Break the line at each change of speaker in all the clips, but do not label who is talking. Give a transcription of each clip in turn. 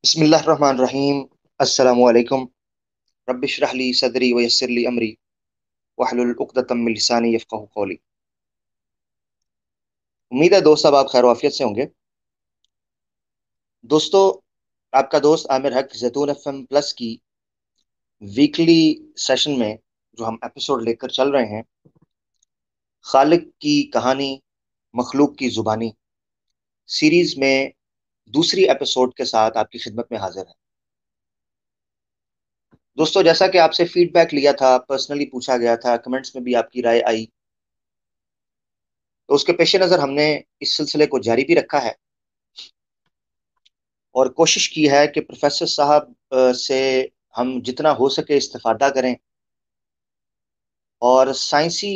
बिस्मिल्लाहिर्रहमानिर्रहीम। अस्सलामुअलैकुम। रब्बिश रह ली सदरी व यस्सिर ली अमरी वहलुल उक़दतम मिन लिसानी यफ़क़हू क़ौली। उम्मीद है दोस्त, सब आप खैर वाफियत से होंगे। दोस्तों, आपका दोस्त आमिर हक ज़ैतून एफएम प्लस की वीकली सेशन में जो हम एपिसोड लेकर चल रहे हैं, खालिक की कहानी मखलूक की ज़ुबानी सीरीज में दूसरी एपिसोड के साथ आपकी खिदमत में हाजिर है। दोस्तों, जैसा कि आपसे फीडबैक लिया था, पर्सनली पूछा गया था, कमेंट्स में भी आपकी राय आई, तो उसके पेश नज़र हमने इस सिलसिले को जारी भी रखा है और कोशिश की है कि प्रोफेसर साहब से हम जितना हो सके इस्तेफादा करें और साइंसी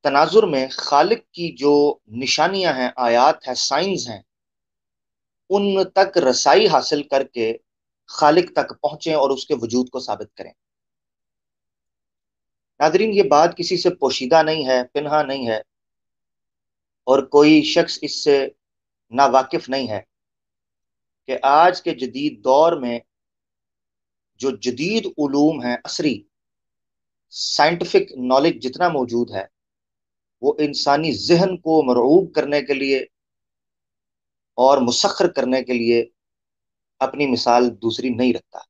तनाजुर में खालिक की जो निशानियां हैं, आयात है, साइंस हैं, उन तक रसाई हासिल करके खालिक तक पहुंचें और उसके वजूद को साबित करें। नादरीन, ये बात किसी से पोशीदा नहीं है, पिन्हा नहीं है और कोई शख्स इससे नावाकिफ नहीं है कि आज के जदीद दौर में जो जदीद उलूम हैं, असरी साइंटिफिक नॉलेज जितना मौजूद है, वो इंसानी जहन को मरऊब करने के लिए और मुसख्खर करने के लिए अपनी मिसाल दूसरी नहीं रखता।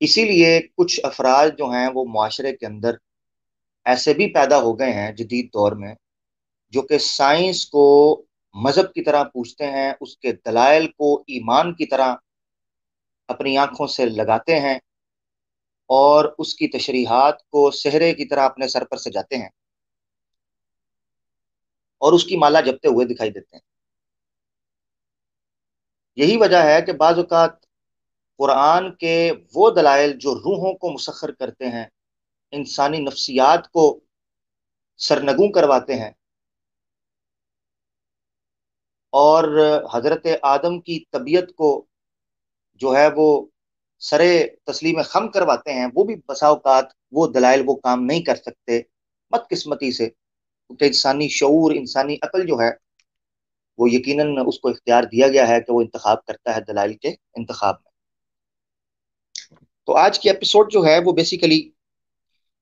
इसीलिए कुछ अफराद जो हैं वो माशरे के अंदर ऐसे भी पैदा हो गए हैं जदीद दौर में, जो कि साइंस को मजहब की तरह पूछते हैं, उसके दलाइल को ईमान की तरह अपनी आंखों से लगाते हैं और उसकी तशरीहात को सेहरे की तरह अपने सर पर सजाते हैं और उसकी माला जपते हुए दिखाई देते हैं। यही वजह है कि बाज़ औक़ात कुरान के वो दलाइल जो रूहों को मुसख्खर करते हैं, इंसानी नफ्सियात को सरनगू करवाते हैं और हजरत आदम की तबीयत को जो है वो सरे तस्लीम खम करवाते हैं, वो भी बसा औकात वो दलाइल वो काम नहीं कर सकते, बदकिस्मती से, क्योंकि इंसानी शऊर, इंसानी अकल जो है वो यकीनन उसको इख्तियार दिया गया है कि वो इंतखाब करता है दलाइल के इंतखाब में। तो आज की एपिसोड जो है वो बेसिकली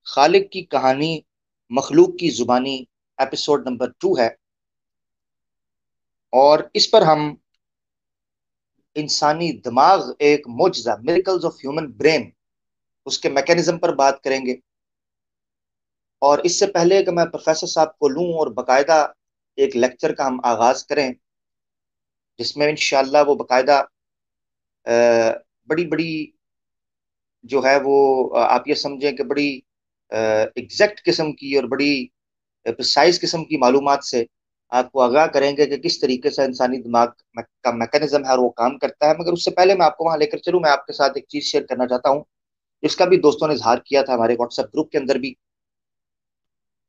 खालिक की कहानी मखलूक की जुबानी एपिसोड नंबर 2 है और इस पर हम इंसानी दिमाग एक मोजज़ा, मिरेकल्स ऑफ ह्यूमन ब्रेन, उसके मैकेनिज्म पर बात करेंगे। और इससे पहले कि मैं प्रोफेसर साहब को लूं और बकायदा एक लेक्चर का हम आगाज करें, जिसमें इंशाल्लाह वो बकायदा बड़ी बड़ी जो है वो आप ये समझें कि बड़ी एग्जैक्ट किस्म की और बड़ी प्रिसाइज किस्म की मालूमात से आपको आगाह करेंगे कि किस तरीके से इंसानी दिमाग का मैकेनिज्म है और वो काम करता है। मगर उससे पहले मैं आपको वहां लेकर चलूँ, मैं आपके साथ एक चीज शेयर करना चाहता हूँ, इसका भी दोस्तों ने इजहार किया था हमारे व्हाट्सएप ग्रुप के अंदर भी।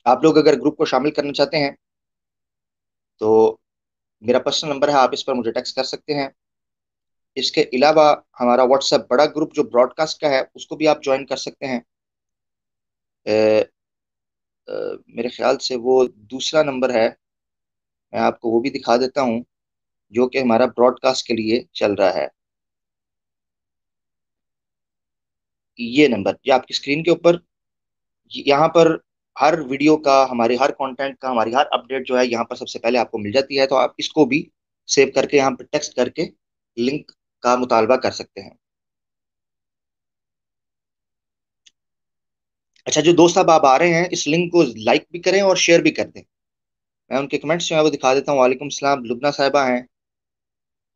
आप लोग अगर ग्रुप को शामिल करना चाहते हैं तो मेरा पर्सनल नंबर है, आप इस पर मुझे टेक्स्ट कर सकते हैं। इसके अलावा हमारा व्हाट्सएप बड़ा ग्रुप जो ब्रॉडकास्ट का है, उसको भी आप ज्वाइन कर सकते हैं। अ, मेरे ख्याल से वो दूसरा नंबर है, मैं आपको वो भी दिखा देता हूँ, जो कि हमारा ब्रॉडकास्ट के लिए चल रहा है। ये नंबर ये आपकी स्क्रीन के ऊपर, यहाँ पर हर वीडियो का, हमारे हर कंटेंट का, हमारी हर अपडेट जो है यहाँ पर सबसे पहले आपको मिल जाती है। तो आप इसको भी सेव करके यहाँ पर टेक्स्ट करके लिंक का मुतालबा कर सकते हैं। अच्छा, जो दोस्त अब आ रहे हैं, इस लिंक को लाइक भी करें और शेयर भी कर दें। मैं उनके कमेंट्स जो है वो दिखा देता हूँ। वालेकुम सलाम, लुबना साहिबा हैं,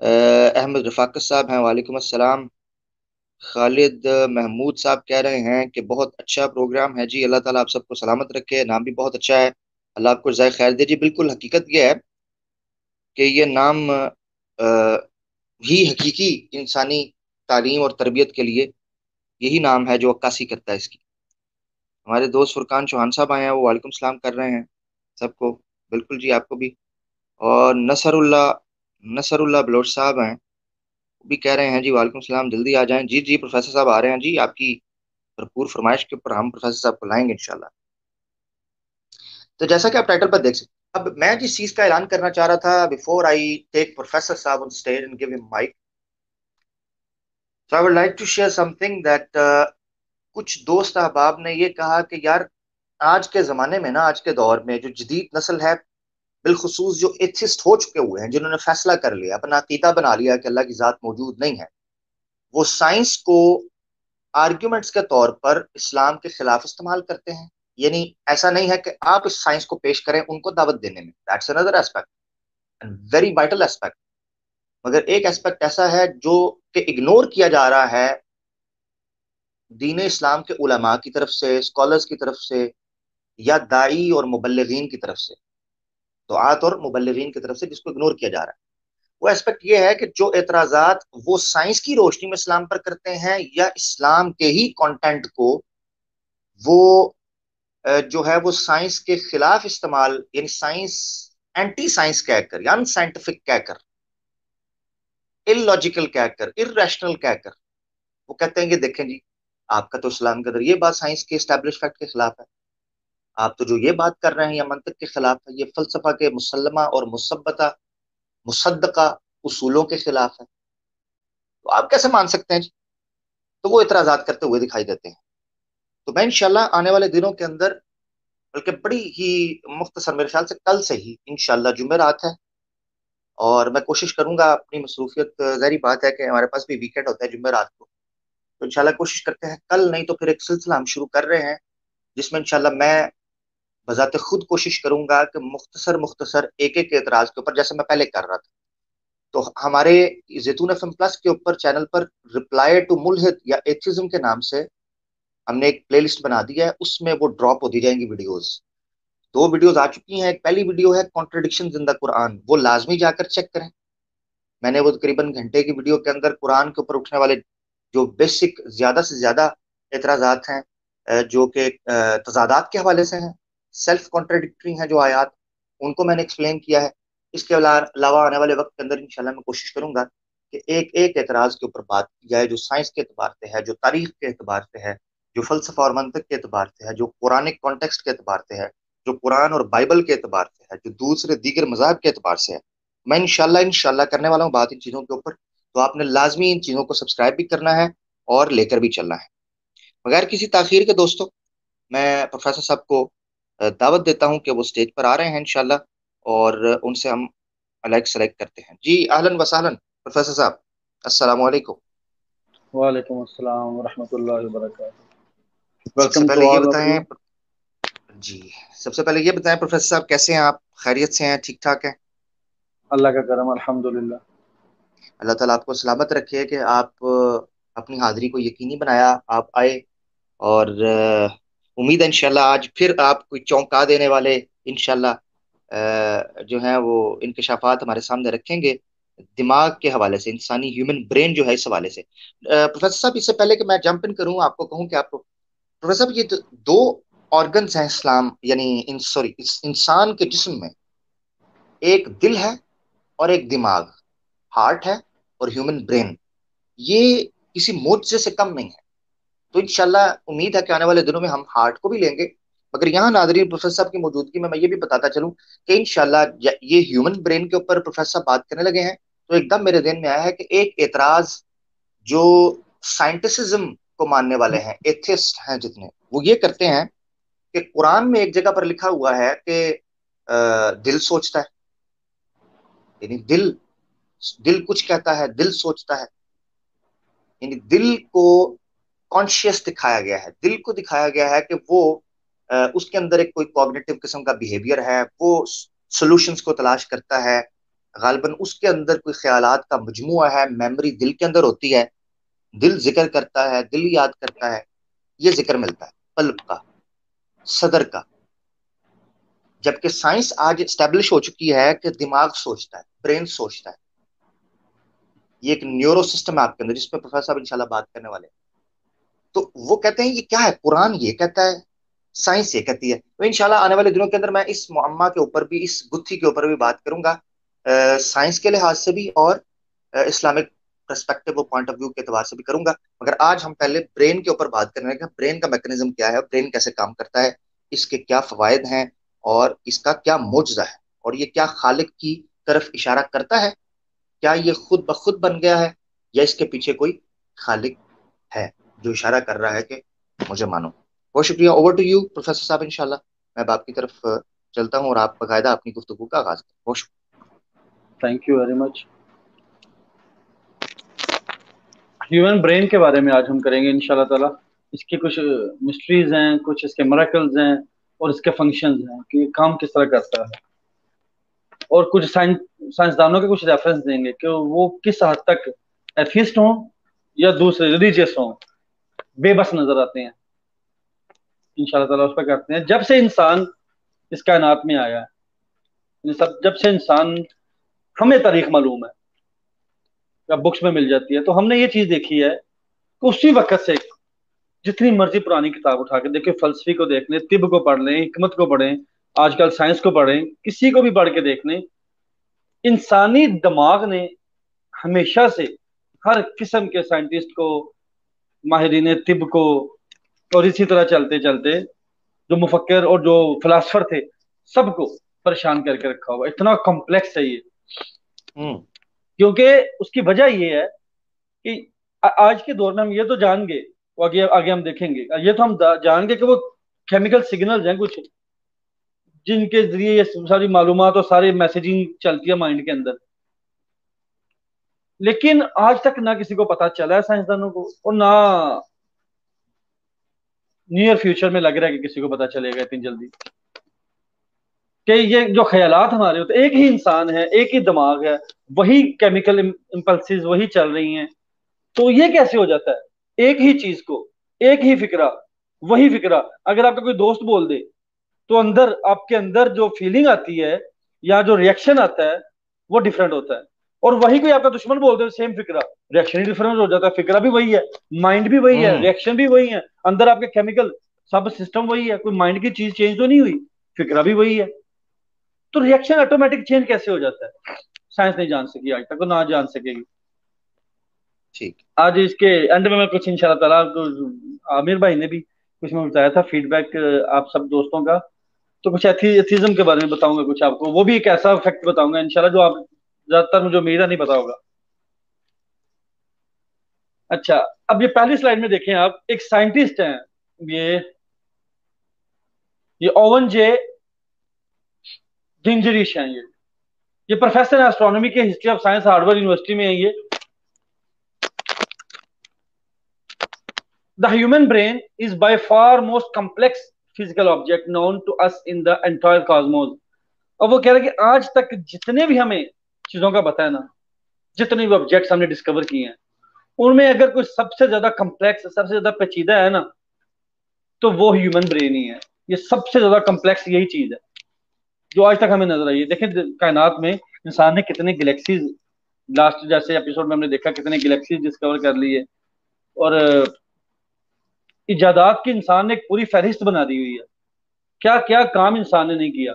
अहमद रफाकत साहब हैं, वालेकुम अस्सलाम। खालिद महमूद साहब कह रहे हैं कि बहुत अच्छा प्रोग्राम है जी, अल्लाह ताला आप सबको सलामत रखे, नाम भी बहुत अच्छा है, अल्लाह आपको जाए खैर दे जी। बिल्कुल, हकीकत यह है कि ये नाम ही हकीकी इंसानी तालीम और तरबियत के लिए यही नाम है जो अक्कासी करता है इसकी। हमारे दोस्त फुरकान चौहान साहब आए हैं, वो वालेकुम सलाम कर रहे हैं सबको। बिल्कुल जी, आपको भी। और नसरुल्लाह बलोच साहब हैं, वो भी कह रहे हैं जी वालेकुम सलाम, जल्दी आ जाएं। जी जी, प्रोफेसर साहब आ रहे हैं जी, आपकी भरपूर फरमाइश के ऊपर हम प्रोफेसर साहब को लाएंगे इंशाल्लाह। तो जैसा कि आप टाइटल पर देख सकते अब मैं जिस चीज का ऐलान करना चाह रहा था, बिफोर आई टेक प्रोफेसर साहब on stage and give him mic, so I would like to share something that कुछ दोस्त अहबाब ने ये कहा कि यार, आज के ज़माने में ना, आज के दौर में जो जदीद नस्ल है, बिलखुसूस जो एथिस्ट हो चुके हुए हैं, जिन्होंने फैसला कर लिया, अपना अकीदा बना लिया कि अल्लाह की ज़ात मौजूद नहीं है, वो साइंस को आर्ग्यूमेंट्स के तौर पर इस्लाम के खिलाफ इस्तेमाल करते हैं। यानी ऐसा नहीं है कि आप इस साइंस को पेश करें उनको दावत देने में, that's another aspect and very vital aspect. मगर एक एस्पेक्ट ऐसा है जो कि इग्नोर किया जा रहा है दीन इस्लाम के उलमा की तरफ से, स्कॉलर्स की तरफ से, या दाई और मुबल्लिगीन की तरफ से, दुआत और मुबल्लिगीन की तरफ से, जिसको इग्नोर किया जा रहा है। वो एस्पेक्ट ये है कि जो एतराजात वो साइंस की रोशनी में इस्लाम पर करते हैं, या इस्लाम के ही कंटेंट को वो जो है वो साइंस के खिलाफ इस्तेमाल, यानी साइंस एंटी साइंस कहकर या अनसाइंटिफिक कहकर, इलॉजिकल कहकर, इरेशनल कहकर, वो कहते हैं कि देखें जी, आपका तो इस्लाम के अंदर ये बात साइंस के एस्टेब्लिश फैक्ट के खिलाफ है, आप तो जो ये बात कर रहे हैं या मंतक के खिलाफ है, ये फलसफा के मुसल्लमा और मुसब्बता मुसद्दका उसूलों के खिलाफ है, तो आप कैसे मान सकते हैं जी? तो वो इतराजात करते हुए दिखाई देते हैं। तो मैं इंशाल्लाह आने वाले दिनों के अंदर, बल्कि बड़ी ही मुख्तसर, मेरे ख्याल से कल से ही इंशाल्लाह जुमेरात है, और मैं कोशिश करूंगा, अपनी मसरूफियत ज़ाहिर बात है कि हमारे पास भी वीकेंड होता है जुमेरात को, तो इंशाल्लाह कोशिश करते हैं, कल नहीं तो फिर एक सिलसिला हम शुरू कर रहे हैं, जिसमें इंशाल्लाह मैं बजाते खुद कोशिश करूंगा कि मुख्तसर मुख्तसर एक एक एतराज के ऊपर, जैसे मैं पहले कर रहा था, तो हमारे जैतून एफएम प्लस के ऊपर चैनल पर रिप्लाई टू मुल्हिद या एथिज्म के नाम से हमने एक प्लेलिस्ट बना दी है, उसमें वो ड्रॉप होती जाएंगी वीडियोस। दो वीडियोस आ चुकी हैं, एक पहली वीडियो है कॉन्ट्रडिक्शन इन द कुरान, वो लाजमी जाकर चेक करें। मैंने वो तकरीबन घंटे की वीडियो के अंदर कुरान के ऊपर उठने वाले जो बेसिक ज्यादा से ज्यादा एतराजात हैं, जो कि तजादात के हवाले से हैं, सेल्फ कॉन्ट्रडिक्टरी हैं जो आयात, उनको मैंने एक्सप्लेन किया है। इसके अलावा आने वाले वक्त के अंदर इंशाल्लाह मैं कोशिश करूंगा कि एक एक एतराज के ऊपर बात की जाए, जो साइंस के एतबार से है, जो तारीख के एतबार से है, जो फलसफा और मंतक के एतबार से है, जो पुरानिक कॉन्टेक्स्ट के एतबार से है, जो कुरान और बाइबल के एतबार से है, जो दूसरे दीगर मज़ाहब के एतबार से है। मैं इंशाल्लाह इंशाल्लाह करने वाला हूँ बात इन चीज़ों के ऊपर, तो आपने लाजमी इन चीज़ों को सब्सक्राइब भी करना है और लेकर भी चलना है। बगैर किसी ताखीर के दोस्तों, मैं प्रोफेसर साहब को दावत देता हूँ कि वो स्टेज पर आ रहे हैं इंशाल्लाह, और उनसे हम अलग सेलेक्ट करते हैं। जी अहलन वसहलन प्रोफेसर साहब, अस्सलाम वालेकुम।
वालेकुम अस्सलाम वरहमतुल्लाहि वबरकातुहू।
सबसे
वेलकम
पहले
टू
ये
ऑल ऑफ
बताएं,
यू।
जी सबसे पहले ये बताएं प्रोफेसर साहब, कैसे हैं आप? खैरियत से हैं? ठीक ठाक हैं?
अल्लाह का करम, अल्हम्दुलिल्लाह।
अल्लाह ताला आपको सलामत रखे कि आप अपनी हाजिरी को यकीनी बनाया, आप आए, और उम्मीद है इंशाल्लाह आज फिर आप कोई चौंका देने वाले इंशाल्लाह जो है वो इंकशाफात हमारे सामने रखेंगे, दिमाग के हवाले से, इंसानी ह्यूमन ब्रेन जो है इस हवाले से। प्रोफेसर साहब, इससे पहले कि मैं जंप इन करूं, आपको कहूं कि आपको, प्रोफेसर साहब, ये दो ऑर्गन्स हैं इस्लाम, यानी सॉरी, इस इंसान के जिस्म में, एक दिल है और एक दिमाग, हार्ट है और ह्यूमन ब्रेन, ये किसी मोर्चे से कम नहीं है। तो इंशाल्लाह उम्मीद है कि आने वाले दिनों में हम हार्ट को भी लेंगे। मगर यहाँ नादरीन, प्रोफेसर साहब की मौजूदगी में मैं ये भी बताता चलूं कि इंशाल्लाह ये ह्यूमन ब्रेन के ऊपर प्रोफेसर साहब बात करने लगे हैं, तो एकदम मेरे ध्यान में आया है कि एक एतराज जो साइंटिसिज्म को मानने वाले हैं, एथिस्ट हैं जितने, वो ये करते हैं कि कुरान में एक जगह पर लिखा हुआ है कि दिल सोचता है, यानी दिल, दिल कुछ कहता है, दिल सोचता है, यानी दिल को कॉन्शियस दिखाया गया है, दिल को दिखाया गया है कि वो उसके अंदर एक कोई कॉग्निटिव किस्म का बिहेवियर है, वो सॉल्यूशंस को तलाश करता है, गालिबन उसके अंदर कोई ख्यालात का मजमुआ है, मेमोरी दिल के अंदर होती है, दिल जिक्र करता है, दिल याद करता है, ये जिक्र मिलता है कल्ब का, सदर का। जबकि साइंस आज स्टैब्लिश हो चुकी है कि दिमाग सोचता है, ब्रेन सोचता है, ये एक न्यूरो सिस्टम है आपके अंदर, जिसपे प्रोफेसर साहब इंशाल्लाह बात करने वाले हैं। तो वो कहते हैं ये क्या है, कुरान ये कहता है, साइंस ये कहती है। तो इंशाल्लाह आने वाले दिनों के अंदर मैं इस मुअम्मा के ऊपर भी, इस गुत्थी के ऊपर भी बात करूंगा, साइंस के लिहाज से भी और इस्लामिक पर्सपेक्टिव और पॉइंट ऑफ व्यू के एतबार से भी करूंगा। मगर आज हम पहले ब्रेन के ऊपर बात करने लगे, ब्रेन का मैकेनिज्म क्या है, ब्रेन कैसे काम करता है, इसके क्या फवायद हैं और इसका क्या मुआवजा है। और ये क्या खालिक की तरफ इशारा करता है? क्या ये खुद ब खुद बन गया है, या इसके पीछे कोई खालिक है जो इशारा कर रहा है कि मुझे मानो? बहुत शुक्रिया। ओवर टू यू प्रोफेसर साहब, इंशाल्लाह मैं बाप की तरफ चलता हूँ और आप बाकायदा अपनी गुफ्तगू का आगाज करें। बहुत शुक्रिया।
Thank you very much. Human brain के बारे में आज हम करेंगे इंशाल्लाह ताला। इसकी कुछ मिस्ट्रीज हैं, कुछ इसके मिरेकल्स हैं, और इसके फंक्शंस हैं कि ये काम किस तरह करता है, और कुछ साइंसदानों के कुछ रेफरेंस देंगे कि वो किस हद तक एथिस्ट हों या दूसरे रिलीजियस हों, बेबस नजर आते हैं। इंशाल्लाह ताला उस पर करते हैं। जब से इंसान इस कायनात में आया है, सब जब से इंसान, हमें तारीख मालूम है या बुक्स में मिल जाती है, तो हमने ये चीज देखी है कि उसी वक्त से जितनी मर्जी पुरानी किताब उठा के देखिए, फलसफी को देख लें, तिब को पढ़ लें, हिकमत को पढ़ें, आजकल साइंस को पढ़ें, किसी को भी पढ़ के देख लें, इंसानी दिमाग ने हमेशा से हर किस्म के साइंटिस्ट को, माहिरीन तिब को, और इसी तरह चलते चलते जो मुफक्किर और जो फिलासफर थे, सबको परेशान करके रखा हुआ। इतना कॉम्प्लेक्स है ये,
हम्म।
क्योंकि उसकी वजह ये है कि आज के दौर में हम ये तो जान गए, वो आगे आगे हम देखेंगे, ये तो हम जान गए कि वो केमिकल सिग्नल्स हैं कुछ, जिनके जरिए ये सारी मालूमात और सारी मैसेजिंग चलती है माइंड के अंदर। लेकिन आज तक ना किसी को पता चला है साइंसदानों को, और ना नियर फ्यूचर में लग रहा है कि किसी को पता चलेगा इतनी जल्दी, कि ये जो ख्यालात हमारे होते, एक ही इंसान है, एक ही दिमाग है, वही केमिकल इम्पल्सिस वही चल रही हैं, तो ये कैसे हो जाता है एक ही चीज को, एक ही फिक्रा, वही फिक्रा अगर आपका कोई दोस्त बोल दे, तो अंदर आपके अंदर जो फीलिंग आती है या जो रिएक्शन आता है वो डिफरेंट होता है। और वही कोई आपका दुश्मन बोल दे सेम फिक्रा, रिएक्शन ही डिफरेंट हो जाता है। फिक्रा भी वही है, माइंड भी वही है,
हम्म।
रिएक्शन भी वही है, अंदर आपके केमिकल सब सिस्टम वही है, कोई माइंड की चीज चेंज तो नहीं हुई, फिक्रा भी वही है। तो रिएक्शन ऑटोमेटिक चेंज कैसे हो जाता है, साइंस नहीं जान सकी आज तक, तो ना जान सकेगी।
ठीक।
आज इसके एंड में मैं कुछ इंशाल्लाह ताला, तो आमिर भाई ने भी कुछ मैं बताया था फीडबैक आप सब दोस्तों का, तो कुछ एथिज्म के बारे में बताऊंगा कुछ आपको, वो भी एक ऐसा फैक्ट बताऊंगा इंशाल्लाह जो आप ज्यादातर मुझे उम्मीद है नहीं पता होगा। अच्छा, अब ये पहली स्लाइड में देखें आप, एक साइंटिस्ट हैं, ये ये ओवन जे गिंजरिश हैं, ये प्रोफेसर है एस्ट्रोनॉमी के history of science, Harvard university में है ये। The human brain is by far most complex physical object known to us in the entire cosmos. अब वो कह रहे हैं कि आज तक जितने भी हमें चीजों का पता है ना, जितने भी ऑब्जेक्ट्स हमने डिस्कवर किए हैं, उनमें अगर कोई सबसे ज्यादा कम्प्लेक्स, सबसे ज्यादा पेचीदा है ना, तो वो ह्यूमन ब्रेन ही है। ये सबसे ज्यादा कम्प्लेक्स यही चीज है जो आज तक हमें नजर आई है। देखें कायनात में इंसान ने कितने गैलेक्सीज, लास्ट जैसे एपिसोड में हमने देखा कितने गैलेक्सीज डिस्कवर कर लिए, और इजादात की इंसान ने एक पूरी फहरिस्त बना दी हुई है, क्या क्या काम इंसान ने नहीं किया।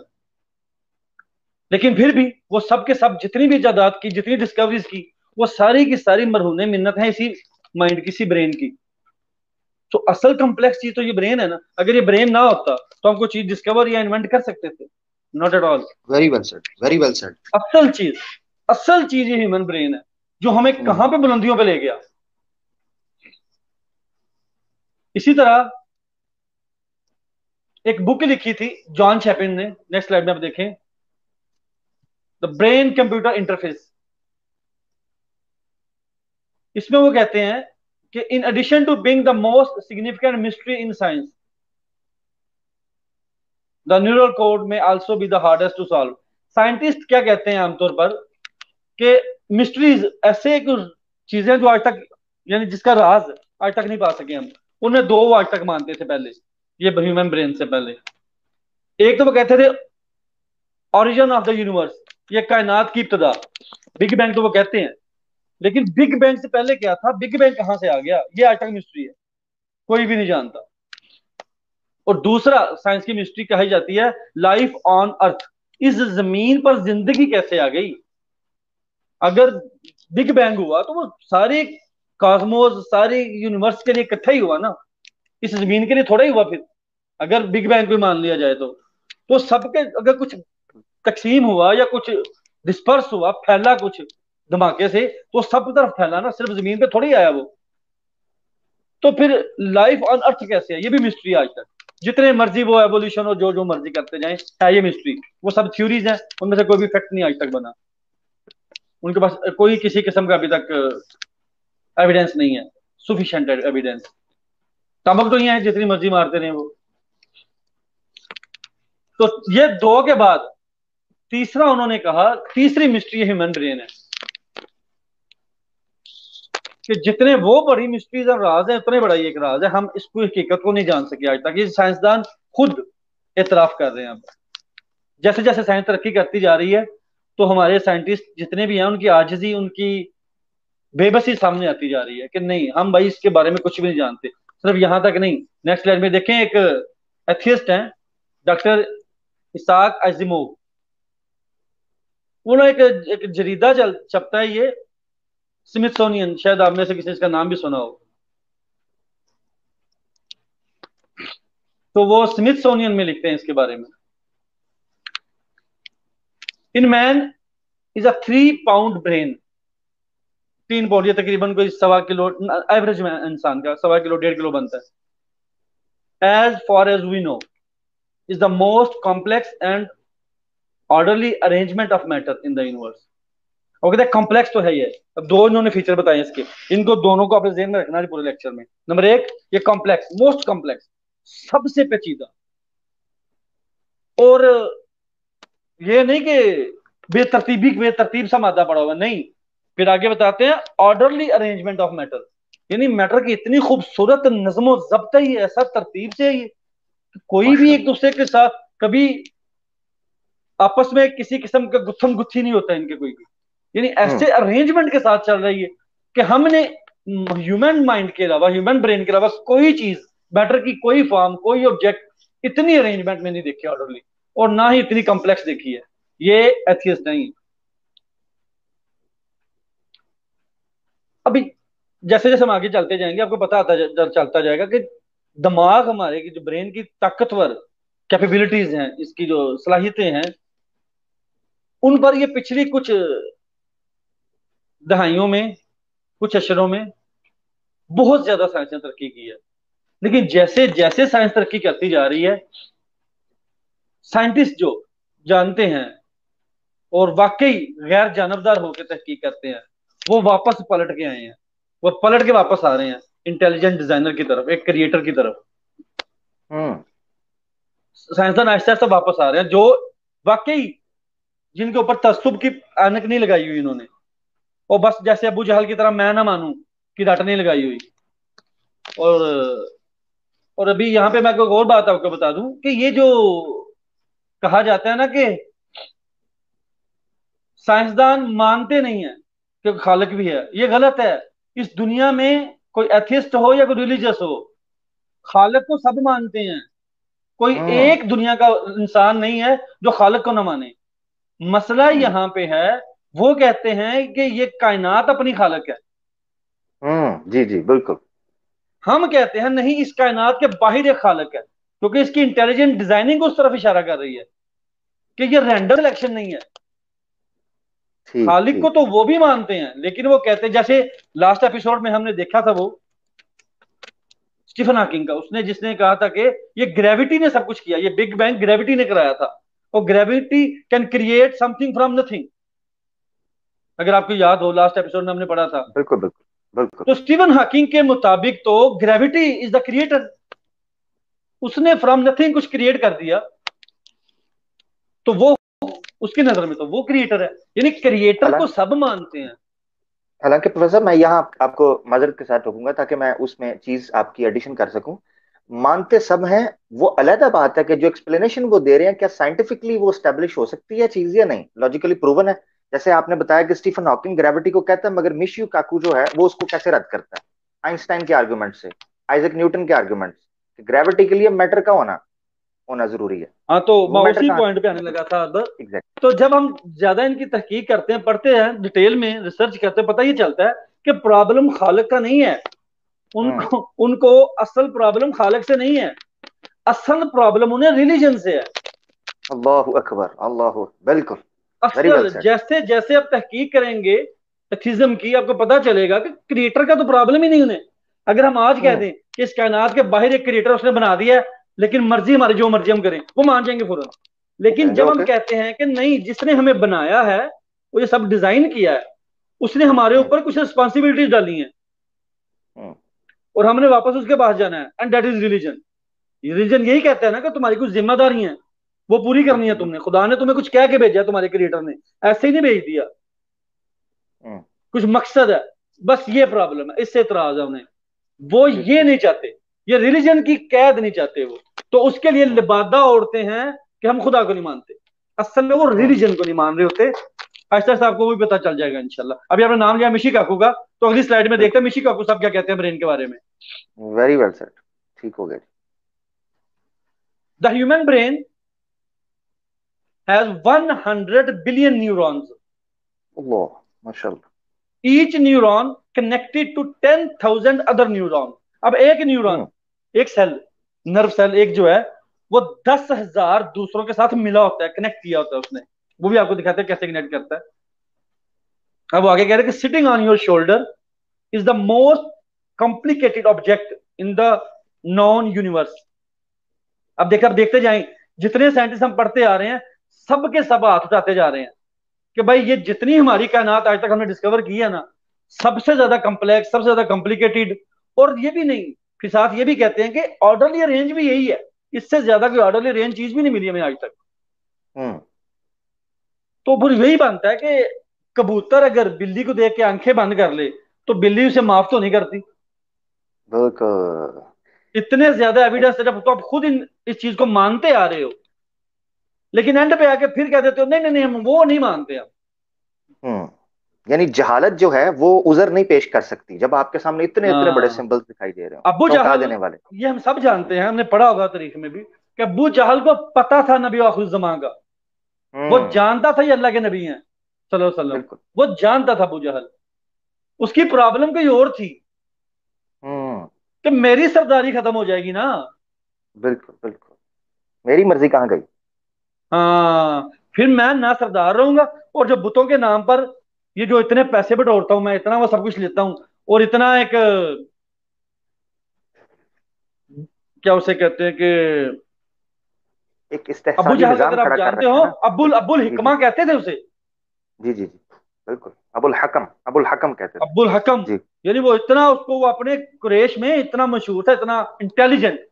लेकिन फिर भी वो सब के सब जितनी भी इजादात की, जितनी डिस्कवरीज की, वो सारी की सारी मरहूने मिन्नत है इसी माइंड की, इसी ब्रेन की। तो असल कम्प्लेक्स चीज तो ये ब्रेन है ना, अगर ये ब्रेन ना होता तो हम कोई चीज डिस्कवर या इन्वेंट कर सकते थे? Not at all.
Very well said, very well said.
असल चीज, असल चीज ये ह्यूमन ब्रेन है जो हमें
हम्म।
कहां पे बुलंदियों पे ले गया। इसी तरह एक बुक लिखी थी जॉन चैपिन ने, नेक्स्ट स्लाइड में आप देखें, द ब्रेन कंप्यूटर इंटरफेस। इसमें वो कहते हैं कि in addition to being the most significant mystery in science, the neural code may also be the hardest to solve. Scientist क्या कहते हैं आमतौर पर कि मिस्ट्रीज ऐसे कुछ चीजें जो आज तक, यानी जिसका राज आज तक नहीं पा सके हम, उनमें दो वो आज तक मानते थे पहले, ये ह्यूमन ब्रेन से पहले। एक तो वो कहते थे ओरिजिन ऑफ द यूनिवर्स, ये कायनात की इब्तदा, बिग बैंग तो वो कहते हैं, लेकिन बिग बैंग से पहले क्या था, बिग बैंग कहां से आ गया, ये आज तक मिस्ट्री है, कोई भी नहीं जानता। और दूसरा साइंस की मिस्ट्री कही जाती है लाइफ ऑन अर्थ, इस जमीन पर जिंदगी कैसे आ गई। अगर बिग बैंग हुआ तो वो सारे कॉस्मोस, सारे यूनिवर्स के लिए इकट्ठा ही हुआ ना, इस जमीन के लिए थोड़ा ही हुआ फिर, अगर बिग बैंग को मान लिया जाए तो सबके अगर कुछ तकसीम हुआ या कुछ डिस्पर्स हुआ, फैला कुछ धमाके से, तो सब तरफ फैला ना, सिर्फ जमीन पे थोड़ी आया वो। तो फिर लाइफ ऑन अर्थ कैसे है, ये भी मिस्ट्री आज तक। जितने मर्जी वो एवोल्यूशन और जो जो मर्जी करते जाएं, है ये मिस्ट्री। वो सब थ्योरीज हैं, उनमें से कोई भी फैक्ट नहीं आज तक बना। उनके पास कोई किसी किस्म का अभी तक एविडेंस नहीं है, सुफिशिएंट एविडेंस। टमक तो ये है, जितनी मर्जी मारते रहे वो। तो ये दो के बाद तीसरा उन्होंने कहा, तीसरी मिस्ट्री ह्यूमन ब्रेन है। कि जितने वो बड़ी मिस्ट्रीज और राज है, उतने बड़ा ही एक राज है, हम इसको हकीकत को नहीं जान सके आज तक। ये साइंसदान खुद एतराफ कर रहे हैं। अब जैसे जैसे साइंस तरक्की करती जा रही है, तो हमारे साइंटिस्ट जितने भी हैं, उनकी आजिजी, उनकी बेबसी सामने आती जा रही है कि नहीं, हम भाई इसके बारे में कुछ भी नहीं जानते। सिर्फ यहां तक नहीं, नेक्स्ट लाइन में देखें, एक एथियस्ट हैं, डॉक्टर इसाक अजीमोव। उन्होंने एक जरीदा छपता है, ये स्मिथसोनियन, शायद आप में से किसी ने इसका नाम भी सुना हो। तो वो स्मिथसोनियन में लिखते हैं इसके बारे में। In man is a 3 pound brain, 3 pound, ये तकरीबन कोई 1.25 किलो, एवरेज में इंसान का 1.25 किलो 1.5 किलो बनता है। As far as we know is the most complex and orderly arrangement of matter in the universe. और कहते हैं कॉम्प्लेक्स तो है ये। अब दो इन्होंने फीचर बताए इसके, इनको दोनों को अपने ज़हन में रखना है पूरे लेक्चर में। नंबर 1, ये कॉम्प्लेक्स, मोस्ट कॉम्प्लेक्स, सबसे पेचीदा। और ये नहीं कि बेतरतीब सा मादा पड़ा हुआ, नहीं। फिर आगे बताते हैं ऑर्डरली अरेंजमेंट ऑफ मैटर, यानी मैटर की इतनी खूबसूरत नज्म जब्त है, ये ऐसा तरतीब से है, ये कोई भी एक दूसरे के साथ कभी आपस में किसी किस्म का गुत्थम गुत्थी नहीं होता इनके कोई भी, यानी ऐसे अरेंजमेंट के साथ चल रही है कि हमने ह्यूमन माइंड के अलावा, ह्यूमन ब्रेन के अलावा कोई चीज, मैटर की कोई फॉर्म, कोई ऑब्जेक्ट इतनी अरेंजमेंट में नहीं देखी ऑर्डरली, और ना ही इतनी कॉम्प्लेक्स देखी है। ये एथियस्ट नहीं। अभी जैसे जैसे हम आगे चलते जाएंगे, आपको पता चलता जाएगा कि दिमाग हमारे की जो ब्रेन की ताकतवर कैपेबिलिटीज हैं, इसकी जो सलाहियतें हैं, उन पर ये पिछली कुछ दहाइयों में, कुछ अशरों में बहुत ज्यादा साइंस ने तरक्की की है। लेकिन जैसे जैसे साइंस तरक्की करती जा रही है, साइंटिस्ट जो जानते हैं और वाकई गैर जानबदार होकर तहकीक करते हैं, वो वापस पलट के आए हैं, वो पलट के वापस आ रहे हैं इंटेलिजेंट डिजाइनर की तरफ, एक क्रिएटर की तरफ। साइंसदान आहिस्ता आहिस्ता वापस आ रहे हैं, जो वाकई जिनके ऊपर तस्सुब की ऐनक नहीं लगाई हुई इन्होंने, और बस जैसे अबू जहल की तरह मैं ना मानूं कि रट नहीं लगाई हुई। और अभी यहाँ पे मैं कोई और बात आपको बता दूं कि ये जो कहा जाता है ना कि साइंसदान मानते नहीं है कि खालिक भी है, ये गलत है। इस दुनिया में कोई एथिस्ट हो या कोई रिलीजियस हो, खालिक को सब मानते हैं। कोई एक दुनिया का इंसान नहीं है जो खालिक को ना माने। मसला यहाँ पे है, वो कहते हैं कि ये कायनात अपनी खालिक है।
जी जी बिल्कुल।
हम कहते हैं नहीं, इस कायनात के बाहर एक खालिक है, क्योंकि इसकी इंटेलिजेंट डिजाइनिंग उस तरफ इशारा कर रही है कि ये रैंडम इलेक्शन नहीं है। खालिक को तो वो भी मानते हैं, लेकिन वो कहते हैं, जैसे लास्ट एपिसोड में हमने देखा था वो स्टीफन हॉकिंग का, उसने जिसने कहा था कि ये ग्रेविटी ने सब कुछ किया, ये बिग बैंग ग्रेविटी ने कराया था, और gravity can create something from nothing. अगर आपको याद हो, लास्ट एपिसोड में हमने पढ़ा था।
बिल्कुल बिल्कुल बिल्कुल।
तो स्टीफन हॉकिंग के मुताबिक तो ग्रेविटी इज द क्रिएटर, उसने फ्रॉम नथिंग कुछ क्रिएट कर दिया, तो वो उसकी नजर में तो वो क्रिएटर है, यानी क्रिएटर को सब मानते हैं।
हालांकि प्रोफेसर, मैं यहाँ आपको माजरत के साथ रोकूंगा ताकि मैं उसमें चीज आपकी एडिशन कर सकूं। मानते सब हैं, वो अलग बात है कि जो एक्सप्लेनेशन वो दे रहे हैं, क्या साइंटिफिकली वो स्टेब्लिश हो सकती है चीज या नहीं, लॉजिकली प्रूवन है। जैसे आपने बताया कि स्टीफन हॉकिंग ग्रेविटी को कहता है, मगर मिशियो काकू जो है वो उसको कैसे रद्द करता है, आइंस्टाइन के आर्गुमेंट से, आइजक न्यूटन के आर्गुमेंट से, ग्रेविटी के लिए मैटर का होना होना जरूरी है।
हाँ, तो मैं उसी पॉइंट पे आने लगा था अब। तो जब हम ज्यादा इनकी तहकीक करते हैं, पढ़ते हैं, डिटेल में रिसर्च करते हैं, पता ये चलता है कि प्रॉब्लम खालिक का नहीं है। उनको असल प्रॉब्लम खालिक से नहीं है, असल प्रॉब्लम उन्हें रिलीजन से है।
अल्लाहु अकबर, अल्लाहु, बिल्कुल। वेरी वेल
असल
सेड।
जैसे जैसे आप तहकीक करेंगे एथिज्म की, आपको पता चलेगा कि क्रिएटर का तो प्रॉब्लम ही नहीं उन्हें। अगर हम आज कह
हम्म।
दें कि इस कायनात के बाहर एक क्रिएटर उसने बना दिया है, लेकिन मर्जी हमारी जो मर्जी हम करें, वो मान जाएंगे फौरन।
वो
लेकिन
कहेंगे
जब हम
ओके।
कहते हैं कि नहीं, जिसने हमें बनाया है, वो ये सब डिजाइन किया है, उसने हमारे
हम्म।
ऊपर कुछ रिस्पॉन्सिबिलिटीज डाली हैं,
हम्म।
और हमने वापस उसके पास जाना है, and that is religion. Religion यही कहता है ना कि तुम्हारी कुछ जिम्मेदारी है, वो पूरी करनी है
बिल्कुल
तुमने।
बिल्कुल।
खुदा ने तुम्हें कुछ कह के भेजा है, तुम्हारे क्रिएटर ने ऐसे ही नहीं भेज दिया,
हम्म।
कुछ मकसद है। बस ये प्रॉब्लम है, इससे इतराज है उन्हें। वो
ठीक
ये
ठीक
नहीं
ठीक।
चाहते, ये रिलीजन की कैद नहीं चाहते वो। तो उसके लिए
हम्म।
लिबादा ओढ़ते हैं कि हम खुदा को नहीं मानते। असल में वो
हम्म।
रिलीजन को नहीं मान रहे होते। ऐसा ऐसा आपको भी पता चल जाएगा इंशाल्लाह। अभी आपने नाम लिया मिशी काकू का, तो अगली स्लाइड में देखते
बिल्कुल।
हैं मिशी काकू साहब क्या कहते हैं ब्रेन के बारे में।
Very well said. ठीक हो गया जी।
The human brain has 100 billion neurons,
Allah, माशाल्लाह।
Each neuron connected to 10,000 other neuron. अब एक न्यूरॉन,
हम्म।
एक सेल, नर्व सेल एक जो है, वो 10,000 दूसरों के साथ मिला होता है, कनेक्ट किया होता है उसने। वो भी आपको दिखाते हैं कैसे कनेक्ट करता है। अब वो आगे कह रहे हैं कि sitting on your shoulder is the most complicated object in the non universe. अब देखिए, अब देखते जाएं, जितने साइंटिस्ट हम पढ़ते आ रहे हैं, सबके सब हाथ उठाते जा रहे हैं कि भाई ये जितनी हमारी कायनात आज तक हमने डिस्कवर की है ना, सबसे ज्यादा कम्प्लेक्स, सबसे ज्यादा कॉम्प्लिकेटेड। और ये भी नहीं, फिर साथ ये भी कहते हैं कि ऑर्डरली रेंज भी यही है, इससे ज्यादा कोई ऑर्डरली रेंज चीज भी नहीं मिली हमें आज तक।
हम्म।
तो फिर यही बनता है कि कबूतर अगर बिल्ली को देख के आंखें बंद कर ले, तो बिल्ली उसे माफ तो नहीं करती।
बिल्कुल।
इतने ज्यादा एविडेंस है, जब तो आप खुद इस चीज को मानते आ रहे हो, लेकिन एंड पे आके फिर कह देते हो नहीं नहीं नहीं, हम वो नहीं मानते हम।
हम्म। यानी जहालत जो है वो उजर नहीं पेश कर सकती जब आपके सामने इतने इतने बड़े
हाँ,
सिंबल्स दिखाई दे रहे हो,
अबू
चौंका
जहल,
देने वाले।
ये हम सब जानते हैं, हमने पढ़ा होगा तारीख में भी, कि अबू जहल को पता था नबी आखिर जमान का। वो
हम्म।
जानता था ये अल्लाह के नबी हैं सल्लल्लाहु अलैहि वसल्लम।
बिल्कुल।
वो जानता था अबू जहल। उसकी प्रॉब्लम कोई और थी,
हम्म।
कि मेरी सरदारी खत्म हो जाएगी ना।
बिल्कुल बिल्कुल। मेरी मर्जी कहाँ गई।
हाँ, फिर मैं ना सरदार रहूंगा, और जो बुतों के नाम पर ये जो इतने पैसे बटोरता हूं मैं, इतना वो सब कुछ लेता हूँ, और इतना एक क्या उसे कहते हैं कि,
एक
अबू
इस्तेहसाली
जहल का
निजाम
अगर आप
खड़ा कर
जानते
रखा
हो,
है ना।
अब्बुल
बिल्कुल।
अब्बुल
जी जी
हिकमा कहते थे उसे।
जी जी जी। बिल्कुल। अबुल हकम कहते थे।
अब्बुल हकम,
जी
यानी वो इतना, उसको वो अपने कुरैश में इतना मशहूर था, इतना इंटेलिजेंट।
जी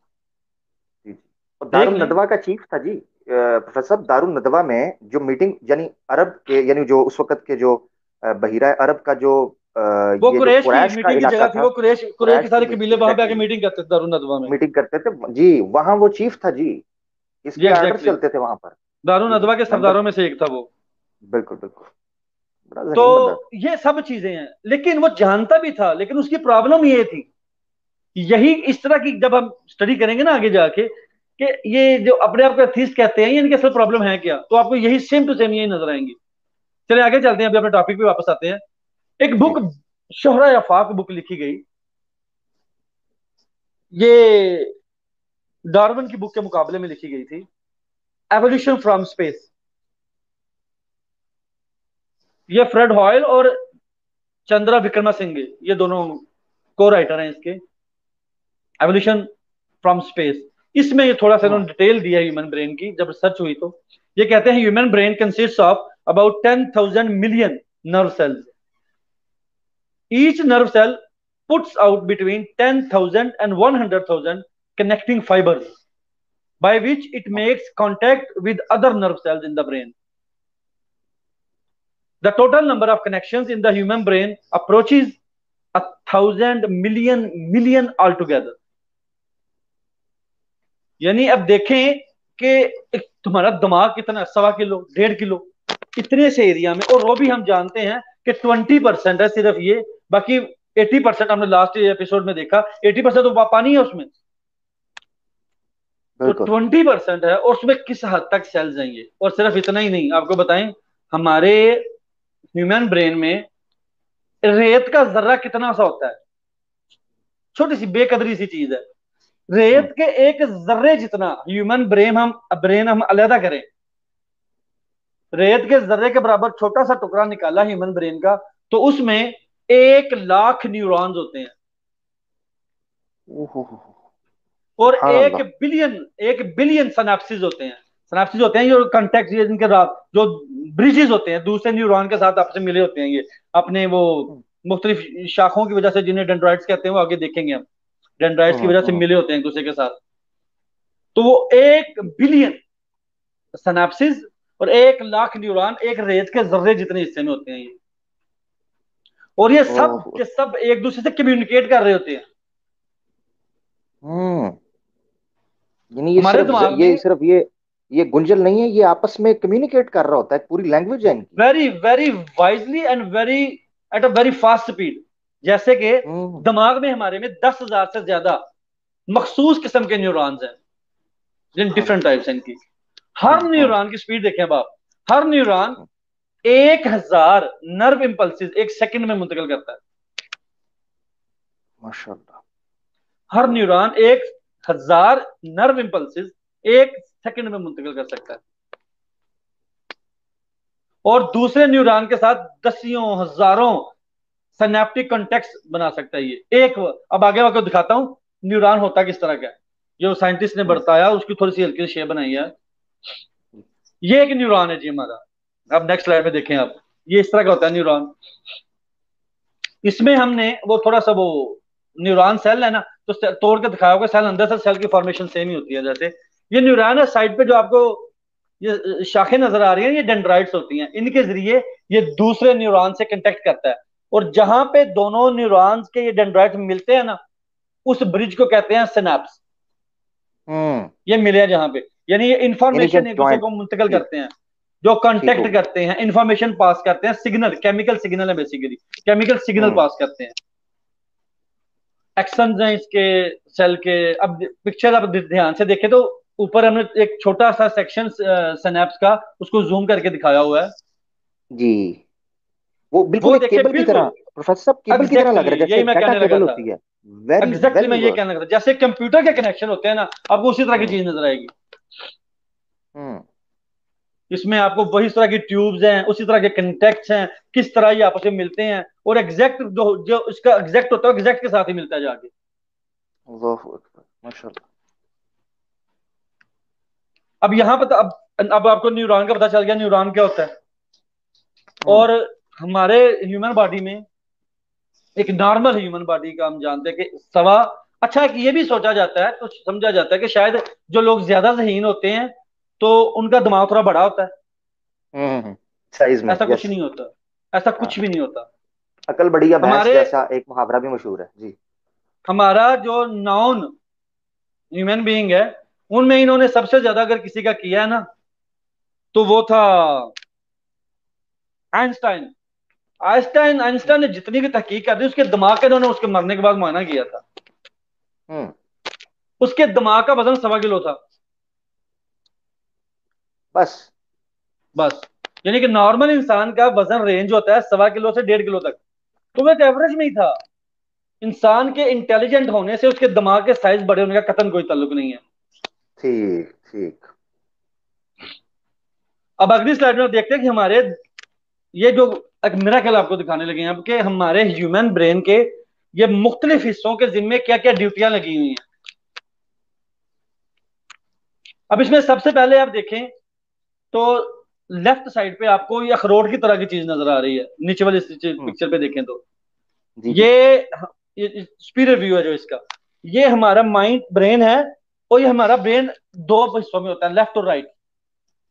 जी। और
देख
दारुल
लें।
नदवा का चीफ था जी, प्रोफेसर साहब। दारुल नदवा में जो मीटिंग, यानी अरब के, यानी जो उस वक्त के जो बहिरा अरब का जो
वो
ये जो
कुरैश की
कुरैश का
मीटिंग की
इलाका
जगह थी,
था।
वो कुरैश कुरैश के
कुरैश
सारे
की
कबीले वहां पे आके
एग्जैक्टली
मीटिंग करते थे दारुन नदवा में।
मीटिंग करते थे जी, वहां वो चीफ था जी।
जी
इसके आर्डर
एग्जैक्टली,
चलते थे वहां पर।
दारुन
जी जी,
नदवा के
मेंबर।
सरदारों में से एक था वो।
बिल्कुल बिल्कुल। बड़ा
तो
जहीन बंदा था।
ये सब चीजें हैं, लेकिन वो जानता भी था, लेकिन उसकी प्रॉब्लम ये थी। यही इस तरह की जब हम स्टडी करेंगे ना आगे जाके, कि ये जो अपने आप को एथीस्ट कहते हैं, ये इनकी असल प्रॉब्लम है क्या, तो आपको यही सेम टू सेम यही नजर आएंगी। चलिए आगे चलते हैं, अभी अपने टॉपिक पे वापस आते हैं। एक
जी
बुक,
जी।
शोहरा आफाक बुक लिखी गई, ये डार्विन की बुक के मुकाबले में लिखी गई थी, एवोल्यूशन फ्रॉम स्पेस। ये फ्रेड हॉयल और चंद्रा विक्रमा सिंह, ये दोनों को राइटर हैं इसके, एवोल्यूशन फ्रॉम स्पेस। इसमें ये थोड़ा सा
हम्म।
इन्होंने डिटेल दिया ह्यूमन ब्रेन की, जब रिसर्च हुई तो। ये कहते हैं human brain consist of about 10,000 million nerve cells. Each nerve cell puts out between 10,000 and 100,000 connecting fibers by which it makes contact with other nerve cells in the brain. The total number of connections in the human brain approaches 1,000 million altogether. यानी अब देखें कि तुम्हारा दिमाग कितना, 1.25 kilo, 1.5 kilo, इतने से area में, और वो भी हम जानते हैं कि 20% है सिर्फ ये, बाकी 80% हमने लास्ट एपिसोड में देखा, 80% तो पानी है उसमें। तो
बिल्कुल।
20% है, और उसमें किस हद तक सेल्स हैं ये। और सिर्फ इतना ही नहीं, आपको बताएं, हमारे ह्यूमन ब्रेन में रेत का जर्रा कितना सा होता है, छोटी सी बेकदरी सी चीज है।
हम्म।
रेत के एक जर्रे जितना ह्यूमन ब्रेन हम अलहदा करें, रेत के जर्रे के बराबर छोटा सा टुकड़ा निकाला ह्यूमन ब्रेन का, तो उसमें 1 लाख न्यूरॉन्स होते हैं।
ओहो,
और
सुभान
एक
अल्लाह।
बिलियन 1 बिलियन सनाप्सिस होते हैं। सनाप्सिस होते हैं जो कंटेक्ट, ये जिनके जो ब्रिजेस होते हैं दूसरे न्यूरॉन के साथ आपसे मिले होते हैं, ये अपने वो
हम्म
मुख्तलिफ शाखों की वजह से, जिन्हें डेंड्राइट्स कहते हैं, वो आगे देखेंगे हम। डेंड्राइट्स की
हम्म
वजह से
हम्म,
मिले होते हैं एक दूसरे के साथ। तो वो 1 बिलियन सनाप्सिस और 1 लाख न्यूरॉन एक रेत के जर्रे जितने हिस्से में होते हैं ये। और ये सब
ओहो।
के सब एक दूसरे से कम्युनिकेट कर रहे होते हैं।
हम्म यानी ये
हमारे
सिर्फ
दिमाग
ये
में
सिर्फ ये गुंजल नहीं है, ये आपस में कम्युनिकेट कर रहा होता है, पूरी लैंग्वेज है इनकी।
Very very wisely and very at a very fast speed. जैसे कि
हम्म
दिमाग में हमारे में 10,000 से ज्यादा मखसूस किस्म के न्यूरॉन्स हैं, जिन
हाँ,
डिफरेंट टाइप्स हैं इनकी। हर
हाँ,
न्यूरॉन की स्पीड देखें अब आप। हर न्यूरॉन
हाँ,
1,000 नर्व इंपल्सिस एक सेकंड में मुंतकिल करता है।
माशाल्लाह।
हर न्यूरॉन 1,000 नर्व इंपल्सिस एक सेकंड में मुंतकिल कर सकता है। और दूसरे न्यूरॉन के साथ दसियों हजारों सिनेप्टिक कॉन्टेक्ट बना सकता है ये एक। अब आगे आपको दिखाता हूं न्यूरॉन होता किस तरह का है, जो साइंटिस्ट ने
हम्म
बताया, उसकी थोड़ी सी हल्की शेप बनाई है। ये एक न्यूरॉन है जी हमारा। अब नेक्स्ट स्लाइड में देखें आप, ये इस तरह का होता है न्यूरॉन। इसमें हमने वो थोड़ा सा वो न्यूरॉन सेल है ना, तो तोड़ के दिखाया होगा, सेल अंदर से सेल की फॉर्मेशन सेम ही होती है। जैसे ये न्यूरॉन है साइड पे जो आपको ये शाखें नजर आ रही हैं, ये डेंड्राइट्स होती हैं। इनके जरिए ये दूसरे न्यूरॉन से कंटेक्ट करता है। और जहां पे दोनों न्यूरॉन्स के ये डेंड्राइट्स मिलते हैं ना, उस ब्रिज को कहते हैं सिनेप्स।
हम्म
ये मिले हैं जहां पे, यानी ये
यानी जब
इंफॉर्मेशन एक दूसरे
जॉइंट,
को मुंतकिल
ठीक,
करते हैं, जो
ठीक हो
कांटेक्ट
गया।
करते हैं, इंफॉर्मेशन पास करते हैं, सिग्नल, केमिकल सिग्नल है बेसिकली, केमिकल सिग्नल
हम्म
पास करते हैं। एक्शंस हैं इसके सेल के। अब पिक्चर आप ध्यान से देखें तो ऊपर हमने एक छोटा सा सेक्शन सिनेप्स का उसको जूम करके दिखाया हुआ है।
जी, वो बिल्कुल
वो
एक
देखिए
केबल की तरह,
बिल्कुल।
प्रोफेसर साहब केबल की तरह लग
एग्जैक्टली
रहा है,
यही
जैसे
मैं
डाटा
कहने लगा
केबल
था।
होती है। वेरी
एग्जैक्टली
वेरी
मैं ये
गुड।
कहने लगा था, जैसे कंप्यूटर के कनेक्शन होते हैं ना, आपको उसी तरह की
हम्म
चीज नजर आएगी।
हम्म
इसमें आपको वही तरह की ट्यूब्स हैं, उसी तरह के कंटेक्ट्स हैं, किस तरह ये आपस में मिलते हैं, और एग्जैक्ट जो जो इसका एग्जैक्ट होता है एग्जैक्ट के साथ ही मिलता है जाके।
अल्लाहु अकबर, माशाल्लाह।
अब यहाँ पर अब आपको न्यूरॉन का पता चल गया, न्यूरॉन क्या होता है।
हम्म
और हमारे ह्यूमन बॉडी में, एक नॉर्मल ह्यूमन बॉडी का हम जानते हैं कि सवा, अच्छा कि ये भी सोचा जाता है, तो समझा जाता है कि शायद जो लोग ज्यादा ज़हीन होते हैं तो उनका दिमाग थोड़ा बड़ा होता है।
हम्म साइज में,
ऐसा कुछ
यस।
नहीं होता, ऐसा कुछ
हाँ,
भी नहीं होता।
अकल बड़ी या भैंस
हमारे
जैसा एक मुहावरा भी मशहूर है जी।
हमारा जो नॉन ह्यूमन बीइंग है, उनमें इन्होंने सबसे ज्यादा अगर किसी का किया है ना, तो वो था आइंस्टाइन। आइंस्टाइन आइंस्टाइन ने जितनी भी तहकीक कर दी, उसके दिमाग का इन्होंने उसके मरने के बाद मुआयना किया था।
हम्म
उसके दिमाग का वजन 1.25 किलो था
बस।
बस। यानी कि नॉर्मल इंसान का वजन रेंज होता है 1.25 किलो से 1.5 किलो तक। तो वो एक एवरेज में ही था। इंसान के इंटेलिजेंट होने से उसके दिमाग के साइज बड़े होने का कतन कोई ताल्लुक नहीं है।
ठीक ठीक।
अब अगली स्लाइड में देखते हैं कि हमारे ये जो एक मिराकल आपको दिखाने लगे हैं अब, कि हमारे ह्यूमन ब्रेन के ये मुख्तलिफ हिस्सों के जिम्मे क्या क्या ड्यूटियां लगी हुई हैं। अब इसमें सबसे पहले आप देखें तो लेफ्ट साइड पे आपको ये अखरोट की तरह की चीज नजर आ रही है, नीचे वाली
हम्म
पिक्चर पे देखें तो
जी जी।
ये सुपीरियर व्यू है जो इसका। ये हमारा माइंड ब्रेन है, और ये हमारा ब्रेन दो हिस्सों में होता है, लेफ्ट और राइट।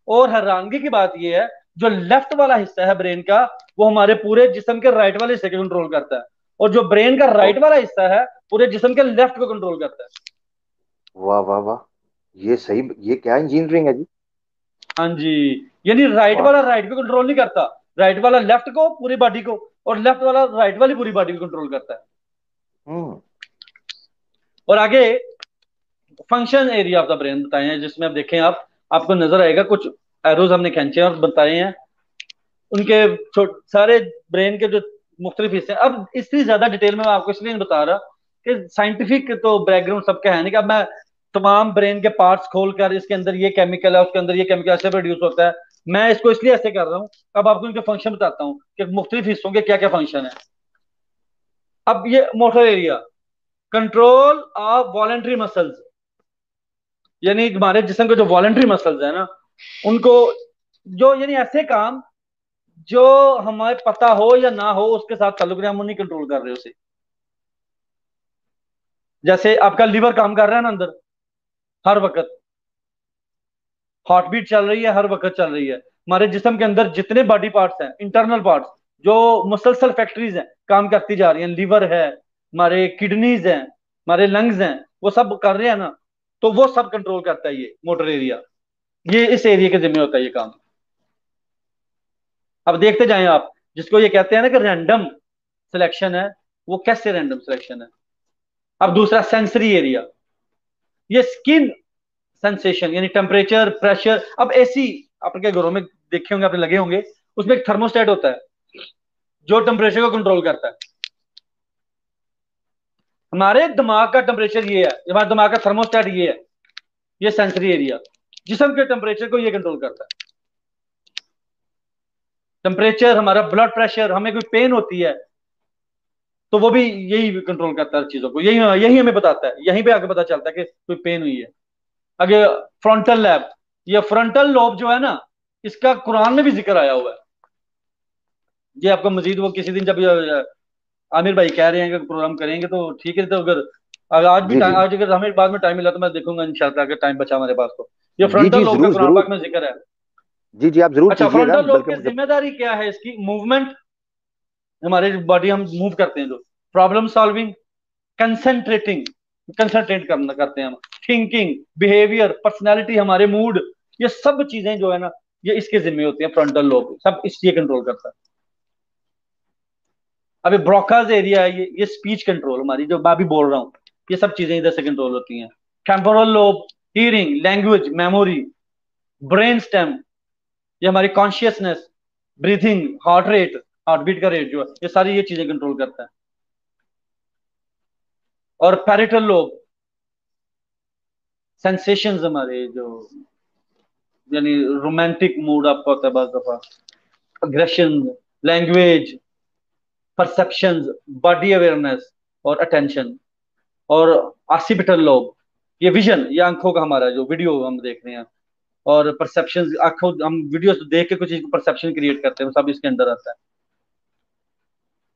और हैरानगी की बात यह है, जो लेफ्ट वाला हिस्सा है ब्रेन का, वो हमारे पूरे जिस्म के राइट वाले हिस्से को कंट्रोल करता है। और जो ब्रेन का
ओ,
राइट वाला हिस्सा है, पूरे जिस्म के लेफ्ट को कंट्रोल करता है।
वाह वाह वाह, ये सही, ये क्या इंजीनियरिंग है जी।
हाँ जी। यानी राइट
वाह।
वाला राइट को कंट्रोल नहीं करता, राइट वाला लेफ्ट को, पूरी बॉडी को, और लेफ्ट वाला राइट वाली पूरी बॉडी को कंट्रोल करता है।
हम्म
और आगे function area of the brain बताए हैं, जिसमें आप देखें आपको नजर आएगा कुछ एरोज हमने खींचे और बताए हैं, उनके सारे ब्रेन के जो मुख्तलिफ हिस्से हैं। अब इससे ज्यादा डिटेल में मैं आपको इसलिए नहीं बता रहा कि साइंटिफिक तो बैकग्राउंड सबका है नहीं, कि अब मैं तमाम ब्रेन के पार्ट्स खोल कर इसके अंदर ये केमिकल है, उसके अंदर ये केमिकल ऐसे प्रोड्यूस होता है, मैं इसको इसलिए ऐसे कर रहा हूँ, अब आपको इनके फंक्शन बताता हूँ कि मुख्तलिफ हिस्सों के क्या क्या फंक्शन है। अब ये motor area, control of voluntary muscles, यानी हमारे जिस्म के जो वॉलेंट्री मसल्स है ना, उनको, जो यानी ऐसे काम जो हमें पता हो या ना हो उसके साथ ताल्लुक नहीं, हम नहीं कंट्रोल कर रहे उसे। जैसे आपका लीवर काम कर रहा है ना अंदर हर वक्त, हार्ट बीट चल रही है, हर वक्त चल रही है। हमारे जिस्म के अंदर जितने बॉडी पार्ट्स हैं, इंटरनल पार्ट्स, जो मुसलसल फैक्ट्रीज हैं, काम करती जा रही हैं, लीवर है, हमारे किडनीज हैं, हमारे लंग्स हैं, वो सब कर रहे हैं ना, तो वो सब कंट्रोल करता है ये मोटर एरिया। ये इस एरिया के जिम्मे होता है ये काम। अब देखते जाएं आप, जिसको ये कहते हैं ना कि रैंडम सिलेक्शन है, वो कैसे रैंडम सिलेक्शन है। अब दूसरा सेंसरी एरिया, ये स्किन सेंसेशन, यानी टेम्परेचर, प्रेशर। अब एसी आपके घरों में देखे होंगे, आपने लगे होंगे, उसमें एक थर्मोस्टेट होता है जो टेम्परेचर को कंट्रोल करता है। हमारे दिमाग का टेम्परेचर ये है, हमारे दिमाग का थर्मोस्टेट ये है, ये सेंसरी एरिया, जिस्म के टेम्परेचर को ये कंट्रोल करता है। टेम्परेचर, हमारा ब्लड प्रेशर, हमें कोई पेन होती है तो वो भी यही कंट्रोल करता है चीजों को, यही यही हमें बताता है, यहीं पे आगे पता चलता है कि कोई पेन हुई है। आगे फ्रंटल लैब, ये फ्रंटल लोब जो है ना, इसका कुरान में भी जिक्र आया हुआ है। ये आपको मजीद वो किसी दिन जब आमिर भाई कह रहे हैं कि प्रोग्राम करेंगे तो ठीक है, तो अगर अगर आज भी
जी
टाइम,
जी
आज अगर हमें बाद में टाइम मिला तो मैं देखूंगा इंशाल्लाह, अगर टाइम बचा हमारे पास तो। ये
जी
फ्रंटल
जी,
लोब का
जरूर
कुरान
जरूर।
पाक में जिक्र है।
जी जी, आप जरूर
अच्छा,
कीजिएगा,
फ्रंटल लोब
बल्कि
की
मुझे।
जिम्मेदारी क्या है, इसकी मूवमेंट, हमारे बॉडी हम मूव करते हैं जो, प्रॉब्लम सॉल्विंग, कंसंट्रेटिंग, कंसंट्रेट करना करते हैं हम, थिंकिंग, बिहेवियर, पर्सनैलिटी, हमारे मूड, ये सब चीजें जो है ना, ये इसके जिम्मे होती हैं। फ्रंटल लोब सब इसलिए कंट्रोल करता है। अभी ब्रोकाज एरिया है, ये स्पीच कंट्रोल, हमारी जो मैं भी बोल रहा हूँ, ये सब चीजें इधर से कंट्रोल होती हैं। Temporal lobe, hearing, language, memory, brain stem, ये हमारी consciousness, breathing, heart rate, heart beat का रेट जो है, ये सारी ये चीजें कंट्रोल करता है। और पैरिटल लोब, सेंसेशंस, हमारे जो, यानी रोमांटिक मूड आपका होता है बाज दफा, aggression, language, perceptions, body awareness और अटेंशन। और ऑक्सीपिटल लोब, ये विजन, ये आंखों का हमारा जो वीडियो हम देख रहे हैं, और परसेप्शन, आंखों हम वीडियो देख के कुछ चीज परसेप्शन क्रिएट करते हैं, वो सब इसके अंदर आता है।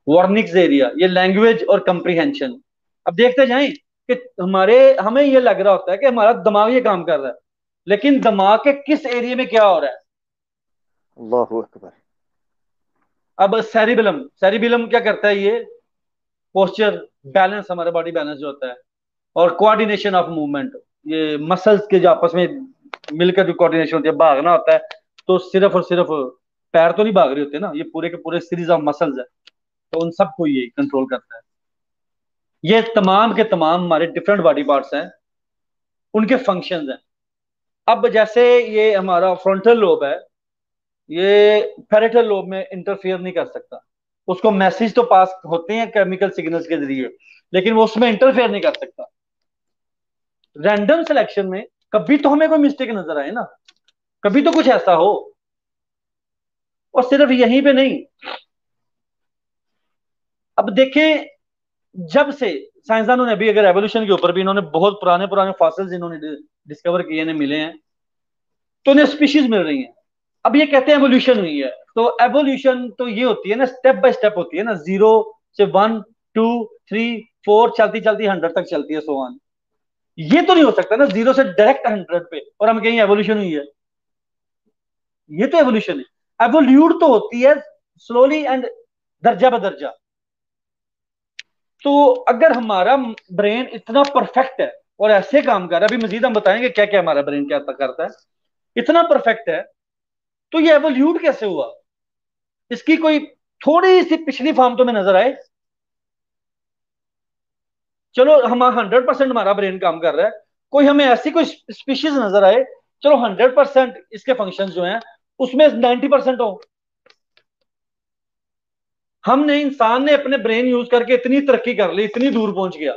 वार्निक्स एरिया, ये लैंग्वेज और कंप्रीहेंशन। अब देखते जाएं कि हमारे, हमें ये लग रहा होता है कि हमारा दिमाग ये काम कर रहा है, लेकिन दिमाग के किस एरिया में क्या हो रहा है।
अल्लाह अकबर।
अब सेरिबेलम, सेरिबेलम क्या करता है, ये पोस्चर, बैलेंस, हमारा बॉडी बैलेंस जो होता है, और कोऑर्डिनेशन ऑफ मूवमेंट, ये मसल्स के जो आपस में मिलकर जो कोऑर्डिनेशन होती है, भागना होता है, तो सिर्फ और सिर्फ पैर तो नहीं भाग रहे होते ना, ये पूरे के पूरे सीरीज ऑफ मसल्स है, तो उन सबको ये कंट्रोल करता है। ये तमाम के तमाम हमारे डिफरेंट बॉडी पार्ट्स हैं, उनके फंक्शंस हैं। अब जैसे ये हमारा फ्रंटल लोब है, ये पैरेटल लोब में इंटरफियर नहीं कर सकता, उसको मैसेज तो पास होते हैं केमिकल सिग्नल्स के जरिए, लेकिन वो उसमें इंटरफेयर नहीं कर सकता। रैंडम सिलेक्शन में कभी तो हमें कोई मिस्टेक नजर आए ना, कभी तो कुछ ऐसा हो। और सिर्फ यहीं पे नहीं, अब देखें, जब से साइंसदानों ने भी, अगर एवोल्यूशन के ऊपर भी इन्होंने बहुत पुराने पुराने फॉसिल्स इन्होंने डिस्कवर किए ने, मिले हैं, तो उन्हें स्पीशीज मिल रही हैं। अब ये कहते हैं एवोल्यूशन हुई है, तो एवोल्यूशन तो ये होती है ना, स्टेप बाय स्टेप होती है ना, जीरो से वन, टू, थ्री, फोर, चलती चलती 100 तक चलती है, सो ऑन। ये तो नहीं हो सकता ना जीरो से डायरेक्ट 100 पे और हम कहेंगे एवोल्यूशन हुई है। ये तो एवोल्यूशन है, एवोल्यूट तो होती है स्लोली एंड दर्जा बदर्जा। तो अगर हमारा ब्रेन इतना परफेक्ट है और ऐसे काम कर रहा है, अभी मजीद हम बताएंगे क्या क्या हमारा ब्रेन क्या करता है, इतना परफेक्ट है, तो ये एवोल्यूट कैसे हुआ, इसकी कोई थोड़ी सी पिछली फॉर्म तो में नजर आए। चलो हम 100% हमारा ब्रेन काम कर रहा है, कोई हमें ऐसी कोई स्पीशीज नजर आए, चलो 100% इसके फंक्शन जो हैं उसमें 90% हो। हमने, इंसान ने अपने ब्रेन यूज करके इतनी तरक्की कर ली, इतनी दूर पहुंच गया,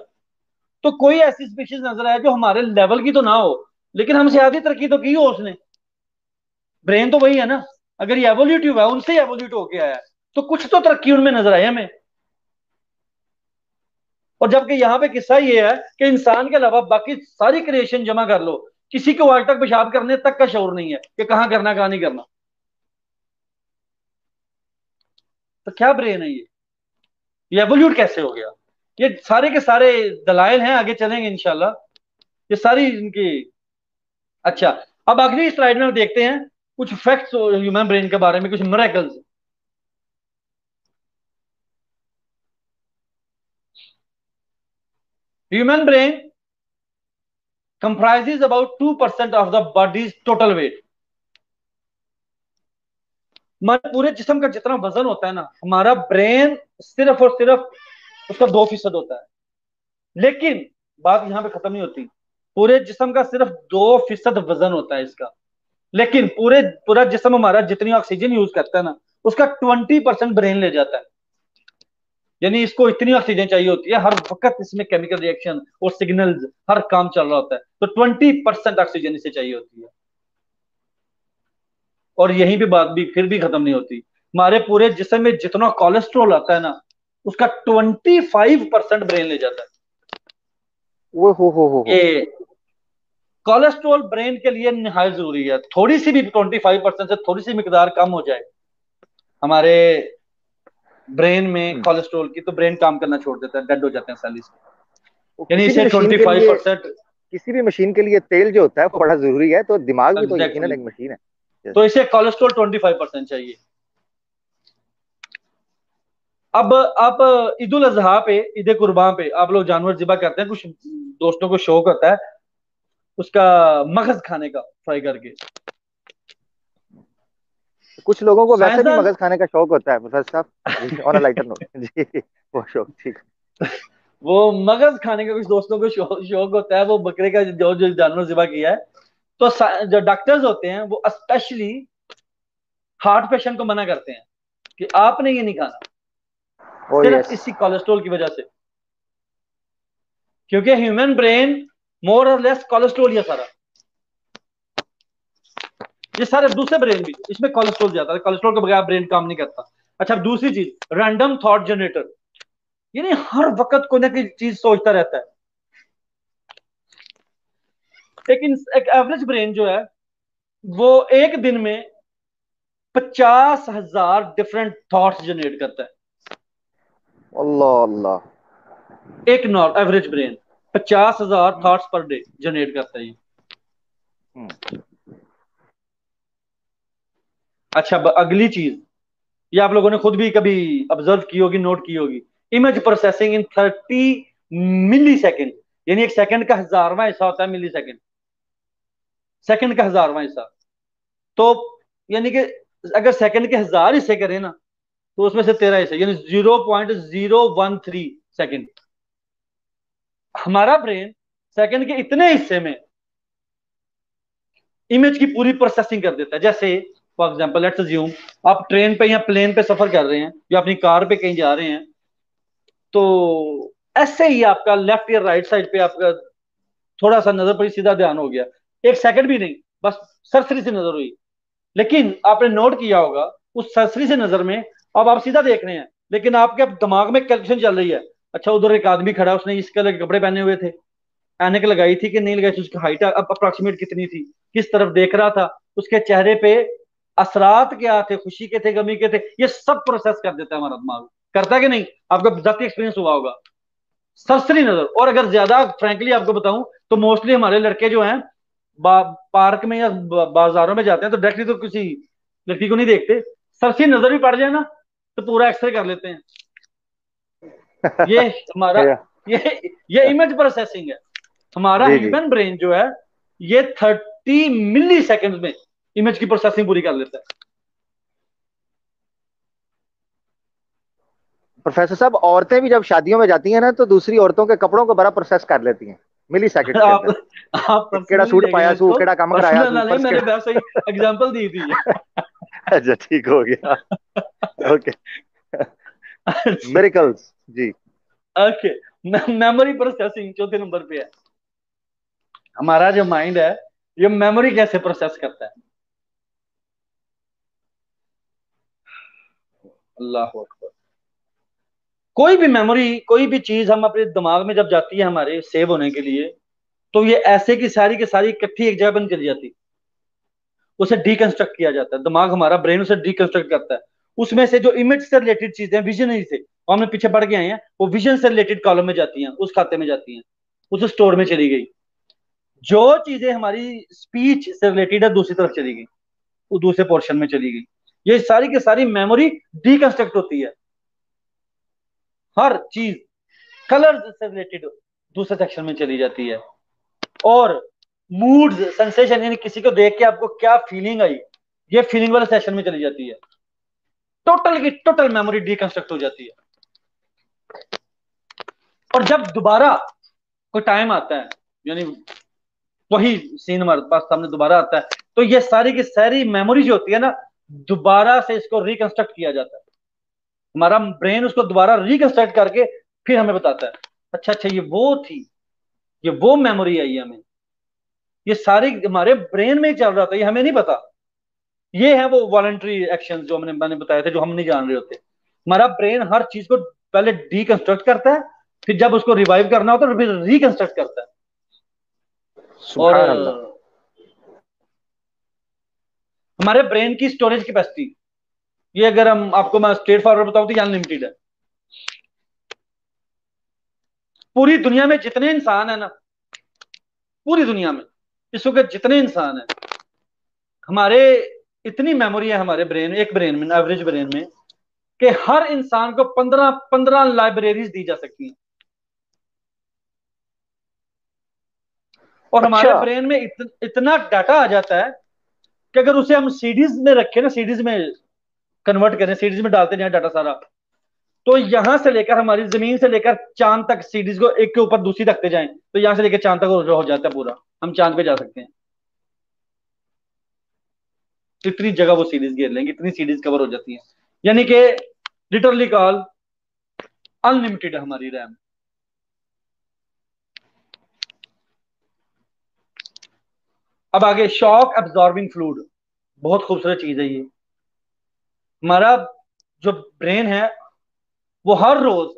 तो कोई ऐसी स्पीशीज नजर आए जो हमारे लेवल की तो ना हो, लेकिन हमसे आधी तरक्की तो की हो उसने। ब्रेन तो वही है ना, अगर ये एवोल्यूटिव है, उनसे ही एवोल्यूट होके आया है, तो कुछ तो तरक्की उनमें नजर आई हमें। और जबकि यहाँ पे किस्सा ये है कि इंसान के अलावा बाकी सारी क्रिएशन जमा कर लो, किसी को आज तक पेशाब करने तक का शौर नहीं है कि कहाँ करना कहाँ नहीं करना। तो क्या ब्रेन है ये एवोल्यूट कैसे हो गया? ये सारे के सारे दलाइल हैं, आगे चलेंगे इंशाल्लाह, ये सारी इनकी। अच्छा, अब अगली स्लाइड में हम देखते हैं कुछ फैक्ट्स ह्यूमन ब्रेन के बारे में, कुछ miracles. Human brain comprises about 2% of the body's total weight। हमारे पूरे जिस्म का जितना वजन होता है ना, हमारा ब्रेन सिर्फ और सिर्फ उसका 2% होता है। लेकिन बात यहां पे खत्म नहीं होती, पूरे जिस्म का सिर्फ 2% वजन होता है इसका, लेकिन पूरे पूरा जिस्म हमारा जितनी ऑक्सीजन यूज करता है ना, उसका 20% ब्रेन ले जाता है। यानी इसको इतनी ऑक्सीजन चाहिए होती है हर वक्त, इसमें केमिकल रिएक्शन और सिग्नल्स हर काम चल रहा होता है, तो 20% ऑक्सीजन इसे चाहिए होती है। और यहीं पे बात भी फिर भी खत्म नहीं होती, हमारे पूरे जिस्म में जितना कोलेस्ट्रॉल आता है ना, उसका 25% ब्रेन ले जाता है।
वो हो।
ये कोलेस्ट्रॉल ब्रेन के लिए निहायत जरूरी है। थोड़ी सी भी 25% से थोड़ी सी मिकदार कम हो जाए हमारे ब्रेन में कोलेस्ट्रॉल की, तो ब्रेन काम करना छोड़ देता है, डेड हो जाते हैं सेल इसके।
वो
यानी
किसी भी
इसे
मशीन के लिए
25%।
किसी भी मशीन के लिए तेल जो होता है वो बड़ा जरूरी है, तो दिमाग भी तो यकीनन
एग्जैक्टली,
एक मशीन है। Yes.
तो इसे कोलेस्ट्रॉल 25% चाहिए। अब आप ईद उल अजहा पे, ईद कुर्बान पे आप लोग जानवर जिबा करते हैं, कुछ दोस्तों को शौक होता है उसका मगज खाने का, फ्राई करके।
कुछ लोगों को वैसे भी
साइंसदान
मगज खाने का शौक होता है प्रोफेसर साहब, जी ऑन अ लाइटर नोट। जी वो शौक ठीक।
वो मगज खाने का कुछ दोस्तों को शौक होता है, वो बकरे का जो जो जानवर जिबा किया है। तो जो डॉक्टर्स होते हैं वो स्पेशली हार्ट पेशेंट को मना करते हैं कि आपने ये नहीं खाना,
ओ
सिर्फ
यस।
इसी कोलेस्ट्रॉल की वजह से। क्योंकि ह्यूमन ब्रेन मोर और लेस कोलेस्ट्रॉल ही सारा, ये सारे दूसरे ब्रेन भी इसमें कोलेस्ट्रॉल ज्यादा है, कोलेस्ट्रॉल के बगैर ब्रेन काम नहीं करता। अच्छा, दूसरी चीज रैंडम थॉट जनरेटर, यानी हर वक्त कोई ना कोई चीज सोचता रहता है। लेकिन एक एवरेज ब्रेन जो है वो एक दिन में 50,000 डिफरेंट थॉट्स जनरेट करता है।
अल्लाह अल्लाह।
एक norm average brain 50,000 thoughts per day generate करता है ये।
हम्म।
अच्छा, अगली चीज, ये आप लोगों ने खुद भी कभी ऑब्जर्व की होगी, नोट की होगी, image processing in 30 millisecond. यानी एक सेकंड का हजारवां हिस्सा होता है मिली सेकेंड, सेकंड का हजारवां हिस्सा। तो यानी कि अगर सेकंड के 1000 हिस्से करें ना, तो उसमें से 13 हिस्से यानी 0.013 सेकंड हमारा ब्रेन सेकंड के इतने हिस्से में इमेज की पूरी प्रोसेसिंग कर देता है। जैसे फॉर एग्जाम्पल लेट्स अज्यूम आप ट्रेन पे या प्लेन पे सफर कर रहे हैं या अपनी कार पे कहीं जा रहे हैं, तो ऐसे ही आपका लेफ्ट या राइट साइड पे आपका थोड़ा सा नजर पड़ी, सीधा ध्यान हो गया, एक सेकंड भी नहीं, बस सरसरी से नजर हुई। लेकिन आपने नोट किया होगा उस सरसरी से नजर में अब आप सीधा देख रहे हैं, लेकिन आपके दिमाग में कैलकुलेशन चल रही है। अच्छा, उधर एक आदमी खड़ा है, उसने इस कलर के कपड़े पहने हुए थे, ऐनक लगाई थी कि नहीं लगाई थी, उसकी हाइट अब अप्रोक्सीमेट कितनी थी, किस तरफ देख रहा था, उसके चेहरे पे असरात क्या थे, खुशी के थे, गमी के थे, ये सब प्रोसेस कर देता है हमारा दिमाग। करता है कि नहीं? आपका जाती एक्सपीरियंस हुआ होगा। सरसरी नजर। और अगर ज्यादा फ्रैंकली आपको बताऊं, तो मोस्टली हमारे लड़के जो हैं पार्क में या बाजारों में जाते हैं, तो डायरेक्टली तो किसी लड़की को नहीं देखते, सरसरी नजर भी पड़ जाए ना तो पूरा एक्सरे कर लेते हैं। ये हमारा,
या,
ये ये इमेज प्रोसेसिंग है। हमारा
जी जी।
ह्यूमन ब्रेन जो है ये 30 मिली सेकेंड में इमेज की प्रोसेसिंग पूरी कर लेता है।
प्रोफेसर साहब, औरतें भी जब शादियों में जाती हैं ना, तो दूसरी औरतों के कपड़ों को बड़ा प्रोसेस कर लेती हैं मिली सेकंड्स के
आप
अंदर।
आप
कि केड़ा
पर्सनली
सूट
देखें
पाया सू,
इसको,
केड़ा कम कराया
पर्सनल
सू,
ना ले,
पर्स
मैंने
केड़ा।
वैसे ही एग्जांपल दी थी।
अच्छा ठीक हो गया। ओके। मिरेकल्स जी।
ओके, मेमोरी प्रोसेसिंग चौथे नंबर पे है। हमारा जो माइंड है ये मेमोरी कैसे प्रोसेस करता है। अल्लाह अकबर। कोई भी मेमोरी, कोई भी चीज हम अपने दिमाग में जब जाती है हमारे सेव होने के लिए, तो ये ऐसे की सारी इकट्ठी एक जगह पर नहीं चली जाती, उसे डीकंस्ट्रक्ट किया जाता है। दिमाग हमारा, ब्रेन उसे डीकंस्ट्रक्ट करता है। उसमें से जो इमेज से रिलेटेड चीजें, विजनरी से, और हमने पीछे पढ़ के आए हैं, वो विजन से रिलेटेड कॉलम में जाती हैं, उस खाते में जाती हैं, उस स्टोर में चली गई। जो चीजें हमारी स्पीच से रिलेटेड है, दूसरी तरफ चली गई, वो दूसरे पोर्शन में चली गई। ये सारी की सारी मेमोरी डीकंस्ट्रक्ट होती है। हर चीज कलर से रिलेटेड दूसरे सेक्शन में चली जाती है। और मूड, सेंसेशन, यानी किसी को देख के आपको क्या फीलिंग आई, ये फीलिंग वाले सेशन में चली जाती है। टोटल की टोटल मेमोरी डिकंस्ट्रक्ट हो जाती है। और जब दोबारा कोई टाइम आता है, यानी वही सीन हमारे पास सामने दोबारा आता है, तो ये सारी की सारी मेमोरी जो होती है ना, दोबारा से इसको रिकंस्ट्रक्ट किया जाता है। हमारा ब्रेन उसको दोबारा रिकंस्ट्रक्ट करके फिर हमें बताता है, अच्छा अच्छा ये वो थी, ये वो मेमोरी आई हमें। ये सारी हमारे ब्रेन में ही चल रहा था, ये हमें नहीं पता। ये है वो वॉलंटरी एक्शन जो मैंने बताए थे, जो हम नहीं जान रहे होते। हमारा ब्रेन हर चीज को पहले डीकंस्ट्रक्ट करता है, फिर जब उसको रिवाइव करना होता है तो फिर रिकंस्ट्रक्ट करता है। और
सुभान अल्लाह।
हमारे ब्रेन की स्टोरेज कैपेसिटी, ये अगर हम आपको मैं स्ट्रेट फॉरवर्ड बताऊं तो ये अनलिमिटेड है। पूरी दुनिया में जितने इंसान है ना, पूरी दुनिया में इस वक्त जितने इंसान है, हमारे इतनी मेमोरी है हमारे ब्रेन, एक ब्रेन में, एवरेज ब्रेन में, कि हर इंसान को 15 लाइब्रेरीज दी जा सकती हैं। और हमारे
अच्छा।
ब्रेन में इतना डाटा आ जाता है कि अगर उसे हम सीडीज में रखें ना, सीडीज में कन्वर्ट करें, सीडीज में डालते जाए डाटा सारा, तो यहां से लेकर हमारी जमीन से लेकर चांद तक सीडीज को एक के ऊपर दूसरी रखते जाएं, तो यहां से लेकर चांद तक हो जाता है पूरा, हम चांद पे जा सकते हैं। इतनी जगह वो सीरीज घेर लेंगे, इतनी सीरीज कवर हो जाती है। यानी कि लिटरली कॉल अनलिमिटेड है हमारी रैम। अब आगे शॉक एब्जॉर्बिंग फ्लूइड, बहुत खूबसूरत चीज है ये। हमारा जो ब्रेन है वो हर रोज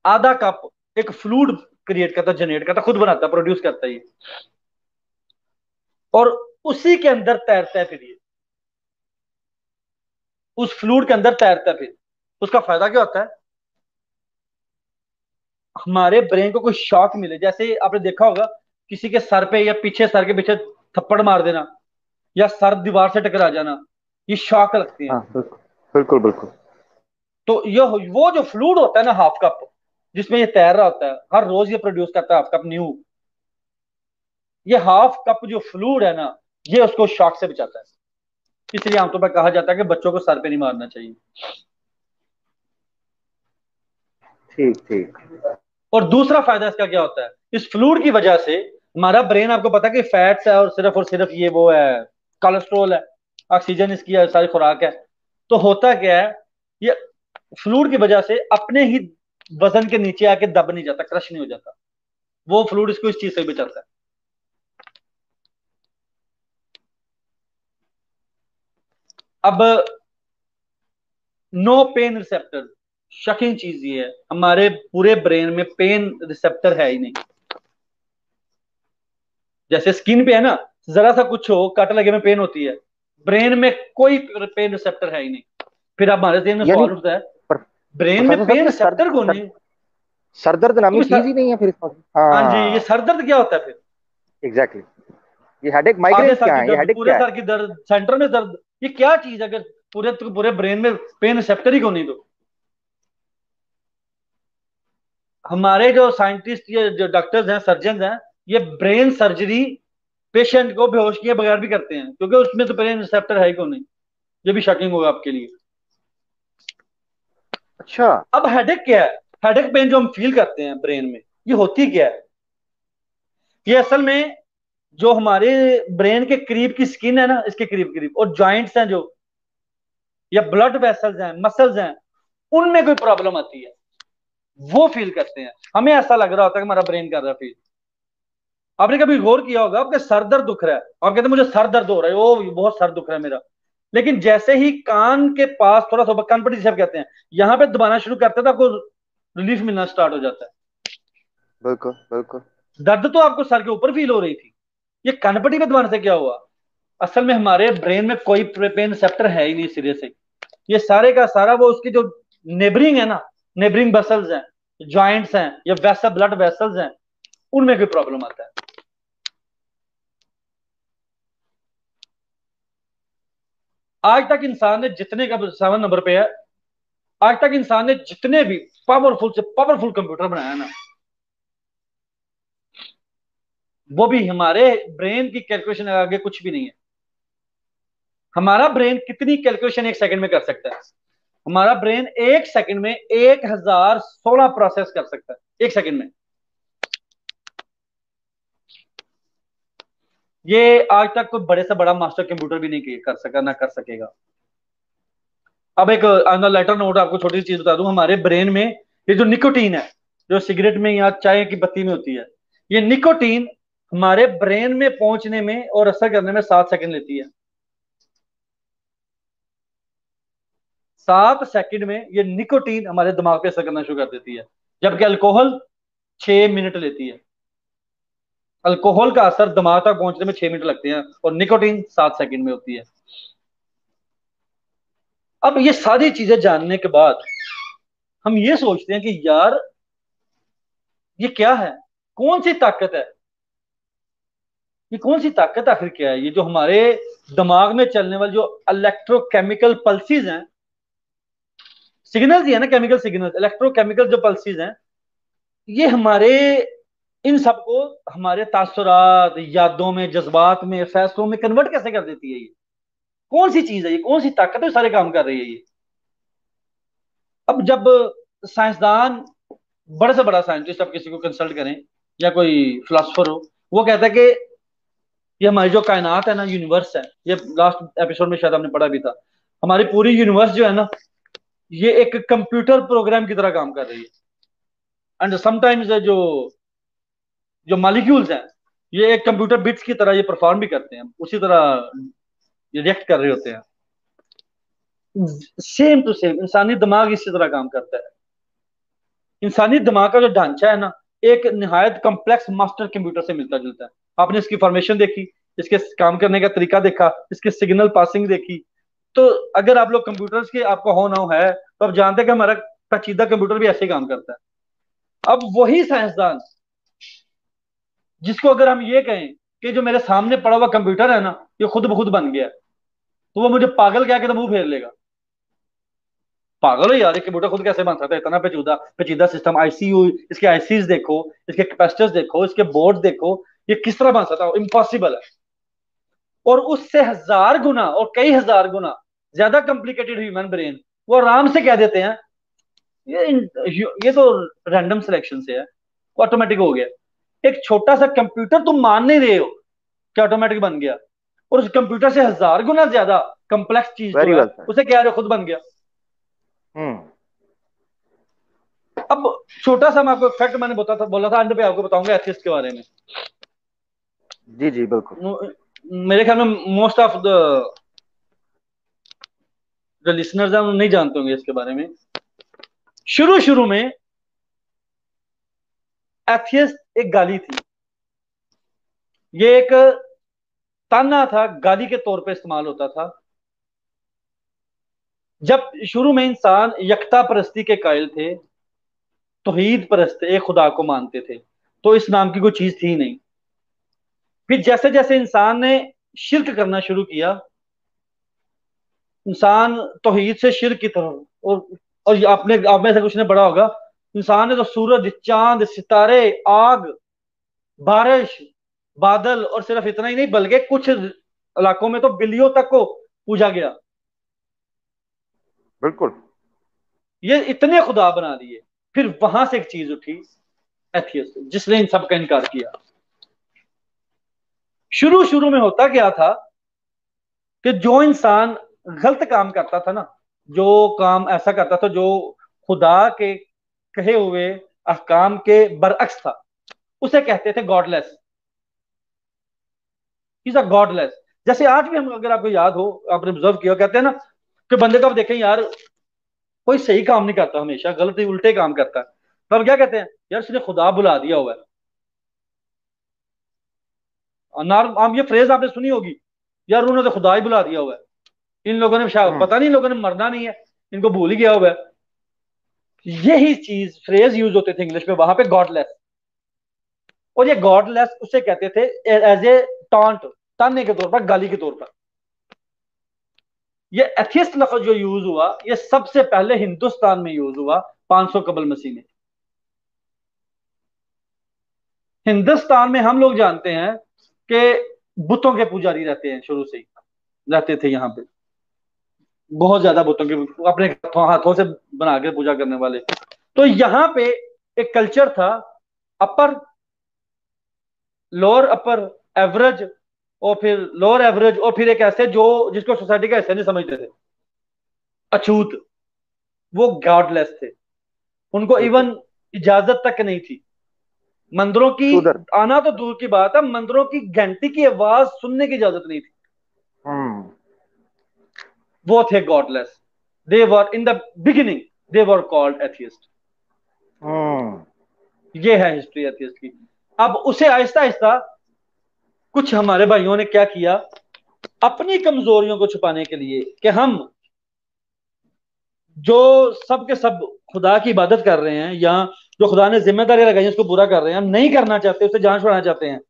आधा कप एक फ्लूइड क्रिएट करता, जनरेट करता, खुद बनाता, प्रोड्यूस करता है ये, और उसी के अंदर तैरता है फिर ये, उस फ्लूइड के अंदर तैरता है फिर। उसका फायदा क्या होता है, हमारे ब्रेन को कोई शॉक मिले, जैसे आपने देखा होगा किसी के सर पे या पीछे, सर के पीछे थप्पड़ मार देना, या सर दीवार से टकरा जाना, ये शॉक लगते हैं।
हाँ बिल्कुल बिल्कुल बिल्कुल।
तो ये वो जो फ्लूइड होता है ना, हाफ कप, जिसमें ये तैर रहा होता है, हर रोज ये प्रोड्यूस करता है हाफ कप न्यू, ये हाफ कप जो फ्लूइड है ना, ये उसको शॉक से बचाता है। इसलिए आमतौर पर कहा जाता है कि बच्चों को सर पे नहीं मारना चाहिए।
ठीक ठीक।
और दूसरा फायदा इसका क्या होता है, इस फ्लूइड की वजह से हमारा ब्रेन, आपको पता है कि फैट्स है और सिर्फ ये वो है, कोलेस्ट्रॉल है, ऑक्सीजन इसकी सारी खुराक है। तो होता क्या है, ये फ्लूइड की वजह से अपने ही वजन के नीचे आके दब नहीं जाता, क्रश नहीं हो जाता, वो फ्लूइड इसको इस चीज से बचाता है। अब नो पेन रिसेप्टर, शॉकिंग चीज ये है, हमारे पूरे ब्रेन में पेन रिसेप्टर है ही नहीं। जैसे स्किन पे है ना, जरा सा कुछ हो, कट लगे में पेन होती है, ब्रेन में कोई पेन रिसेप्टर है ही नहीं। फिर अब हमारे जहन में
यानी
सवाल उठता है,
पर,
ब्रेन में
प्रोफेसर साहब
पेन
ये
रिसेप्टर कौन है?
सर दर्द नामी
क्योंकि
चीज
सर,
ही नहीं है फिर इसका।
हाँ जी, ये
हाँ
सर दर्द क्या होता है फिर?
एग्जैक्टली। ये हेडेक,
आधे
माइग्रेन
सर
क्या
की
है, ये
दर्द,
हेडेक
पूरे
क्या है?
सर की दर्द, सेंटर में दर्द, ये क्या चीज है? अगर पूरे ब्रेन में पेन रिसेप्टर ही क्यों नहीं? तो हमारे जो साइंटिस्ट, ये जो डॉक्टर्स हैं, सर्जन हैं, ये ब्रेन सर्जरी पेशेंट को बेहोश किए बगैर भी करते हैं, क्योंकि उसमें तो ब्रेन रिसेप्टर है ही क्यों नहीं। ये भी शॉकिंग होगा आपके लिए।
अच्छा।
अब हेडेक क्या है? हेडेक पेन जो हम फील करते हैं ब्रेन में, ये होती क्या है? ये असल में जो हमारे ब्रेन के करीब की स्किन है ना, इसके करीब करीब, और जॉइंट्स हैं जो, या ब्लड वेसल्स हैं, मसल्स हैं, उनमें कोई प्रॉब्लम आती है, वो फील करते हैं। हमें ऐसा लग रहा होता है कि हमारा ब्रेन कर रहा है फील। आपने कभी गौर किया होगा, आपके सर दर्द दुख रहा है, आप कहते हैं मुझे सर दर्द हो रहा है, ओ बहुत सर दुख रहा है मेरा, लेकिन जैसे ही कान के पास थोड़ा सा कान पट्टी जिसे आप कहते हैं, यहाँ पे दबाना शुरू करते हैं तो आपको रिलीफ मिलना स्टार्ट हो जाता है।
बिल्कुल बिल्कुल।
दर्द तो आपको सर के ऊपर फील हो रही थी, ये कानपट्टी पे दबाने से क्या हुआ? असल में हमारे ब्रेन में कोई पेन रिसेप्टर है ही नहीं सिरे से। ये सारे का सारा वो उसकी जो नेबरिंग है ना, नेबरिंग वेसल्स हैं, जॉइंट्स हैं या वैसा ब्लड वेसल्स हैं, उनमें कोई प्रॉब्लम आता है। आज तक इंसान ने जितने का 7 नंबर पे है, आज तक इंसान ने जितने भी पावरफुल से पावरफुल कंप्यूटर बनाया ना, वो भी हमारे ब्रेन की कैलकुलेशन आगे कुछ भी नहीं है। हमारा ब्रेन कितनी कैलकुलेशन एक सेकंड में कर सकता है? हमारा ब्रेन एक सेकंड में 1016 प्रोसेस कर सकता है, एक सेकंड में। ये आज तक कोई बड़े से बड़ा मास्टर कंप्यूटर भी नहीं कर सका, ना कर सकेगा। अब एक लेटर नोट आपको छोटी सी चीज बता दूं, हमारे ब्रेन में ये जो निकोटीन है, जो सिगरेट में या चाय की पत्ती में होती है, ये निकोटीन हमारे ब्रेन में पहुंचने में और असर करने में 7 सेकंड लेती है। 7 सेकंड में ये निकोटीन हमारे दिमाग पे असर करना शुरू कर देती है, जबकि अल्कोहल 6 मिनट लेती है। अल्कोहल का असर दिमाग तक पहुंचने में 6 मिनट लगते हैं और निकोटीन 7 सेकंड में होती है। अब ये सारी चीजें जानने के बाद हम ये सोचते हैं कि यार ये क्या है, कौन सी ताकत है, ये कौन सी ताकत आखिर क्या है? ये जो हमारे दिमाग में चलने वाले जो इलेक्ट्रोकेमिकल पल्सेस हैं, सिग्नल्स ही है ना, केमिकल सिग्नल्स, इलेक्ट्रोकेमिकल जो पल्सेस हैं, ये हमारे इन सबको हमारे तासुरात, यादों में, जज्बात में, फैसलों में कन्वर्ट कैसे कर देती है? ये कौन सी चीज है, ये कौन सी ताकत है सारे काम कर रही है ये? अब जब साइंसदान, बड़े से बड़ा साइंटिस्ट आप किसी को कंसल्ट करें या कोई फिलोसफर हो, वो कहता है कि ये हमारी जो कायनात है ना, यूनिवर्स है, ये लास्ट एपिसोड में शायद हमने पढ़ा भी था, हमारी पूरी यूनिवर्स जो है ना, ये एक कंप्यूटर प्रोग्राम की तरह काम कर रही है। एंड समटाइम्स जो जो मॉलिक्यूल्स हैं, ये एक कंप्यूटर बिट्स की तरह ये परफॉर्म भी करते हैं, उसी तरह ये रिएक्ट कर रहे होते हैं। सेम टू सेम इंसानी दिमाग इसी तरह काम करता है। इंसानी दिमाग का जो ढांचा है ना, एक निहायत कॉम्प्लेक्स मास्टर कंप्यूटर से मिलता जुलता है। आपने इसकी फॉर्मेशन देखी, इसके काम करने का तरीका देखा, इसके सिग्नल पासिंग देखी, तो अगर आप लोग कंप्यूटर्स के आपको हो ना हो है, तो आप जानते हैं कि हमारा पेचीदा कंप्यूटर भी ऐसे ही काम करता है। अब वही साइंसदान, जिसको अगर हम ये कहें कि जो मेरे सामने पड़ा हुआ कंप्यूटर है ना, ये खुद ब खुद बन गया, तो वो मुझे पागल क्या के तो मुंह फेर लेगा। पागल हो यार, ये कंप्यूटर खुद कैसे बन सकता है? इतना पेचीदा पेचीदा सिस्टम, आईसीयू, इसके आईसीज देखो, इसके कैपेसिटर्स देखो, इसके बोर्ड देखो, ये किस तरह बन सकता है? इम्पॉसिबल है। और उससे 1000 गुना और कई 1000 गुना ज्यादा कॉम्प्लिकेटेड ह्यूमन ब्रेन वो आराम से कह देते हैं ये ये तो रैंडम सिलेक्शन से है, ऑटोमेटिक हो गया। एक छोटा सा कंप्यूटर तुम मान नहीं रहे हो कि ऑटोमेटिक बन गया, और उस कंप्यूटर से 1000 गुना ज्यादा कॉम्प्लेक्स चीज
वेरी
जो है
वेल सर।
उसे कह रहे हो खुद बन गया।
हम्म।
अब छोटा सा मैं आपको फैक्ट मैंने बोला था अंत पे आपको बताऊंगा एथियस्ट के बारे में।
जी जी बिल्कुल।
मेरे ख्याल में मोस्ट ऑफ द जो लिसनर्स हैं वो नहीं जानते होंगे इसके बारे में। शुरू शुरू में एथियस्ट एक गाली थी, ये एक ताना था, गाली के तौर पे इस्तेमाल होता था। जब शुरू में इंसान यकता परस्ती के कायल थे, तौहीद परस्त, एक खुदा को मानते थे, तो इस नाम की कोई चीज थी नहीं। फिर जैसे जैसे इंसान ने शिरक करना शुरू किया, इंसान तौहीद से शिरक की तरफ, और आपने आप में से कुछ ने पढ़ा होगा, इंसान ने तो सूरज, चांद, सितारे, आग, बारिश, बादल, और सिर्फ इतना ही नहीं बल्कि कुछ इलाकों में तो बिल्लियों तक को पूजा गया।
बिल्कुल।
ये इतने खुदा बना दिए। फिर वहां से एक चीज उठी, एथियस्ट, जिसने इन सब का इनकार किया। शुरू शुरू में होता क्या था कि जो इंसान गलत काम करता था ना, जो काम ऐसा करता था जो खुदा के कहे हुए अहकाम के बरअक्स था, उसे कहते थे गॉडलेस। Is a godless. जैसे आज भी हम, अगर आपको याद हो, आपने ऑब्जर्व किया, कहते हैं ना कि बंदे को आप देखें यार, कोई सही काम नहीं करता, हमेशा गलत ही उल्टे काम करता है, तब क्या कहते हैं, यार उसने खुदा बुला दिया हुआ है। ये फ्रेज आपने सुनी होगी, यार उन्होंने तो खुदा ही बुला दिया हुआ है, इन लोगों ने शायद,
हम्म।
पता नहीं, इन लोगों ने मरना नहीं है, इनको भूल ही गया हुआ है। यही चीज फ्रेज यूज होते थे इंग्लिश में वहां पे, गॉडलेस। और ये गॉडलेस उसे कहते थे एज ए टॉन्ट, ताने के तौर पर, गाली के तौर पर। ये एथियस्ट लफ्ज जो यूज हुआ, ये सबसे पहले हिंदुस्तान में यूज हुआ 500 कबल मसीह में। हिंदुस्तान में हम लोग जानते हैं कि बुतों के पुजारी रहते हैं, शुरू से ही रहते थे यहाँ पे, बहुत ज्यादा बुतों के, अपने हाथों से बना के पूजा करने वाले। तो यहाँ पे एक कल्चर था, अपर, लोअर, अपर, एवरेज, और फिर लोअर एवरेज, और फिर एक ऐसे जो जिसको सोसाइटी का ऐसे नहीं समझते थे, अछूत, वो गॉडलेस थे। उनको
बिल्कुल।
इवन इजाजत तक नहीं थी मंदिरों की,
शूदर।
आना तो दूर की बात है, मंदिरों की घंटी की आवाज सुनने की इजाजत नहीं थी।
हम्म।
वो थे godless. They were in the beginning, they were called atheist.
Hmm.
ये है हिस्ट्री एथियस्ट की। अब उसे आहिस्ता आहिस्ता कुछ हमारे भाइयों ने क्या किया, अपनी कमजोरियों को छुपाने के लिए, कि हम जो सब के सब खुदा की इबादत कर रहे हैं, या जो खुदा ने जिम्मेदारी लगाई है उसको पूरा कर रहे हैं, हम नहीं करना चाहते, उसे जान छुड़ाना चाहते हैं,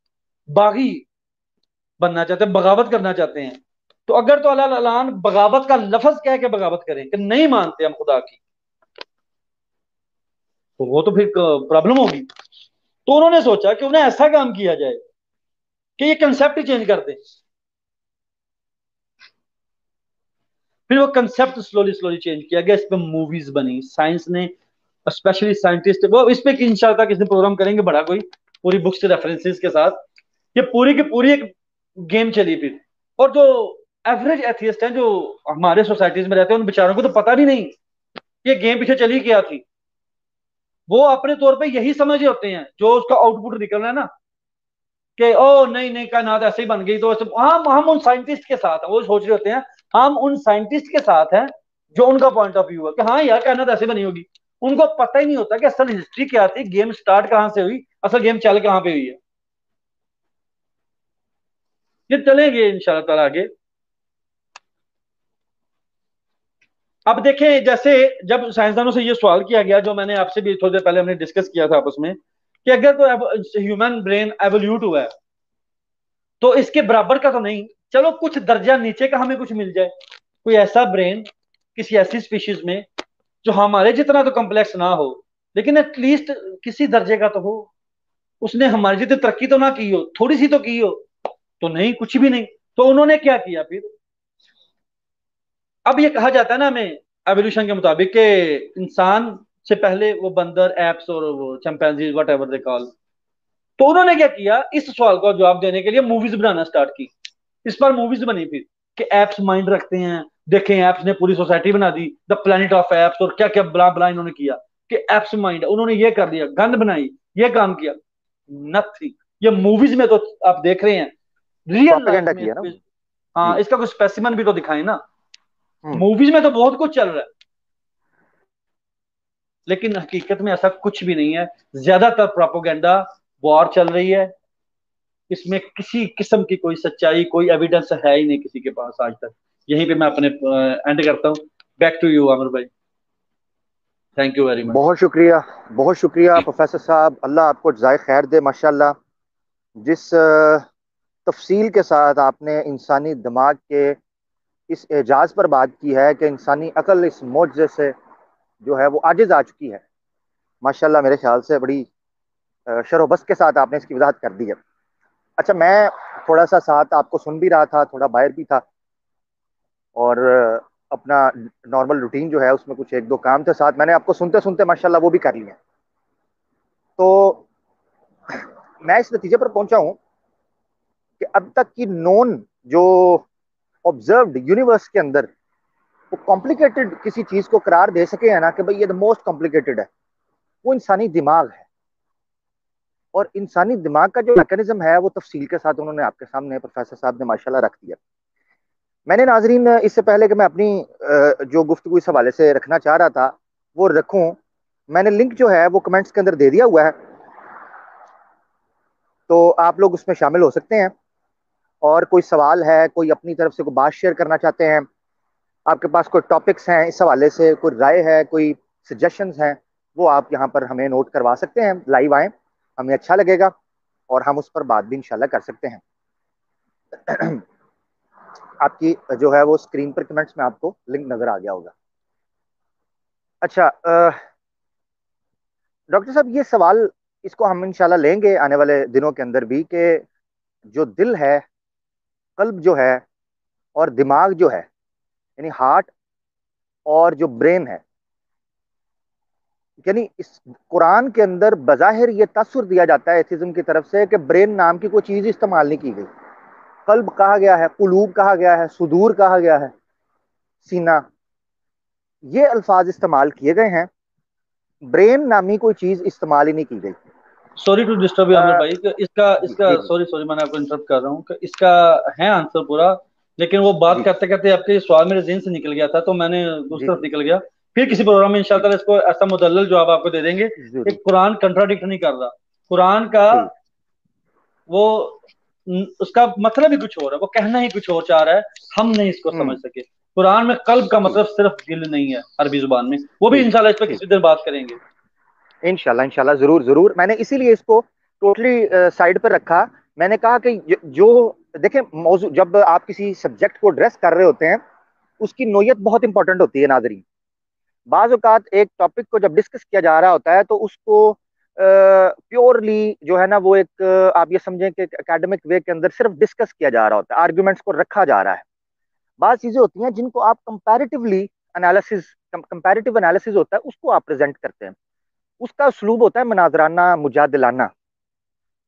बागी बनना चाहते हैं, बगावत करना चाहते हैं। तो अगर तो अल्लाह अलान बगावत का लफज कह के बगावत करें कि नहीं मानते हम खुदा की, तो वो तो फिर प्रॉब्लम होगी। तो उन्होंने सोचा कि उन्हें ऐसा काम किया जाए कि ये कंसेप्ट ही चेंज कर दें। फिर वो कंसेप्ट स्लोली स्लोली चेंज किया गया, इस पर मूवीज बनी, साइंस ने, स्पेशली साइंटिस्ट, वो इस पे इंशाल्लाह किसी दिन प्रोग्राम करेंगे बड़ा कोई, पूरी बुक्स के रेफरेंसेस के साथ। ये पूरी की पूरी एक गेम चली फिर। और जो एवरेज एथियस्ट हैं, जो हमारे सोसाइटीज में रहते हैं, उन बेचारों को तो पता भी नहीं ये गेम पीछे चली क्या थी। वो अपने तौर पे यही समझ रहे होते हैं जो उसका आउटपुट निकल रहा है ना, कि ओ नहीं नहीं कायनात ऐसे ही बन गई, तो हम उन साइंटिस्ट के साथ हैं, वो सोच रहे होते हैं हम उन साइंटिस्ट के साथ हैं जो उनका पॉइंट ऑफ व्यू है कि हाँ यार कायनात ऐसे बनी होगी। उनको पता ही नहीं होता कि असल हिस्ट्री क्या थी, गेम स्टार्ट कहां से हुई, असल गेम चल कहां पे हुई है। ये चलेंगे इंशाल्लाह ताला आगे। अब देखें, जैसे जब साइंसदानों से ये सवाल किया गया, जो मैंने आपसे भी थोड़ी देर पहले हमने डिस्कस किया था आपस में, कि अगर तो ह्यूमन ब्रेन एवोल्यूट हुआ है, तो इसके बराबर का तो नहीं, चलो कुछ दर्जा नीचे का हमें कुछ मिल जाए, कोई ऐसा ब्रेन किसी ऐसी स्पीशीज में जो हमारे जितना तो कॉम्प्लेक्स ना हो, लेकिन एटलीस्ट किसी दर्जे का तो हो, उसने हमारी जितनी तरक्की तो ना की हो, थोड़ी सी तो की हो। तो नहीं, कुछ भी नहीं। तो उन्होंने क्या किया फिर, अब ये कहा जाता है ना हमें एवोल्यूशन के मुताबिक कि इंसान से पहले वो बंदर, एप्स और वो चैंपैंजीज, वट एवर दे कॉल। तो उन्होंने क्या किया, इस सवाल का जवाब देने के लिए मूवीज बनाना स्टार्ट की। इस पर मूवीज बनी फिर, कि एप्स माइंड रखते हैं, देखें एप्स ने पूरी सोसाइटी बना दी, द प्लेनेट ऑफ एप्स, और क्या क्या बला बला इन्होंने किया कि एप्स माइंड, उन्होंने ये कर दिया, गंद बनाई, ये काम किया। नथिंग। ये मूवीज में तो आप देख रहे हैं, रियल लाइफ
प्रोपेगेंडा
में
किया ना।
हाँ,
जी।
इसका कुछ स्पेसिमन भी तो दिखाए ना।
हम्म।
मूवीज में तो बहुत कुछ चल रहा है, लेकिन हकीकत में ऐसा कुछ भी नहीं है। ज्यादातर प्रोपोगंडा, वॉर चल रही है, इसमें किसी किस्म की कोई सच्चाई, कोई एविडेंस है ही नहीं किसी के पास आज तक। यहीं पे मैं अपने एंड करता हूँ। बैक टू यू आमिर भाई। Thank you very much.
बहुत शुक्रिया। बहुत शुक्रिया प्रोफेसर साहब, अल्लाह आपको जज़ाए खैर दे माशाल्लाह। जिस तफसील के साथ आपने इंसानी दिमाग के इस एजाज पर बात की है कि इंसानी अकल इस मोजे से जो है वो आजिज आ चुकी है, माशाल्लाह मेरे ख्याल से बड़ी शरोबस के साथ आपने इसकी वजाहत कर दी है। अच्छा, मैं थोड़ा सा साथ आपको सुन भी रहा था, थोड़ा बाहर भी था, और अपना नॉर्मल रूटीन जो है उसमें कुछ एक दो काम थे साथ, मैंने आपको सुनते सुनते माशाल्लाह वो भी कर लिया। तो मैं इस नतीजे पर पहुंचा हूं कि अब तक की नोन जो ऑब्जर्व्ड यूनिवर्स के अंदर वो कॉम्प्लिकेटेड किसी चीज को करार दे सके है ना कि भाई ये द मोस्ट कॉम्प्लिकेटेड है, वो इंसानी दिमाग है। और इंसानी दिमाग का जो मैकेनिज्म है वो तफसील के साथ उन्होंने आपके सामने प्रोफेसर साहब ने माशाल्लाह रख दिया। मैंने नाजरीन इससे पहले कि मैं अपनी जो गुफ्तगू इस हवाले से रखना चाह रहा था वो रखूं, मैंने लिंक जो है वो कमेंट्स के अंदर दे दिया हुआ है, तो आप लोग उसमें शामिल हो सकते हैं। और कोई सवाल है, कोई अपनी तरफ से कोई बात शेयर करना चाहते हैं, आपके पास कोई टॉपिक्स हैं इस हवाले से, कोई राय है, कोई सजेशंस हैं, वो आप यहाँ पर हमें नोट करवा सकते हैं। लाइव आएँ, हमें अच्छा लगेगा और हम उस पर बात भी इंशाल्लाह कर सकते हैं। आपकी जो है वो स्क्रीन पर कमेंट्स में आपको लिंक नजर आ गया होगा। अच्छा डॉक्टर साहब, ये सवाल इसको हम इंशाल्लाह लेंगे आने वाले दिनों के अंदर भी, कि जो दिल है, कल्ब जो है और दिमाग जो है, यानी हार्ट और जो ब्रेन है, यानी इस कुरान के अंदर बज़ाहिर ये तस्वीर दिया जाता है एथिज्म की तरफ से कि ब्रेन नाम की कोई चीज इस्तेमाल नहीं की गई। कल्ब कहा गया है, कुलूब कहा गया है, सुदूर कहा गया है, सीना, ये अल्फाज इस्तेमाल किए गए हैं। ब्रेन नामी कोई चीज इस्तेमाल ही नहीं की गई।
Sorry to disturb you Aamir भाई, कि इसका
जी
इसका
जी
सॉरी सॉरी मैंने आपको इंटरप्ट कर रहा हूँ, कि इसका है आंसर पूरा, लेकिन वो बात
जी
करते करते आपके सवाल मेरे ज़हन से निकल गया था, तो मैंने
जी
दूसरी तरफ निकल गया। फिर किसी प्रोग्राम में
जी
इंशाल्लाह इसको ऐसा मुदल्लल जवाब आपको दे देंगे कि
जरूर।
कुरान कंट्राडिक्ट नहीं कर रहा। कुरान का
ठीक।
वो उसका मतलब ही कुछ और है, वो कहना ही कुछ और चाह रहा है, हम नहीं इसको समझ
हम्म।
सके। कुरान में कल्ब का
ठीक
मतलब सिर्फ दिल नहीं है अरबी जुबान में, वो भी
ठीक
इंशाल्लाह इस पर
ठीक।
किसी दिन बात करेंगे।
इंशाल्लाह इंशाल्लाह, जरूर जरूर। मैंने इसीलिए इसको टोटली साइड पर रखा। मैंने कहा कि जो देखें, मौजू जब आप किसी सब्जेक्ट को एड्रेस कर रहे होते हैं, उसकी नोयत बहुत इंपॉर्टेंट होती है नाजरीन। बाज औकात एक टॉपिक को जब डिस्कस किया जा रहा होता है तो उसको प्योरली जो है ना वो एक आप ये समझें कि एकेडमिक वे के अंदर सिर्फ डिस्कस किया जा रहा होता है, आर्ग्यूमेंट्स को रखा जा रहा है। बात चीजें होती हैं जिनको आप कंपैरेटिवली एनालिसिस, कंपैरेटिव एनालिसिस होता है, उसको आप प्रेजेंट करते हैं। उसका उसलूब होता है मनाजराना, मुजादिलाना,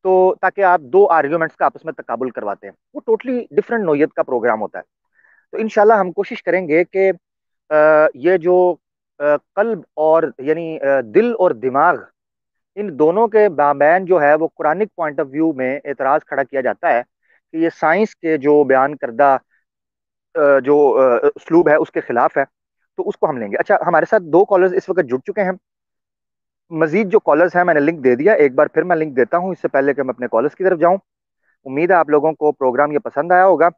तो ताकि आप दो आर्ग्यूमेंट्स का आपस में तकाबुल करवाते हैं। वो टोटली डिफरेंट नोयत का प्रोग्राम होता है। तो इंशाल्लाह हम कोशिश करेंगे कि ये जो कल्ब और यानी दिल और दिमाग, इन दोनों के बाबैन जो है वो कुरानिक पॉइंट ऑफ व्यू में एतराज़ खड़ा किया जाता है कि ये साइंस के जो बयान करदा जो उसलूब है उसके खिलाफ है। तो उसको हम लेंगे। अच्छा, हमारे साथ दो कॉलर्स इस वक्त जुड़ चुके हैं। मजीद जो कॉलर्स हैं मैंने लिंक दे दिया, एक बार फिर मैं लिंक देता हूं इससे पहले कि मैं अपने कॉलर्स की तरफ जाऊं। उम्मीद है आप लोगों को प्रोग्राम ये पसंद आया होगा।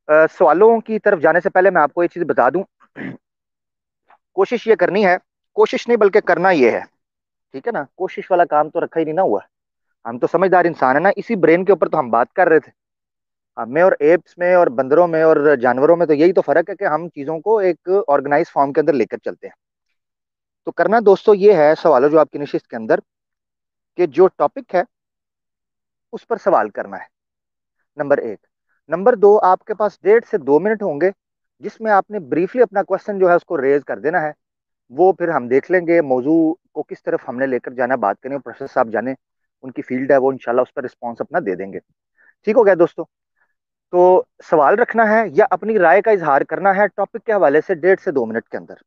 सवालों की तरफ जाने से पहले मैं आपको एक चीज़ बता दूं, कोशिश ये करनी है, कोशिश नहीं बल्कि करना ये है, ठीक है ना। कोशिश वाला काम तो रखा ही नहीं ना हुआ। हम तो समझदार इंसान है ना, इसी ब्रेन के ऊपर तो हम बात कर रहे थे। हमें और एप्स में और बंदरों में और जानवरों में तो यही तो फर्क है कि हम चीज़ों को एक ऑर्गेनाइज फॉर्म के अंदर लेकर चलते हैं। तो करना दोस्तों ये है सवालों जो आपकी नशिस्त के अंदर, कि जो टॉपिक है उस पर सवाल करना है, नंबर एक। नंबर दो, आपके पास 1.5 से 2 मिनट होंगे जिसमें आपने ब्रीफली अपना क्वेश्चन जो है उसको रेज कर देना है। वो फिर हम देख लेंगे मौजू को किस तरफ हमने लेकर जाना है, बात करें, प्रोफेसर साहब जाने, उनकी फील्ड है, वो इंशाल्लाह उस पर रिस्पॉन्स अपना दे देंगे। ठीक हो गया दोस्तों। तो सवाल रखना है या अपनी राय का इजहार करना है टॉपिक के हवाले से 1.5 से 2 मिनट के अंदर।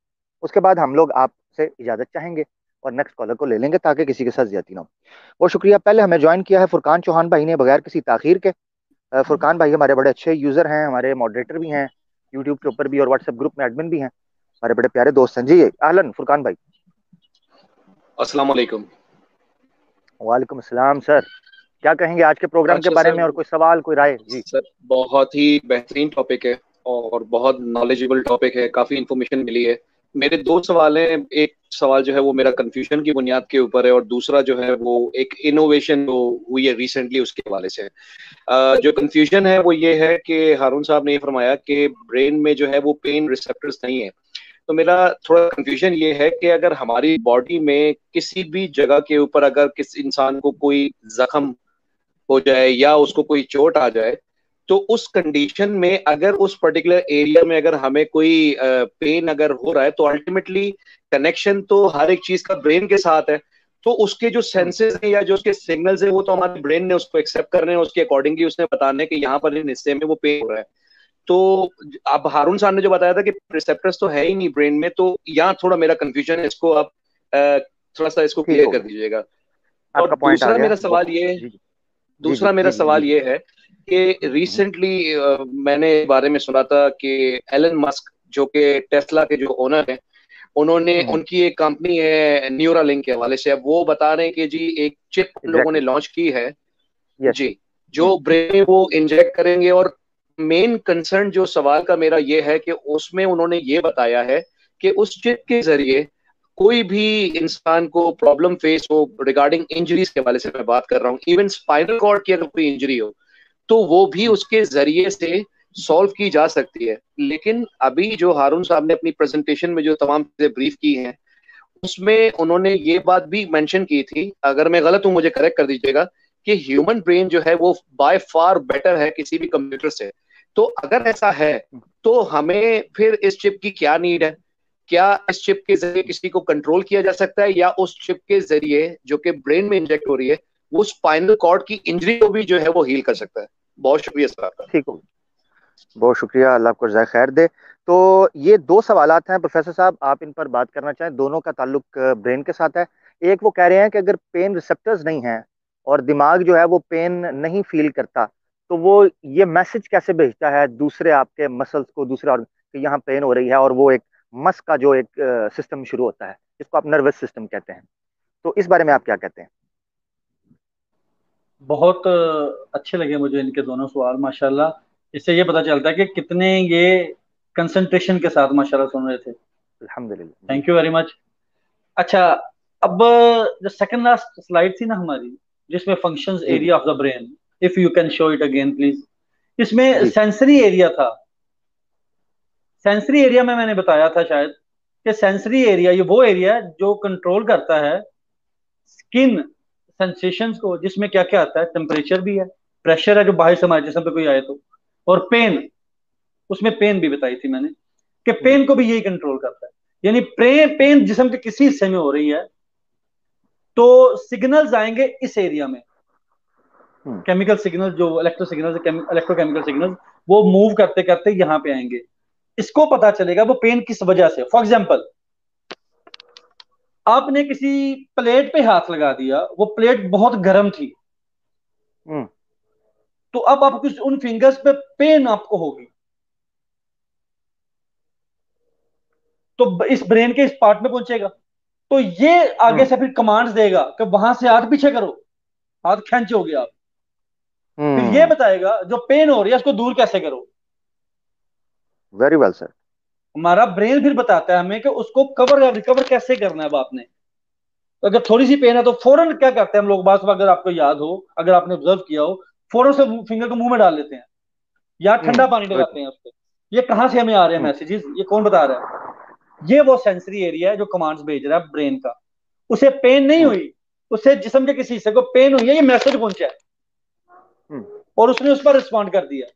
उसके बाद हम लोग आपसे इजाजत चाहेंगे और नेक्स्ट कॉलर को ले लेंगे ताकि किसी के साथ ज्यादती ना हो। बहुत शुक्रिया। पहले हमें ज्वाइन किया है फुरकान चौहान भाई ने बगैर किसी ताखीर के। फुरकान भाई हमारे बड़े अच्छे यूजर हैं, हमारे मॉडरेटर भी हैं यूट्यूब के ऊपर भी और व्हाट्सएप ग्रुप में एडमिन भी हैं, हमारे बड़े प्यारे दोस्त हैं जी। आहलन फुरकान भाई।
अस्सलाम वालेकुम।
वालेकुम अस्सलाम सर। क्या कहेंगे आज के प्रोग्राम के
अच्छा
बारे
सर,
में, और कोई सवाल, कोई राय जी?
सर बहुत ही बेहतरीन टॉपिक है और बहुत नॉलेजेबल टॉपिक है, काफ़ी इंफॉर्मेशन मिली है। मेरे दो सवाल हैं। एक सवाल जो है वो मेरा कंफ्यूजन की बुनियाद के ऊपर है और दूसरा जो है वो एक इनोवेशन जो हुई है रिसेंटली उसके हवाले से। जो कंफ्यूजन है वो ये है कि हारून साहब ने ये फरमाया कि ब्रेन में जो है वो पेन रिसेप्टर्स नहीं है। तो मेरा थोड़ा कंफ्यूजन ये है कि अगर हमारी बॉडी में किसी भी जगह के ऊपर अगर किस इंसान को कोई जख्म हो जाए या उसको कोई चोट आ जाए, तो उस कंडीशन में अगर उस पर्टिकुलर एरिया में अगर हमें कोई पेन अगर हो रहा है तो अल्टीमेटली कनेक्शन तो हर एक चीज का ब्रेन के साथ है। तो उसके जो
हम्म।
सेंसेस हैं या जो उसके सिग्नल्स हैं वो तो हमारे ब्रेन ने उसको एक्सेप्ट करने हैं, उसके अकॉर्डिंगली उसने बताने कि यहाँ पर इन हिस्से में वो पेन हो रहा है। तो अब हारून साहब ने जो बताया था कि रिसेप्टर्स तो है ही नहीं ब्रेन में, तो यहाँ थोड़ा मेरा कंफ्यूजन है, इसको आप थोड़ा सा इसको
ठीक
क्लियर
हो
कर
गया।
दीजिएगा। और
आपका पॉइंट आ गया। जी जी जी
दूसरा मेरा
जी जी
सवाल
जी।
ये है कि
हम्म,
रिसेंटली मैंने बारे में सुना था कि एलन मस्क जो कि टेस्ला के जो ओनर हैं, उन्होंने
हम्म,
उनकी एक कंपनी है न्यूरालिंक के हवाले से, अब वो बता रहे हैं कि जी एक चिप उन लोगों ने
एग्जैक्टली।
लॉन्च की है
यस।
जी, जो ब्रेन में वो इंजेक्ट करेंगे। और मेन कंसर्न जो सवाल का मेरा ये है कि उसमें उन्होंने ये बताया है कि उस चिप के जरिए कोई भी इंसान को प्रॉब्लम फेस हो, रिगार्डिंग इंजरीज के हवाले से मैं बात कर रहा हूँ, इवन स्पाइनल कॉर्ड की अगर कोई इंजरी हो तो वो भी उसके जरिए से सॉल्व की जा सकती है। लेकिन अभी जो हारून साहब ने अपनी प्रेजेंटेशन में जो तमाम चीजें ब्रीफ की हैं, उसमें उन्होंने ये बात भी मेंशन की थी, अगर मैं गलत हूं मुझे करेक्ट कर दीजिएगा, कि ह्यूमन ब्रेन जो है वो बाय फार बेटर है किसी भी कंप्यूटर से। तो अगर ऐसा है तो हमें फिर इस चिप की क्या नीड है? क्या इस चिप के जरिए किसी को कंट्रोल किया जा सकता है, या उस चिप के जरिए जो कि ब्रेन में इंजेक्ट हो रही है वो स्पाइनल कॉर्ड की इंजरी को भी जो है वो हील कर सकता है? बहुत शुक्रिया सर आपका।
ठीक हो, बहुत शुक्रिया, अल्लाह आपको जज़ाय खैर दे। तो ये दो सवालात हैं प्रोफेसर साहब, आप इन पर बात करना चाहें, दोनों का ताल्लुक ब्रेन के साथ है। एक वो कह रहे हैं कि अगर पेन रिसेप्टर्स नहीं हैं और दिमाग जो है वो पेन नहीं फील करता, तो वो ये मैसेज कैसे भेजता है दूसरे आपके मसल्स को, दूसरे ऑर्गन कि यहाँ पेन हो रही है, और वो एक मस का जो एक सिस्टम शुरू होता है जिसको आप नर्वस सिस्टम कहते हैं। तो इस बारे में आप क्या कहते हैं?
बहुत अच्छे लगे मुझे इनके दोनों सवाल, माशाल्लाह। इससे ये पता चलता है कि कितने ये कंसंट्रेशन के साथ माशाल्लाह सुन रहे थे।
अल्हम्दुलिल्लाह जी।
Thank you very much. अच्छा, अब जो सेकंड लास्ट स्लाइड थी ना हमारी, जिसमें फंक्शंस
जी जी
area of the brain, if you can show it again please. इसमें
जी।
सेंसरी एरिया था। सेंसरी एरिया में मैंने बताया था शायद कि सेंसरी एरिया ये वो एरिया है जो कंट्रोल करता है स्किन सेंसेशंस को, जिसमें क्या क्या आता है, टेम्परेचर भी है, प्रेशर है जो बाहर से हमारे जिस्म पे कोई आए तो, और पेन। उसमें पेन भी बताई थी मैंने कि
जी।
पेन को भी यही कंट्रोल करता है। यानी पेन जिस्म के किसी हिस्से में हो रही है तो सिग्नल्स आएंगे इस एरिया में।
हम्म
केमिकल सिग्नल जो इलेक्ट्रो सिग्नल, इलेक्ट्रोकेमिकल सिग्नल, वो मूव करते करते यहाँ पे आएंगे। इसको पता चलेगा वो पेन किस वजह से। फॉर एग्जाम्पल, आपने किसी प्लेट पे हाथ लगा दिया, वो प्लेट बहुत गर्म थी,
हम्म
तो अब आपको उन फिंगर्स पे पेन आपको होगी। तो इस ब्रेन के इस पार्ट में पहुंचेगा, तो ये आगे
हम्म
से फिर कमांड्स देगा कि वहां से हाथ पीछे करो, हाथ खींचोगे आप। फिर ये
हम्म।
बताएगा जो पेन हो रही है उसको दूर कैसे करो।
Very well sir.
हमारा ब्रेन फिर बताता है हमें कि उसको कवर या रिकवर कैसे करना है। अब आपने, तो अगर थोड़ी सी पेन है तो फौरन क्या करते हैं हम लोग, बात अगर आपको याद हो, अगर आपने ऑब्जर्व किया हो, फौरन से फिंगर को मुंह में डाल लेते हैं या ठंडा पानी लगाते
बिल्कुल।
हैं उस पर। ये कहाँ से हमें आ रहे हैं
हम्म
मैसेजेस, ये कौन बता रहा है? ये वो सेंसरी एरिया है जो कमांड्स भेज रहा है ब्रेन का। उसे पेन नहीं
हम्म
हुई, उसे जिस्म के किसी हिस्से को पेन हुई है, ये मैसेज पहुंचा है
हम्म
और उसने उस पर रिस्पॉन्ड कर दिया।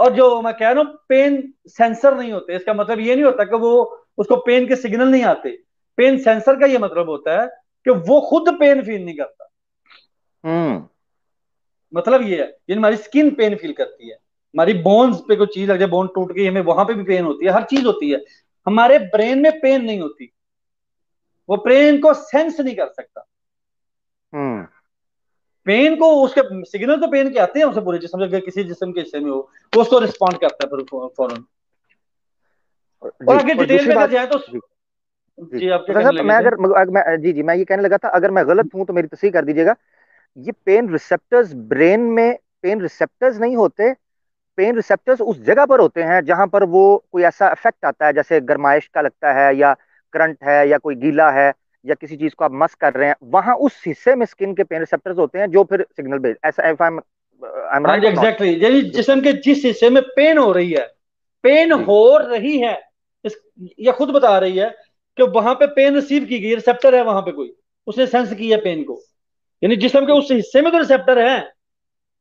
और जो मैं कह रहा हूँ पेन सेंसर नहीं होते, इसका मतलब ये नहीं होता कि वो उसको पेन के सिग्नल नहीं आते। पेन सेंसर का ये मतलब होता है कि वो खुद पेन फील नहीं करता।
हम्म।
मतलब ये है, यानी हमारी स्किन पेन फील करती है, हमारी बोन्स पे कोई चीज लग जाए, बोन टूट गई, हमें वहां पे भी पेन होती है, हर चीज होती है। हमारे ब्रेन में पेन नहीं होती, वो पेन को सेंस नहीं कर सकता।
हम्म।
पेन को, उसके सिग्नल तो पेन के आते हैं उसे पूरे जिसम, अगर किसी जिसम के हिस्से में हो तो उसको रिस्पॉन्ड करता है फिर फौरन। और
जी,
आगे
और
डिटेल
दूसरी
में अगर
बात।
जाए तो।
जी जी
जी, आप क्या
प्रोफेसर
कहने
साहब,
लगे
मैं
थे?
जी जी, मैं ये कहने लगा था, अगर मैं गलत हूं तो मेरी तस्दीक कर दीजिएगा। ये पेन रिसेप्टर्स ब्रेन में पेन रिसेप्टर्स नहीं होते। पेन रिसेप्टर्स उस जगह पर होते हैं जहां पर वो कोई ऐसा इफेक्ट आता है, जैसे गर्माइश का लगता है, या करंट है, या कोई गीला है, या किसी चीज को आप मस कर रहे हैं, वहां उस हिस्से में स्किन के पेन रिसेप्टर्स होते हैं जो फिर सिग्नल भेज, ऐसा आई एम
हाँ
राइट
जी,
और नॉट?
एग्जैक्टली, यानी जिसम के जिस हिस्से में पेन हो रही है, पेन
जी।
हो रही है, इस, ये खुद बता रही है कि वहां पे पेन रिसीव की गई, रिसेप्टर है वहां पे कोई, उसने सेंस किया पेन को। यानी जिसम के
ठीक।
उस हिस्से में तो रिसेप्टर है,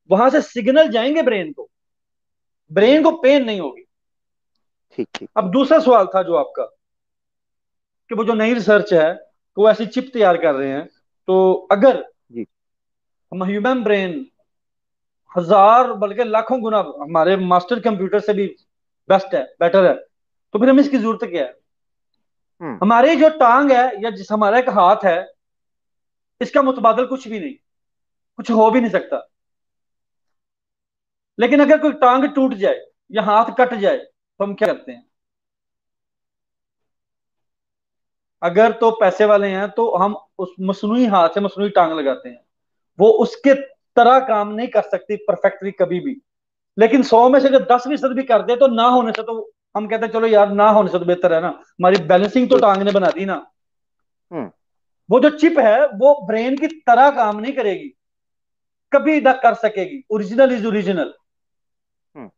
वहां से सिग्नल जाएंगे ब्रेन को, ब्रेन को पेन नहीं होगी।
ठीक ठीक
अब
ठीक।
दूसरा सवाल था जो आपका, कि वो जो नई रिसर्च है, वो ऐसी चिप तैयार कर रहे हैं, तो अगर
जी।
हम ह्यूमन ब्रेन हजार बल्कि लाखों गुना हमारे मास्टर कंप्यूटर से भी बेस्ट है, बेटर है, तो फिर हमें इसकी जरूरत क्या है?
हम्म
हमारी जो टांग है या जिस हमारा एक हाथ है, इसका मुतबादल कुछ भी नहीं, कुछ हो भी नहीं सकता। लेकिन अगर कोई टांग टूट जाए या हाथ कट जाए तो हम क्या करते हैं? अगर तो पैसे वाले हैं तो हम उस मसनूई हाथ से मसनूई टांग लगाते हैं। वो उसके तरह काम नहीं कर सकती परफेक्टली कभी भी। लेकिन 100 में से अगर 10% भी कर दे तो ना होने से तो हम कहते हैं चलो यार, ना होने से तो बेहतर है ना, हमारी बैलेंसिंग तो
बिल्कुल।
टांग ने बना दी ना।
हम्म।
वो जो चिप है वो ब्रेन की तरह काम नहीं करेगी, कभी ना कर सकेगी। Original is original.
हम्म।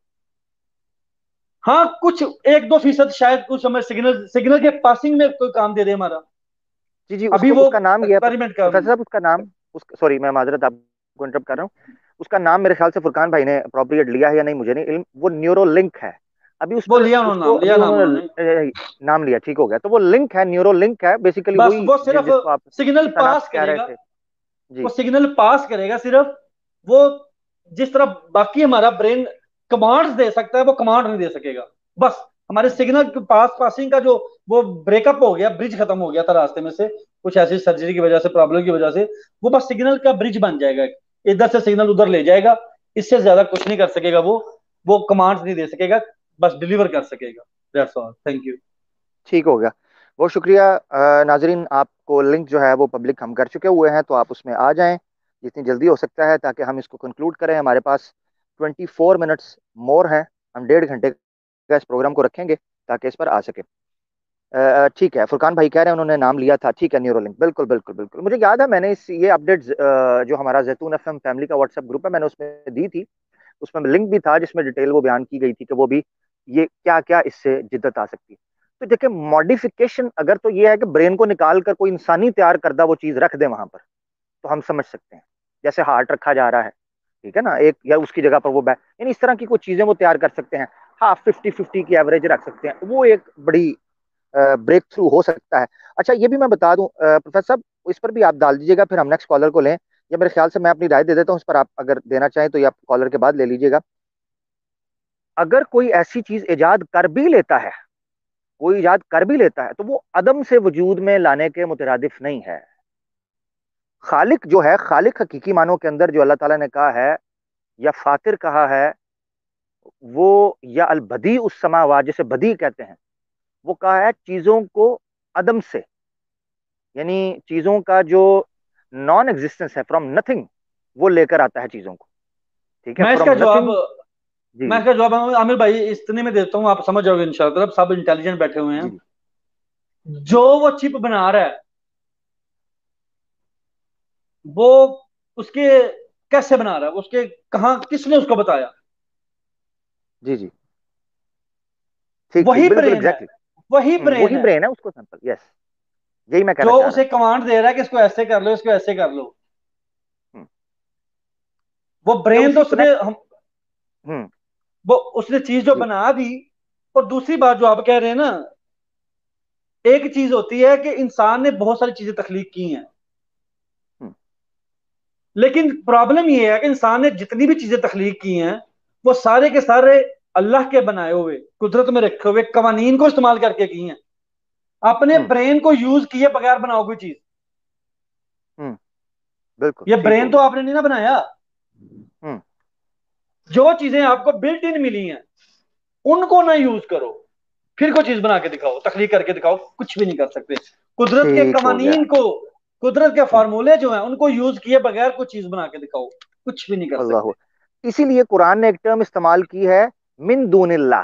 हाँ, कुछ 1-2% शायद कुछ हमें सिग्नल सिग्नल के पासिंग में कोई काम दे दे हमारा।
जी जी,
अभी
उसको
वो
उसका नाम ये है
एक्सपेरिमेंट कर रहे
प्रोफेसर
हैं।
साहब, उसका नाम, उसका, सॉरी मैं माजरत आपको इंटरप्ट कर रहा हूँ। उसका नाम मेरे ख्याल से फुरकान भाई ने अप्रोप्रिएट लिया है या नहीं मुझे नहीं इल्म, वो न्यूरो लिंक है। अभी उस
वो
पर
लिया उन्होंने
उसको
नाम,
अभी
लिया नाम उन्होंने।
उन्होंने नाम लिया, ठीक हो गया। तो वो लिंक है, न्यूरो लिंक है बेसिकली,
बस
वही
वो सिर्फ
जिसको आप
सिग्नल
सनाप्स
पास
कह रहे
करेगा।
थे।
वो
जी।
सिग्नल पास करेगा सिर्फ। वो जिस तरह बाकी हमारा ब्रेन कमांड्स दे सकता है वो कमांड नहीं दे सकेगा। बस हमारे सिग्नल के पासिंग का जो वो ब्रेकअप हो गया, ब्रिज खत्म हो गया था रास्ते में से, कुछ ऐसी सर्जरी की वजह से, प्रॉब्लम की वजह से। वो बस सिग्नल का ब्रिज बन जाएगा, इधर से सिग्नल उधर ले जाएगा। इससे ज्यादा कुछ नहीं कर सकेगा वो कमांड्स नहीं दे सकेगा, बस डिलीवर कर सकेगा। That's all, thank you.
ठीक हो गया, बहुत शुक्रिया। नाजरीन, आपको लिंक जो है वो पब्लिक हम कर चुके हुए हैं, तो आप उसमें आ जाएं जितनी जल्दी हो सकता है, ताकि हम इसको कंक्लूड करें। हमारे पास 24 मिनट्स मोर हैं, हम 1.5 घंटे का इस प्रोग्राम को रखेंगे ताकि इस पर आ सके। ठीक है, फुरकान भाई कह रहे हैं उन्होंने नाम लिया था, ठीक है, न्यूरोलिंक, बिल्कुल बिल्कुल बिल्कुल, मुझे याद है, मैंने इस ये अपडेट जो हमारा जैतून एफएम फैमिली का व्हाट्सएप ग्रुप है, मैंने उसमें दी थी। उसमें लिंक भी था जिसमें डिटेल वो बयान की गई थी कि वो भी ये क्या क्या इससे जिद्दत आ सकती है। तो देखिए, मॉडिफिकेशन अगर तो ये है कि ब्रेन को निकाल कर कोई इंसानी तैयार करदा वो चीज रख दे वहां पर, तो हम समझ सकते हैं। जैसे हार्ट रखा जा रहा है, ठीक है ना, एक या उसकी जगह पर वो बैक, यानी इस तरह की कोई चीजें वो तैयार कर सकते हैं। हाँ, 50-50 की एवरेज रख सकते हैं, वो एक बड़ी ब्रेक थ्रू हो सकता है। अच्छा, ये भी मैं बता दूं प्रोफेसर साहब, इस पर भी आप डाल दीजिएगा, फिर हम नेक्स्ट कॉलर को लें। या मेरे ख्याल से मैं अपनी राय दे देता हूँ इस पर, आप अगर देना चाहें तो, या आप कॉलर के बाद ले लीजिएगा। अगर कोई ऐसी चीज इजाद कर भी लेता है, कोई इजाद कर भी लेता है, तो वो अदम से वजूद में लाने के मुतरादिफ नहीं है। खालिक जो है, खालिक हकीकी मानों के अंदर जो अल्लाह ताला ने कहा है, या फातिर कहा है, वो या अल बदी उस समावात, जिसे बदी कहते हैं, वो कहा है चीजों को अदम से, यानी चीजों का जो नॉन एग्जिस्टेंस है, फ्रॉम नथिंग, वो लेकर आता है चीजों को, ठीक है,
मैं इसका
फ्रॉम
जवाब
नथिंग। जी
मैं इसका जवाब आमिर भाई इतने में देता हूँ, आप समझ जाओगे इंशाल्लाह। सब इंटेलिजेंट बैठे हुए हैं।
जी
जो वो चिप बना रहा है वो उसके कैसे बना रहा है, उसके कहाँ, किसने उसको बताया?
जी जी, ठीक ठीक,
वही
बिल्कुल
ब्रेन है,
एग्जैक्टली।
वही ब्रेन
वही
है
ब्रेन है, उसको सैंपल, यस, यही मैं कहना
जो
चाह रहा
उसे कमांड दे रहा है कि इसको ऐसे कर लो, इसको ऐसे कर लो।
था।
वो
या
ब्रेन तो
उसी
उसने
कनेक्ट।
हम
हम्म।
वो उसने चीज जो
जी।
बना दी। और दूसरी बात जो आप कह रहे हैं ना, एक चीज होती है कि इंसान ने बहुत सारी चीजें तख्लीक की हैं,
हम्म।
लेकिन प्रॉब्लम यह है कि इंसान ने जितनी भी चीजें तख्लीक की हैं वो सारे के सारे अल्लाह के बनाए हुए, कुदरत में रखे हुए कवानीन को इस्तेमाल करके की हैं। अपने
हम्म।
ब्रेन को यूज किए बगैर बनाओ कोई चीज।
हम्म। बिल्कुल
ये
ठीक हो
ब्रेन तो
गया।
आपने नहीं ना बनाया।
हम्म।
जो चीजें आपको बिल्ट इन मिली हैं उनको ना यूज करो, फिर कोई चीज बना के दिखाओ, तख्लीक करके दिखाओ, कुछ भी नहीं कर सकते। कुदरत के
ठीक हो गया।
कवानीन को, कुदरत के
हम्म।
फार्मूले जो हैं उनको यूज किए बगैर कोई चीज बना के दिखाओ, कुछ भी नहीं कर
अल्लाह,
सकते।
इसीलिए कुरान ने एक टर्म इस्तेमाल की है, मिन दूनिल्लाह।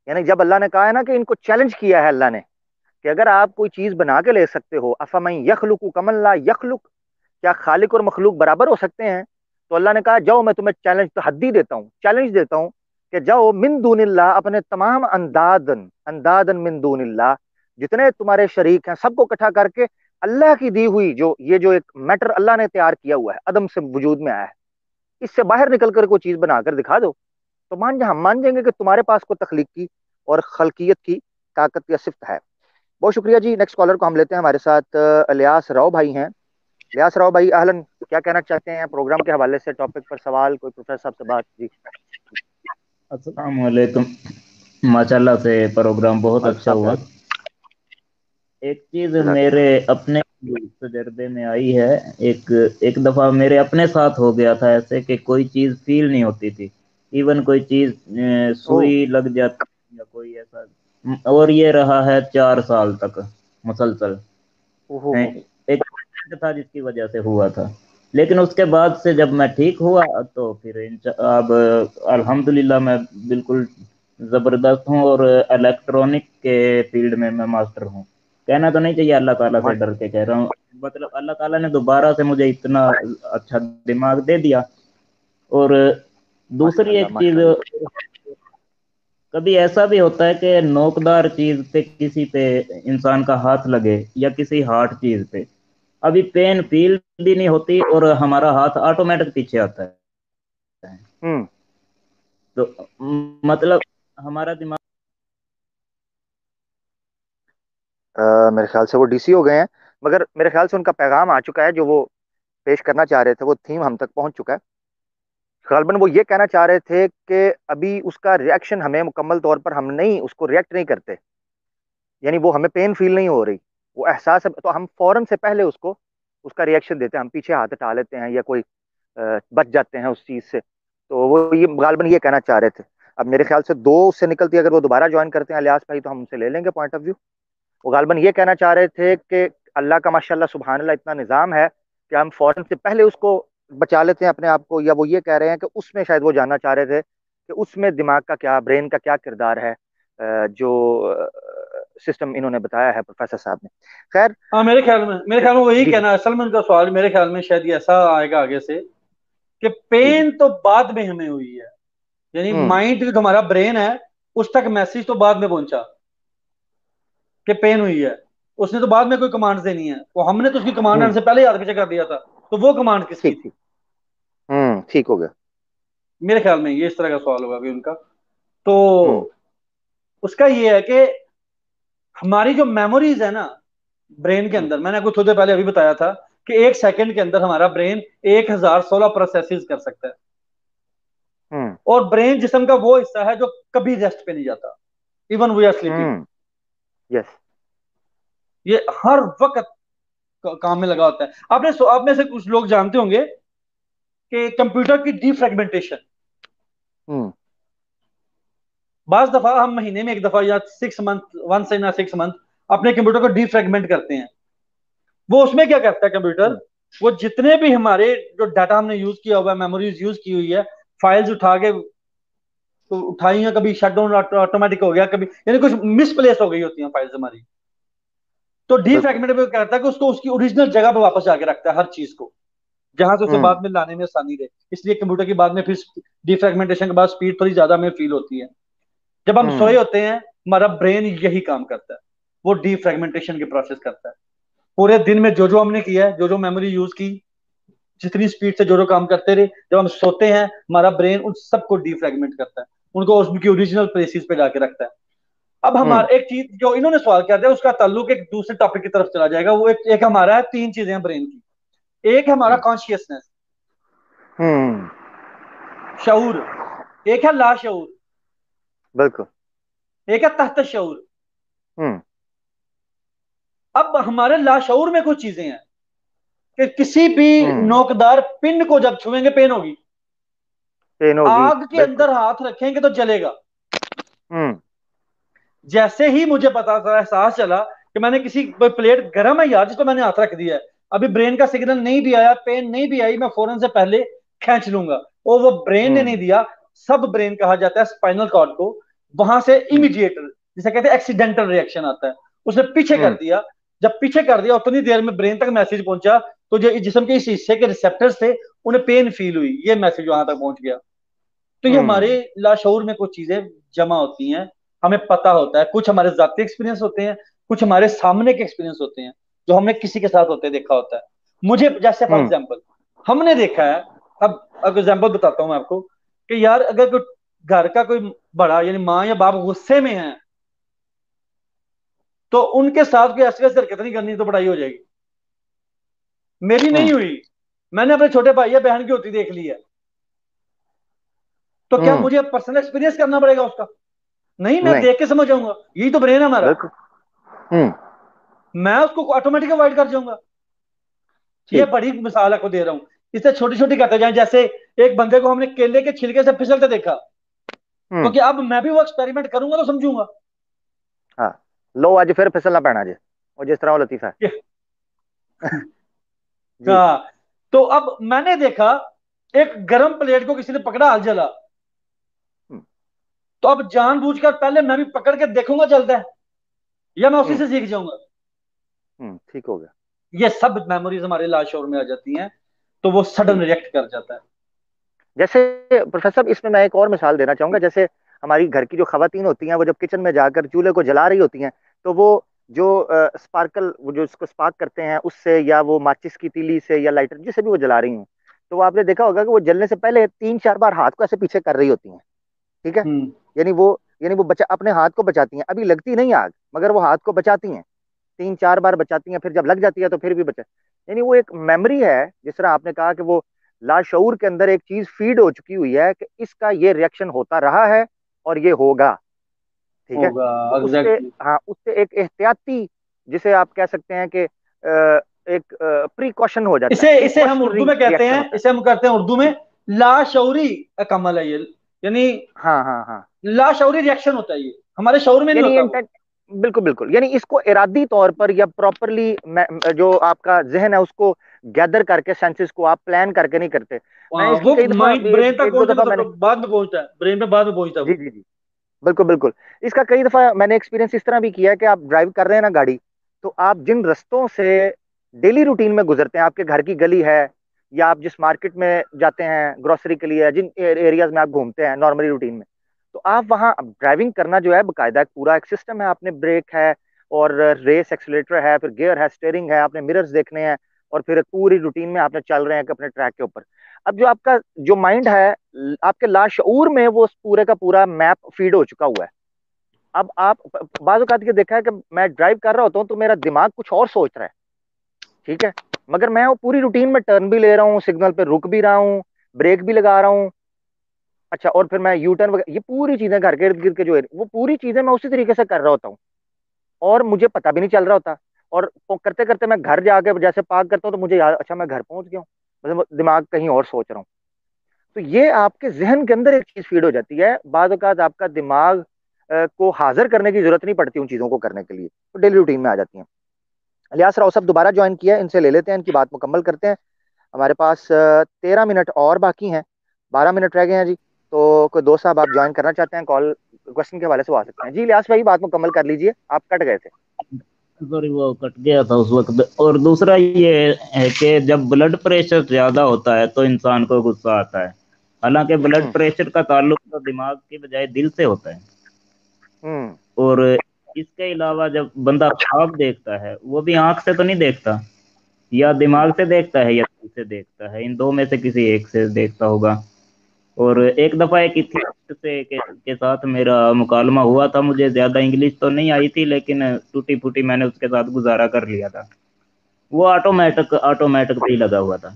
यानी जब अल्लाह ने कहा है ना कि इनको चैलेंज किया है अल्लाह ने, कि अगर आप कोई चीज बना के ले सकते हो, अफमन यखलुकु कमन ला यखलुक, क्या खालिक और मखलूक बराबर हो सकते हैं? तो अल्लाह ने कहा जाओ, मैं तुम्हें चैलेंज, तहद्दी देता हूँ, चैलेंज देता हूँ कि जाओ मिन दूनिल्लाह, अपने तमाम अंदादन अंदादन मिन दूनिल्लाह, जितने तुम्हारे शरीक हैं सबको इकट्ठा करके, अल्लाह की दी हुई जो ये जो एक मैटर अल्लाह ने तैयार किया हुआ है, अदम से वजूद में आया है, इससे बाहर निकल कर कोई चीज बनाकर दिखा दो, तो हम मान जाएंगे कि तुम्हारे पास कोई तख्लीक की और खलकियत की ताकत या सिफ्त है। बहुत शुक्रिया जी। नेक्स्ट कॉलर को हम लेते हैं, हमारे साथ इलियास राव भाई हैं। इलियास राव भाई, अहलन, क्या कहना चाहते हैं प्रोग्राम के हवाले से, टॉपिक पर सवाल, कोई प्रोफेसर साहब से बात? जी।
अस्सलाम वालेकुम। माशाल्लाह से प्रोग्राम बहुत अच्छा
वालेकुम
हुआ।
सलाम।
एक चीज
जज़ाकल्लाह।
मेरे अपने तजर्बे में आई है। एक एक दफा मेरे अपने साथ हो गया था ऐसे कि कोई चीज फील नहीं होती थी। इवन कोई चीज
ओ।
सुई लग जाती या कोई ऐसा। और ये रहा है 4 साल तक मुसलसल।
ओहो
हैं,
हो।
एक एक्सीडेंट था जिसकी वजह से हुआ था। लेकिन उसके बाद से जब मैं ठीक हुआ तो फिर अब अल्हम्दुलिल्लाह मैं बिल्कुल जबरदस्त हूँ। और इलेक्ट्रॉनिक के फील्ड में मैं मास्टर हूँ। कहना तो नहीं चाहिए अल्लाह ताला से डर के कह रहा हूँ। मतलब अल्लाह ताला ने दोबारा से मुझे इतना अच्छा दिमाग दे दिया। और दूसरी
माशाल्लाह
एक चीज,
माशाल्लाह।
कभी ऐसा भी होता है कि नोकदार चीज पे किसी पे इंसान का हाथ लगे या किसी हार्ड चीज पे, अभी पेन फील भी नहीं होती और हमारा हाथ ऑटोमेटिक पीछे आता है।
हम्म।
तो मतलब हमारा दिमाग।
मेरे ख्याल से वो डीसी हो गए हैं, मगर मेरे ख्याल से उनका पैगाम आ चुका है जो वो पेश करना चाह रहे थे, वो थीम हम तक पहुंच चुका है। गालबन वो ये कहना चाह रहे थे कि अभी उसका रिएक्शन हमें मुकम्मल तौर पर, हम नहीं उसको रिएक्ट नहीं करते, यानी वो हमें पेन फील नहीं हो रही, वो एहसास है, तो हम फौरन से पहले उसको उसका रिएक्शन देते हैं, हम पीछे हाथ हटा लेते हैं या कोई बच जाते हैं उस चीज से। तो वो ये गालबन ये कहना चाह रहे थे। अब मेरे ख्याल से दो उससे निकलती है, अगर वो दोबारा ज्वाइन करते हैं अलियास भाई तो हम उनसे ले लेंगे पॉइंट ऑफ व्यू। वो गालबन ये कहना चाह रहे थे कि अल्लाह का माशाल्लाह सुभान अल्लाह इतना निज़ाम है कि हम फौरन से पहले उसको बचा लेते हैं अपने आप को, या वो ये कह रहे हैं कि उसमें शायद वो जानना चाह रहे थे कि उसमें दिमाग का क्या, ब्रेन का क्या किरदार है, जो सिस्टम इन्होंने बताया है प्रोफेसर साहब ने। खैर।
हाँ, मेरे ख्याल में वही
जी जी।
कहना है। असल में उनका सवाल मेरे ख्याल में शायद ये ऐसा आएगा आगे से कि
जी जी।
पेन तो बाद में हमें हुई है, यानी
हम्म
माइंड जो हमारा ब्रेन है उस तक मैसेज तो बाद में पहुंचा कि पेन हुई है। उसने तो बाद में कोई कमांड देनी है, वो हमने तो उसकी कमांड आने
हम्म।
से पहले याद पीछे कर दिया था। तो वो कमांड किसकी
ठीक
थी?
ठीक। ठीक हो गया।
मेरे ख्याल में ये इस तरह का सवाल होगा अभी उनका। तो
हम्म
उसका ये है कि हमारी जो मेमोरीज है ना ब्रेन के
हम्म
अंदर, मैंने आपको थोड़ी देर पहले अभी बताया था कि 1 सेकंड के अंदर हमारा ब्रेन 1016 प्रोसेसेस कर सकता है।
हम्म
और ब्रेन जिस्म का वो हिस्सा है जो कभी रेस्ट पे नहीं जाता, even we are sleeping.
Hmm. Yes.
ये हर वक्त काम में लगा होता है। आप में से कुछ लोग जानते होंगे कि कंप्यूटर की डीफ्रेगमेंटेशन,
हम्म
बाज दफा हम महीने में एक दफा या 6 मंथ, 1 से या 6 मंथ अपने कंप्यूटर को डीफ्रेगमेंट करते हैं। वो उसमें क्या करता है कंप्यूटर,
हम्म
वो जितने भी हमारे जो डाटा हमने यूज किया हुआ है, मेमोरीज यूज की हुई है, फाइल्स उठा के तो उठाई है, कभी शट डाउन ऑटोमेटिक हो गया, कभी यानी कुछ मिसप्लेस हो गई होती हैं फाइल्स हमारी। तो
बिल्कुल।
डीफ्रेगमेंट में करता है कि उसको उसकी ओरिजिनल जगह पे वापस जाके रखता है हर चीज को, जहां से उसे
हम्म
बाद में लाने में आसानी रहे। इसलिए कंप्यूटर की बाद में फिर डीफ्रेगमेंटेशन के बाद स्पीड थोड़ी ज्यादा हमें फील होती है। जब हम सोए
हम्म
होते हैं हमारा ब्रेन यही काम करता है, वो डीफ्रेगमेंटेशन की प्रोसेस करता है। पूरे दिन में जो जो हमने किया है, जो जो मेमोरी यूज की, जितनी स्पीड से जो जो काम करते रहे, जब हम सोते हैं हमारा ब्रेन उन सबको डीफ्रेगमेंट करता है, उनको उनकी ओरिजिनल प्लेसेस पे जाके रखता है। अब
हम्म
हमारा एक चीज जो इन्होंने सवाल किया था उसका ताल्लुक एक दूसरे टॉपिक की तरफ चला जाएगा। वो एक हमारा है, तीन चीजें हैं ब्रेन की। एक है हमारा
हम्म
कॉन्शियसनेस,
हम्म।
शऊर। एक है लाशऊर।
बिल्कुल।
एक है तहत शऊर।
हम्म
अब हमारे लाशऊर में कुछ चीजें हैं कि किसी भी
हम्म।
नोकदार पिन को जब छुएंगे पेन होगी,
पेन होगी।
आग के
बिल्कुल।
अंदर हाथ रखेंगे तो जलेगा।
हम्म
जैसे ही मुझे पता चला, एहसास चला कि मैंने किसी प्लेट गर्म है यार जिसको मैंने हाथ रख दिया है, अभी ब्रेन का सिग्नल नहीं भी आया, पेन नहीं भी आई, मैं फौरन से पहले खींच लूंगा। और वो ब्रेन ने नहीं
हम्म
दिया, सब ब्रेन कहा जाता है स्पाइनल कॉर्ड को, वहां से
हम्म
इमीडिएट जिसे कहते हैं एक्सीडेंटल रिएक्शन आता है, उसने पीछे कर
हम्म
दिया। जब पीछे कर दिया उतनी देर में ब्रेन तक मैसेज पहुंचा, तो जो जिसम के इस हिस्से के रिसेप्टर्स थे उन्हें पेन फील हुई, ये मैसेज वहां तक पहुंच गया। तो ये हमारे
हम्म
लाशऊर में कुछ चीजें जमा होती हैं, हमें पता होता है। कुछ हमारे जाती एक्सपीरियंस होते हैं, कुछ हमारे सामने के एक्सपीरियंस होते हैं जो हमने किसी के साथ होते देखा होता है। मुझे जैसे फॉर
हम्म
एग्जाम्पल हमने देखा है, अब एग्जाम्पल बताता हूँ मैं आपको कि यार अगर कोई घर का कोई बड़ा यानी माँ या बाप गुस्से में है तो उनके साथ कोई ऐसी वैसी हरकत नहीं करनी तो पढ़ाई हो जाएगी। मेरी नहीं
हम्म
हुई, मैंने अपने छोटे भाई या बहन की होती देख ली है। तो क्या
हम्म।
मुझे पर्सनल एक्सपीरियंस करना पड़ेगा उसका? नहीं, मैं
नहीं।
देख के समझ जाऊंगा, यही तो ब्रेन है हमारा।
बिल्कुल। हम्म
मैं उसको ऑटोमेटिक अवॉइड कर जाऊंगा। ये
ठीक।
बड़ी मिसाल आपको दे रहा हूँ, इससे छोटी छोटी करते जाए। जैसे एक बंदे को हमने केले के छिलके से फिसलते देखा,
हम्म।
क्योंकि अब मैं भी वो एक्सपेरिमेंट करूंगा तो समझूंगा।
हाँ, लो आज फिर फिसलना पैना जे, और जिस तरह वो लतीफा है।
ये-
जी।
हाँ, तो अब मैंने देखा एक गरम प्लेट को किसी ने पकड़ा, हाल जला।
हम्म।
तो अब जानबूझकर पहले मैं भी पकड़ के देखूंगा चलता है, या मैं उसी
हम्म।
से सीख जाऊंगा।
ठीक हो गया।
ये सब मेमोरीज हमारे लाशोर में आ जाती हैं, तो वो सडन
ठीक।
रिएक्ट कर जाता है।
जैसे प्रोफेसर साहब, इसमें मैं एक और मिसाल देना चाहूंगा। जैसे हमारी घर की जो खवातीन होती हैं, वो जब किचन में जाकर चूल्हे को जला रही होती हैं, तो वो जो स्पार्कल, वो जो उसको स्पार्क करते हैं उससे, या वो माचिस की तीली से या लाइटर जिससे भी वो जला रही हैं, तो वो आपने देखा होगा कि वो जलने से पहले 3-4 बार हाथ को ऐसे पीछे कर रही होती हैं। ठीक है।
हम्म।
यानी वो बचा, अपने हाथ को बचाती हैं। अभी लगती नहीं आग, मगर वो हाथ को बचाती हैं, 3-4 बार बचाती हैं, फिर जब लग जाती है तो फिर भी बचा। यानी वो एक मेमोरी है। जिस तरह आपने कहा कि वो लाशऊर के अंदर एक चीज फीड हो चुकी हुई है कि इसका ये रिएक्शन होता रहा है और ये होगा। ठीक है।
होगा,
तो उससे,
एग्जैक्टली।
हाँ, उससे एक एहतियाती, जिसे आप कह सकते हैं कि एक प्रिकॉशन हो जाता है,
इसे इसे हम उर्दू
प्रिकॉशनरी
में कहते
रिएक्शन
हैं,
होता है।
इसे हम करते हैं उर्दू में
जी।
लाशऊरी अमल है ये। यानी
हाँ हाँ हाँ।
लाशऊरी रिएक्शन होता है, ये हमारे शऊर में नहीं
यानी
होता वो।
इंटेंट, बिल्कुल बिल्कुल, यानी इसको इरादी तौर पर या प्रॉपरली जो आपका जहन है उसको गैदर करके, सेंसेस को आप प्लान करके नहीं करते। मैं इसकी
वो
कई दफा,
माइंड ब्रेन तक
एक दो
पहुंचने में
दफा
तो
मैंने,
बाद में पहुंचता है, ब्रेन में बाद में पहुंचता है
जी
वो।
जी जी, बिल्कुल बिल्कुल, इसका कई दफा मैंने एक्सपीरियंस इस तरह भी किया है कि आप ड्राइव कर रहे हैं ना गाड़ी, तो आप जिन रस्तों से डेली रूटीन में गुजरते हैं, आपके घर की गली है, या आप जिस मार्केट में जाते हैं ग्रोसरी के लिए, जिन एरियाज में आप घूमते हैं नॉर्मली रूटीन में, तो आप वहाँ ड्राइविंग करना जो है बकायदा पूरा एक सिस्टम है। आपने ब्रेक है, और रेस एक्सीलेटर है, फिर गियर है, स्टेयरिंग है, आपने मिरर्स देखने हैं, और फिर पूरी रूटीन में आपने चल रहे हैं कि अपने ट्रैक के ऊपर। अब जो आपका जो माइंड है, आपके लाशऊर में वो पूरे का पूरा मैप फीड हो चुका हुआ है। अब आप बाज़ औक़ात ये देखा है कि मैं ड्राइव कर रहा होता हूँ तो मेरा दिमाग कुछ और सोच रहा है। ठीक है। मगर मैं वो पूरी रूटीन में टर्न भी ले रहा हूँ, सिग्नल पे रुक भी रहा हूँ, ब्रेक भी लगा रहा हूँ। अच्छा, और फिर मैं यू टर्न वगैरह, ये पूरी चीजें घर के इर्द गिर्द के जो है, वो पूरी चीजें मैं उसी तरीके से कर रहा होता हूँ, और मुझे पता भी नहीं चल रहा होता। और वो करते करते मैं घर जाके जैसे पार्क करता हूँ तो मुझे याद, अच्छा मैं घर पहुंच गया हूँ, मतलब दिमाग कहीं और सोच रहा हूँ। तो ये आपके जहन के अंदर एक चीज फीड हो जाती है। बाज़ औक़ात आपका दिमाग को हाजिर करने की जरूरत नहीं पड़ती उन चीजों को करने के लिए, तो डेली रूटीन में आ जाती हैं। इलियास राव साहब दोबारा ज्वाइन किया है, इनसे ले लेते हैं, इनकी बात मुकम्मल करते हैं। हमारे पास 13 मिनट और बाकी हैं, 12 मिनट रह गए हैं जी। तो कोई दोस्त साहब आप ज्वाइन करना चाहते हैं कॉल, क्वेश्चन के हवाले से वो आ सकते हैं जी। इलियास भाई बात मुकम्मल कर लीजिए, आप कट गए थे।
सॉरी, वो कट गया था उस वक्त। और दूसरा ये है कि जब ब्लड प्रेशर ज्यादा होता है तो इंसान को गुस्सा आता है। हालांकि ब्लड
हम्म।
प्रेशर का ताल्लुक तो दिमाग की बजाय दिल से होता है।
हम्म।
और इसके अलावा जब बंदा ख्वाब देखता है, वो भी आंख से तो नहीं देखता, या
हम्म।
दिमाग से देखता है या दिल से देखता है, इन दो में से किसी एक से देखता होगा। और एक दफा एक इथिस्ट के साथ मेरा मुकालमा हुआ था। मुझे ज्यादा इंग्लिश तो नहीं आई थी, लेकिन टूटी फूटी मैंने उसके साथ गुजारा कर लिया था। वो ऑटोमेटिक ऑटोमेटिक पे ही लगा हुआ था।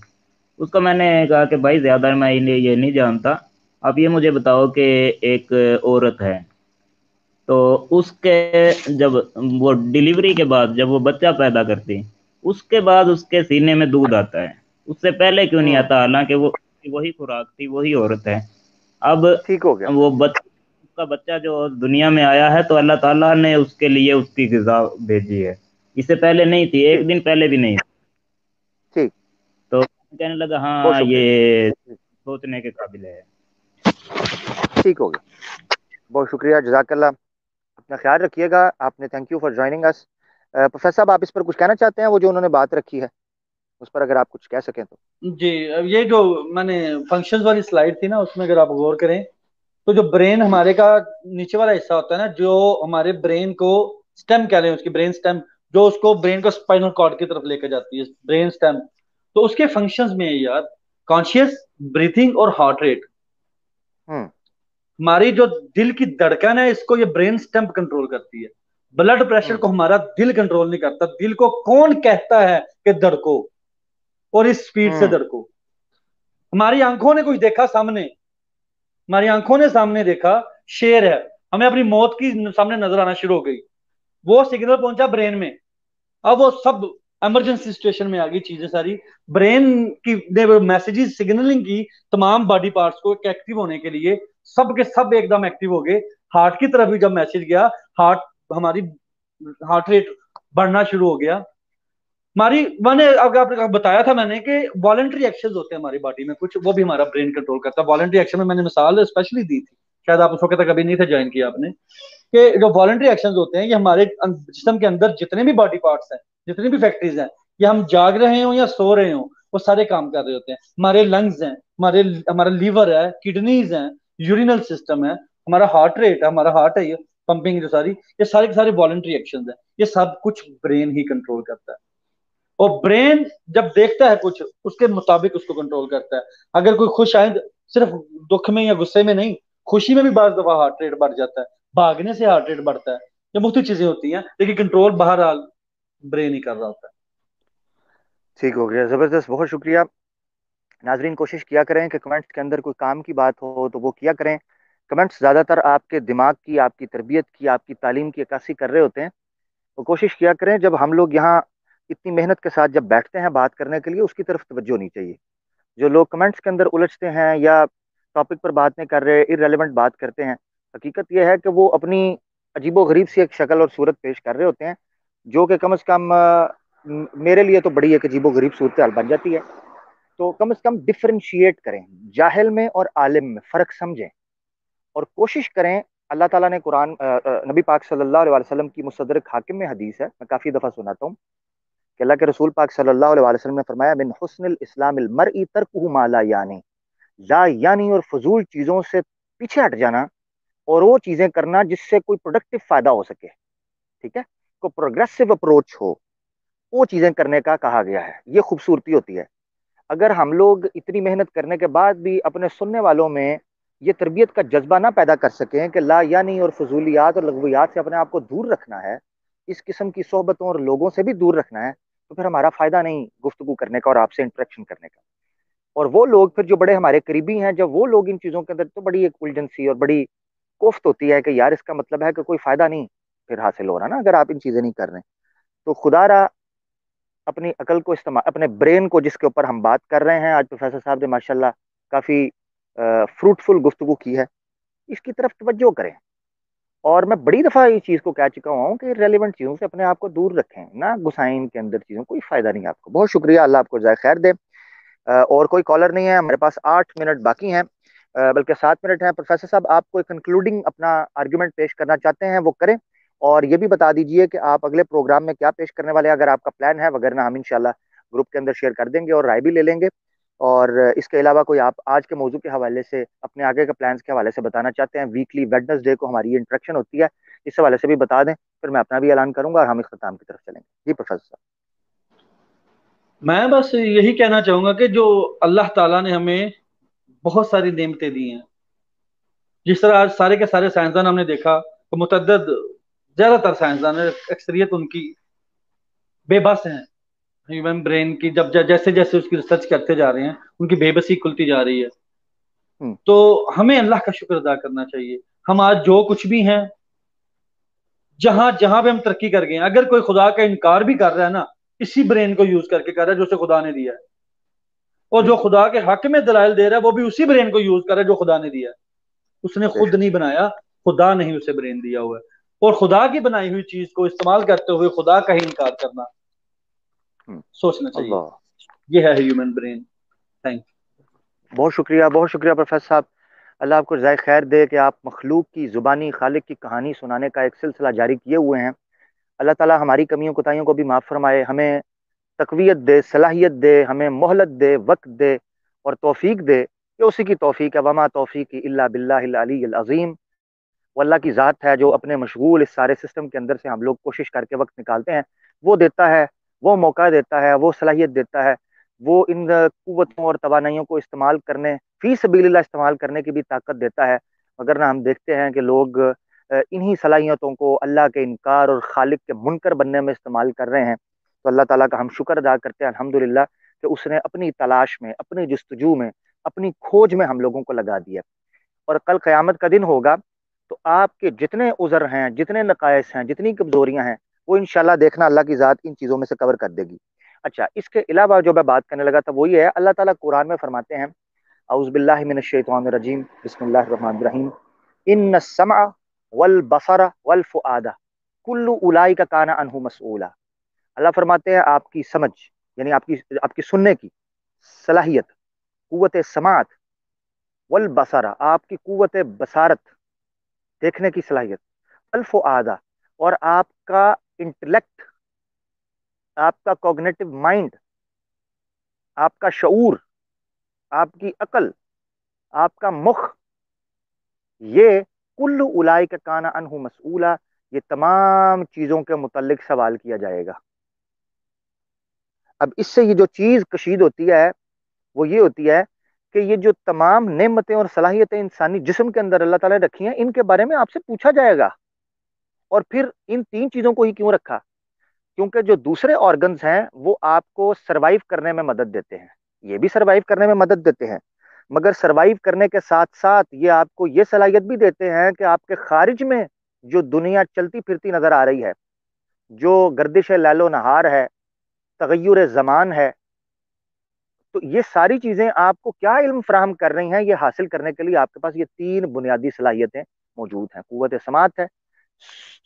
उसको मैंने कहा कि भाई ज्यादा मैं ये नहीं जानता, अब ये मुझे बताओ कि एक औरत है, तो उसके जब वो डिलीवरी के बाद जब वो बच्चा पैदा करती, उसके बाद उसके सीने में दूध आता है, उससे पहले क्यों नहीं
हम्म।
आता? हालांकि वो वही खुराक थी, वही औरत है। अब
ठीक हो गया।
वो बच्चा, उसका बच्चा जो दुनिया में आया है, तो अल्लाह ताला ने उसके लिए उसकी ग़िज़ा भेजी है। इससे पहले नहीं थी, एक
ठीक।
दिन पहले भी नहीं थी।
ठीक।
तो कहने लगा
बहुत
हाँ
शुक्रिया।
ये सोचने के काबिल है।
ठीक हो गया, बहुत शुक्रिया, जजाकल्ला। अपना ख्याल रखिएगा। आपने, thank you for joining us. Professor साहब आप इस पर कुछ कहना चाहते हैं, वो जो उन्होंने बात रखी है उस पर अगर आप कुछ कह सकें तो।
जी, अब ये जो मैंने फंक्शंस वाली स्लाइड थी ना, उसमें अगर आप गौर करें, तो जो ब्रेन
जी।
हमारे का नीचे वाला हिस्सा होता है ना, जो हमारे ब्रेन को स्टेम कह रहे हैं, उसकी ब्रेन स्टेम, जो उसको ब्रेन को स्पाइनल कॉर्ड की तरफ लेकर जाती है, ब्रेन स्टेम। तो उसके फंक्शंस में है यार, कॉन्शियस, ब्रीथिंग और हार्ट रेट।
हम्म।
हमारी जो दिल की धड़कन है, इसको ये ब्रेन स्टेम कंट्रोल करती है। ब्लड प्रेशर
हम्म।
को हमारा दिल कंट्रोल नहीं करता। दिल को कौन कहता है कि धड़को, और इस स्पीड से
हम्म।
धड़को? हमारी आंखों ने कुछ देखा सामने, हमारी आंखों ने सामने देखा शेर है, हमें अपनी मौत की सामने नजर आना शुरू हो गई। वो सिग्नल पहुंचा ब्रेन में, अब वो सब इमरजेंसी सिचुएशन में आ गई चीजें सारी। ब्रेन की ने मैसेजेस सिग्नलिंग की तमाम बॉडी पार्ट्स को एक्टिव होने के लिए, सब के सब एकदम एक्टिव हो गए। हार्ट की तरफ भी जब मैसेज गया, हार्ट हमारी हार्ट रेट बढ़ना शुरू हो गया हमारी। मैंने अब आपको बताया था मैंने कि वॉलंटरी एक्शंस होते हैं हमारी बॉडी में कुछ, वो भी हमारा ब्रेन कंट्रोल करता है। वॉलंटरी एक्शन में मैंने मिसाल स्पेशली दी थी, शायद आप उस वक्त तक अभी नहीं थे ज्वाइन किया आपने, कि जो वॉलंटरी एक्शंस होते हैं ये हमारे जिस्म के अंदर जितने भी बॉडी पार्ट्स हैं, जितनी भी फैक्ट्रीज हैं, ये हम जाग रहे हो या सो रहे हो, वो सारे काम कर रहे होते हैं। हमारे लंग्स हैं, हमारे हमारा लीवर है, किडनीज हैं, यूरिनल सिस्टम है, हमारा हार्ट रेट है, हमारा हार्ट है, ये पंपिंग जो सारी, ये सारे के सारे वॉलंटरी एक्शंस हैं। ये सब कुछ ब्रेन ही कंट्रोल करता है। और ब्रेन जब देखता है कुछ, उसके मुताबिक उसको कंट्रोल करता है। अगर कोई खुश आए, सिर्फ दुख में या गुस्से में नहीं, खुशी में भी बार दफा हार्ट रेट बढ़ जाता है, भागने से हार्ट रेट बढ़ता है। ये मुख्तलिफ चीजें होती हैं, लेकिन कंट्रोल बहरहाल ब्रेन ही कर रहा होता है।
ठीक हो गया, जबरदस्त, बहुत शुक्रिया। नाजरीन कोशिश किया करें कि कमेंट्स के अंदर कोई काम की बात हो तो वो किया करें। कमेंट्स ज़्यादातर आपके दिमाग की, आपकी तरबियत की, आपकी तालीम की अक्कासी कर रहे होते हैं। तो कोशिश किया करें जब हम लोग यहाँ इतनी मेहनत के साथ जब बैठते हैं बात करने के लिए, उसकी तरफ तवज्जो नहीं चाहिए। जो लोग कमेंट्स के अंदर उलझते हैं या टॉपिक पर बात नहीं कर रहे, इररेलेवेंट बात करते हैं, हकीकत यह है कि वो अपनी अजीबो गरीब सी एक शक्ल और सूरत पेश कर रहे होते हैं, जो कि कम से कम मेरे लिए तो बड़ी एक अजीबो गरीब सूरत हाल बन जाती है। तो कम से कम डिफरेंशिएट करें, जाहिल में और आलिम में फ़र्क समझें, और कोशिश करें। अल्लाह ताला ने कुरान नबी पाक सल्लल्लाहु अलैहि वसल्लम की मुसद्दरक हाकिम में हदीस है, मैं काफ़ी दफ़ा सुनाता हूँ कि अल्लाह के रसूल पाक सल्लल्लाहु अलैहि वसल्लम ने फरमाया, मिन हुस्निल इस्लामिल मरई तरकुहु मा ला यानी, ला यानी और फजूल चीज़ों से पीछे हट जाना और वो चीज़ें करना जिससे कोई प्रोडक्टिव फ़ायदा हो सके, ठीक है, को प्रोग्रेसिव अप्रोच हो, वो चीज़ें करने का कहा गया है। ये खूबसूरती होती है। अगर हम लोग इतनी मेहनत करने के बाद भी अपने सुनने वालों में ये तरबियत का जज्बा ना पैदा कर सकें कि ला यानी और फजूलियात और लगवियात से अपने आप को दूर रखना है, इस किस्म की सोहबतों और लोगों से भी दूर रखना है, तो फिर हमारा फ़ायदा नहीं गुफ्तगू करने का और आपसे इंटरेक्शन करने का। और वो लोग फिर जो बड़े हमारे करीबी हैं, जब वो लोग इन चीज़ों के अंदर, तो बड़ी एक उलझन सी और बड़ी कोफ्त होती है कि यार इसका मतलब है कि कोई फ़ायदा नहीं फिर हासिल हो रहा ना, अगर आप इन चीज़ें नहीं कर रहे। तो खुदारा अपनी अकल को इस्तेमाल, अपने ब्रेन को, जिसके ऊपर हम बात कर रहे हैं आज, प्रोफेसर साहब ने माशाल्लाह काफ़ी फ्रूटफुल गुफ्तगू की है, इसकी तरफ तवज्जो करें। और मैं बड़ी दफ़ा इस चीज़ को कह चुका हुआ हूँ कि रेलिवेंट चीज़ों से अपने आप को दूर रखें, ना घुसाएं इनके अंदर चीज़ों, कोई फ़ायदा नहीं आपको। बहुत शुक्रिया, अल्लाह आपको जाए खैर दे। और कोई कॉलर नहीं है हमारे पास, 8 मिनट बाकी हैं, बल्कि 7 मिनट हैं। प्रोफेसर साहब, आप कोई कंक्लूडिंग अपना आर्ग्यूमेंट पेश करना चाहते हैं वो करें, और ये भी बता दीजिए कि आप अगले प्रोग्राम में क्या पेश करने वाले हैं, अगर आपका प्लान है, वगरना हम इंशाल्लाह ग्रुप के अंदर शेयर कर देंगे और राय भी ले लेंगे। और इसके अलावा कोई आप आज के मौजू के हवाले से, अपने आगे के प्लान्स के हवाले से बताना चाहते हैं? वीकली वेडनेसडे को हमारी ये इंटरेक्शन होती है, इस हवाले से भी बता दें, फिर मैं अपना भी ऐलान करूंगा और हम इख्तिताम की तरफ चलेंगे। जी प्रोफेसर साहब।
मैं बस यही कहना चाहूंगा कि जो अल्लाह ताला ने हमें बहुत सारी नेमतें दी हैं, जिस तरह आज सारे के सारे साइंसदान हमने देखा तो मुतअद्दिद, ज्यादातर साइंसदान अक्सरियत उनकी बेबस हैं ह्यूमन ब्रेन की। जब जैसे जैसे उसकी रिसर्च करते जा रहे हैं, उनकी बेबसी खुलती जा रही है।
हम्म।
तो हमें अल्लाह का शुक्र अदा करना चाहिए। हम आज जो कुछ भी हैं, जहां जहां पे हम तरक्की कर गए हैं, अगर कोई खुदा का इनकार भी कर रहा है ना, इसी ब्रेन को यूज करके कर रहा है जो उसे खुदा ने दिया है। और जो खुदा के हक में दलाइल दे रहा है, वो भी उसी ब्रेन को यूज कर रहा है जो खुदा ने दिया है। उसने खुद नहीं बनाया, खुदा ने ही उसे ब्रेन दिया हुआ है। और खुदा की बनाई हुई चीज को इस्तेमाल करते हुए खुदा का ही इनकार करना, सोचना चाहिए।
अल्लाह,
ये है ह्यूमन ब्रेन। थैंक
बहुत शुक्रिया, बहुत शुक्रिया प्रोफेसर साहब। अल्लाह आपको ज़ाय खैर दे कि आप मखलूक की ज़ुबानी खालिक की कहानी सुनाने का एक सिलसिला जारी किए हुए हैं। अल्लाह ताला हमारी कमियों कोताहियों को भी माफ़ फरमाए, हमें तकवीयत दे, सलाहियत दे, हमें मोहलत दे, वक्त दे और तौफीक दे, कि उसी की तौफीक है। वमा तौफीक इल्ला बिल्लाहिल अलीय्यिल अज़ीम। वो अल्लाह की ज़ात है जो अपने मशगूल इस सारे सिस्टम के अंदर से हम लोग कोशिश करके वक्त निकालते हैं, वो देता है, वो मौका देता है, वो सलाहियत देता है, वो इन कुव्वतों और तवानाइयों को इस्तेमाल करने, फी सबीलिल्लाह इस्तेमाल करने की भी ताकत देता है। मगर ना हम देखते हैं कि लोग इन्हीं सलाहियतों को अल्लाह के इनकार और खालिक के मुनकर बनने में इस्तेमाल कर रहे हैं। तो अल्लाह ताला का हम शुक्र अदा करते हैं अल्हम्दुलिल्लाह कि उसने अपनी तलाश में, अपनी जस्तजू में, अपनी खोज में हम लोगों को लगा दिया। और कल क़यामत का दिन होगा तो आपके जितने उज़र हैं, जितने नकायस हैं, जितनी कमज़ोरियां हैं, वो इंशाल्लाह देखना अल्लाह की ज़ात इन चीज़ों में से कवर कर देगी। अच्छा, इसके अलावा जो मैं बात करने लगा था वो ये है, अल्लाह ताला कुरान में फरमाते हैं, औज़ु बिल्लाहि मिनश शैतानिर रजीम, बिस्मिल्लाहिर रहमानिर रहीम, इन्न समा वल बसरा वल फुआदा कुल्लु उलाइका काना अनहु मसऊला। अल्लाह फरमाते हैं आपकी समझ, यानी आपकी आपकी सुनने की सलाहियत, कुव्वत समात, वल बसरा आपकी कुव्वत बसारत, देखने की सलाहियत, वल फुआदा और आपका इंटेलेक्ट, आपका कॉग्निटिव माइंड, आपका शऊर, आपकी अकल, आपका मुख, ये कुल्लु उलाई का काना अनहु मसऊला, ये तमाम चीजों के मुतल्लिक सवाल किया जाएगा। अब इससे ये जो चीज कशीद होती है वो ये होती है कि ये जो तमाम नेमतें और सलाहियतें इंसानी जिस्म के अंदर अल्लाह ताला ने रखी हैं, इनके बारे में आपसे पूछा जाएगा। और फिर इन तीन चीजों को ही क्यों रखा? क्योंकि जो दूसरे ऑर्गन्स हैं वो आपको सरवाइव करने में मदद देते हैं, ये भी सरवाइव करने में मदद देते हैं, मगर सरवाइव करने के साथ साथ ये आपको ये सलाहियत भी देते हैं कि आपके खारिज में जो दुनिया चलती फिरती नजर आ रही है, जो गर्दिश लैलो नहार है, तगय्युर ज़मान है, तो ये सारी चीजें आपको क्या इल्म फराहम कर रही हैं, ये हासिल करने के लिए आपके पास ये तीन बुनियादी सलाहियतें मौजूद हैं। कुव्वत समात है,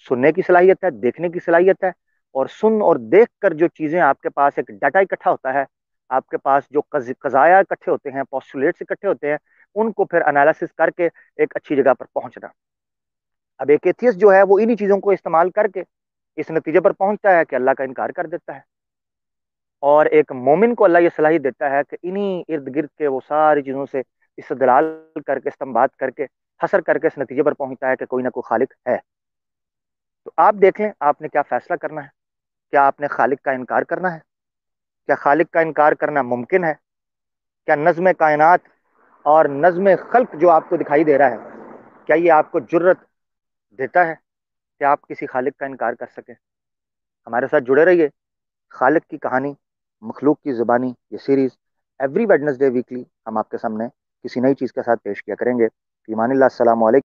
सुनने की सलाहियत है, देखने की सलाहियत है, और सुन और देख कर जो चीजें आपके पास एक डाटा इकट्ठा होता है, आपके पास जो कज़ाया इकट्ठे होते हैं, पोस्टुलेट्स इकट्ठे होते हैं, उनको फिर एनालिसिस करके एक अच्छी जगह पर पहुंचना। अब एक एथियस्ट जो है वो इन्हीं चीजों को इस्तेमाल करके इस नतीजे पर पहुंचता है कि अल्लाह का इनकार कर देता है, और एक मोमिन को अल्लाह ये सलाही देता है कि इन्हीं इर्द गिर्द के वो सारी चीज़ों से इस्तदलाल करके, इस्तेंबात करके, हसर करके इस नतीजे पर पहुंचता है कि कोई ना कोई खालिक है। तो आप देख लें आपने क्या फैसला करना है। क्या आपने खालिक का इनकार करना है? क्या खालिक का इनकार करना मुमकिन है? क्या नज़्म कायनात और नज़्म खल्क जो आपको दिखाई दे रहा है, क्या ये आपको जुर्रत देता है कि आप किसी खालिक का इनकार कर सकें? हमारे साथ जुड़े रहिए। खालिक की कहानी, मखलूक की ज़ुबानी, ये सीरीज़ एवरी वेडनेसडे वीकली हम आपके सामने किसी नई चीज़ के साथ पेश किया करेंगे। ईमानिल्लाह, अस्सलामु अलैकुम।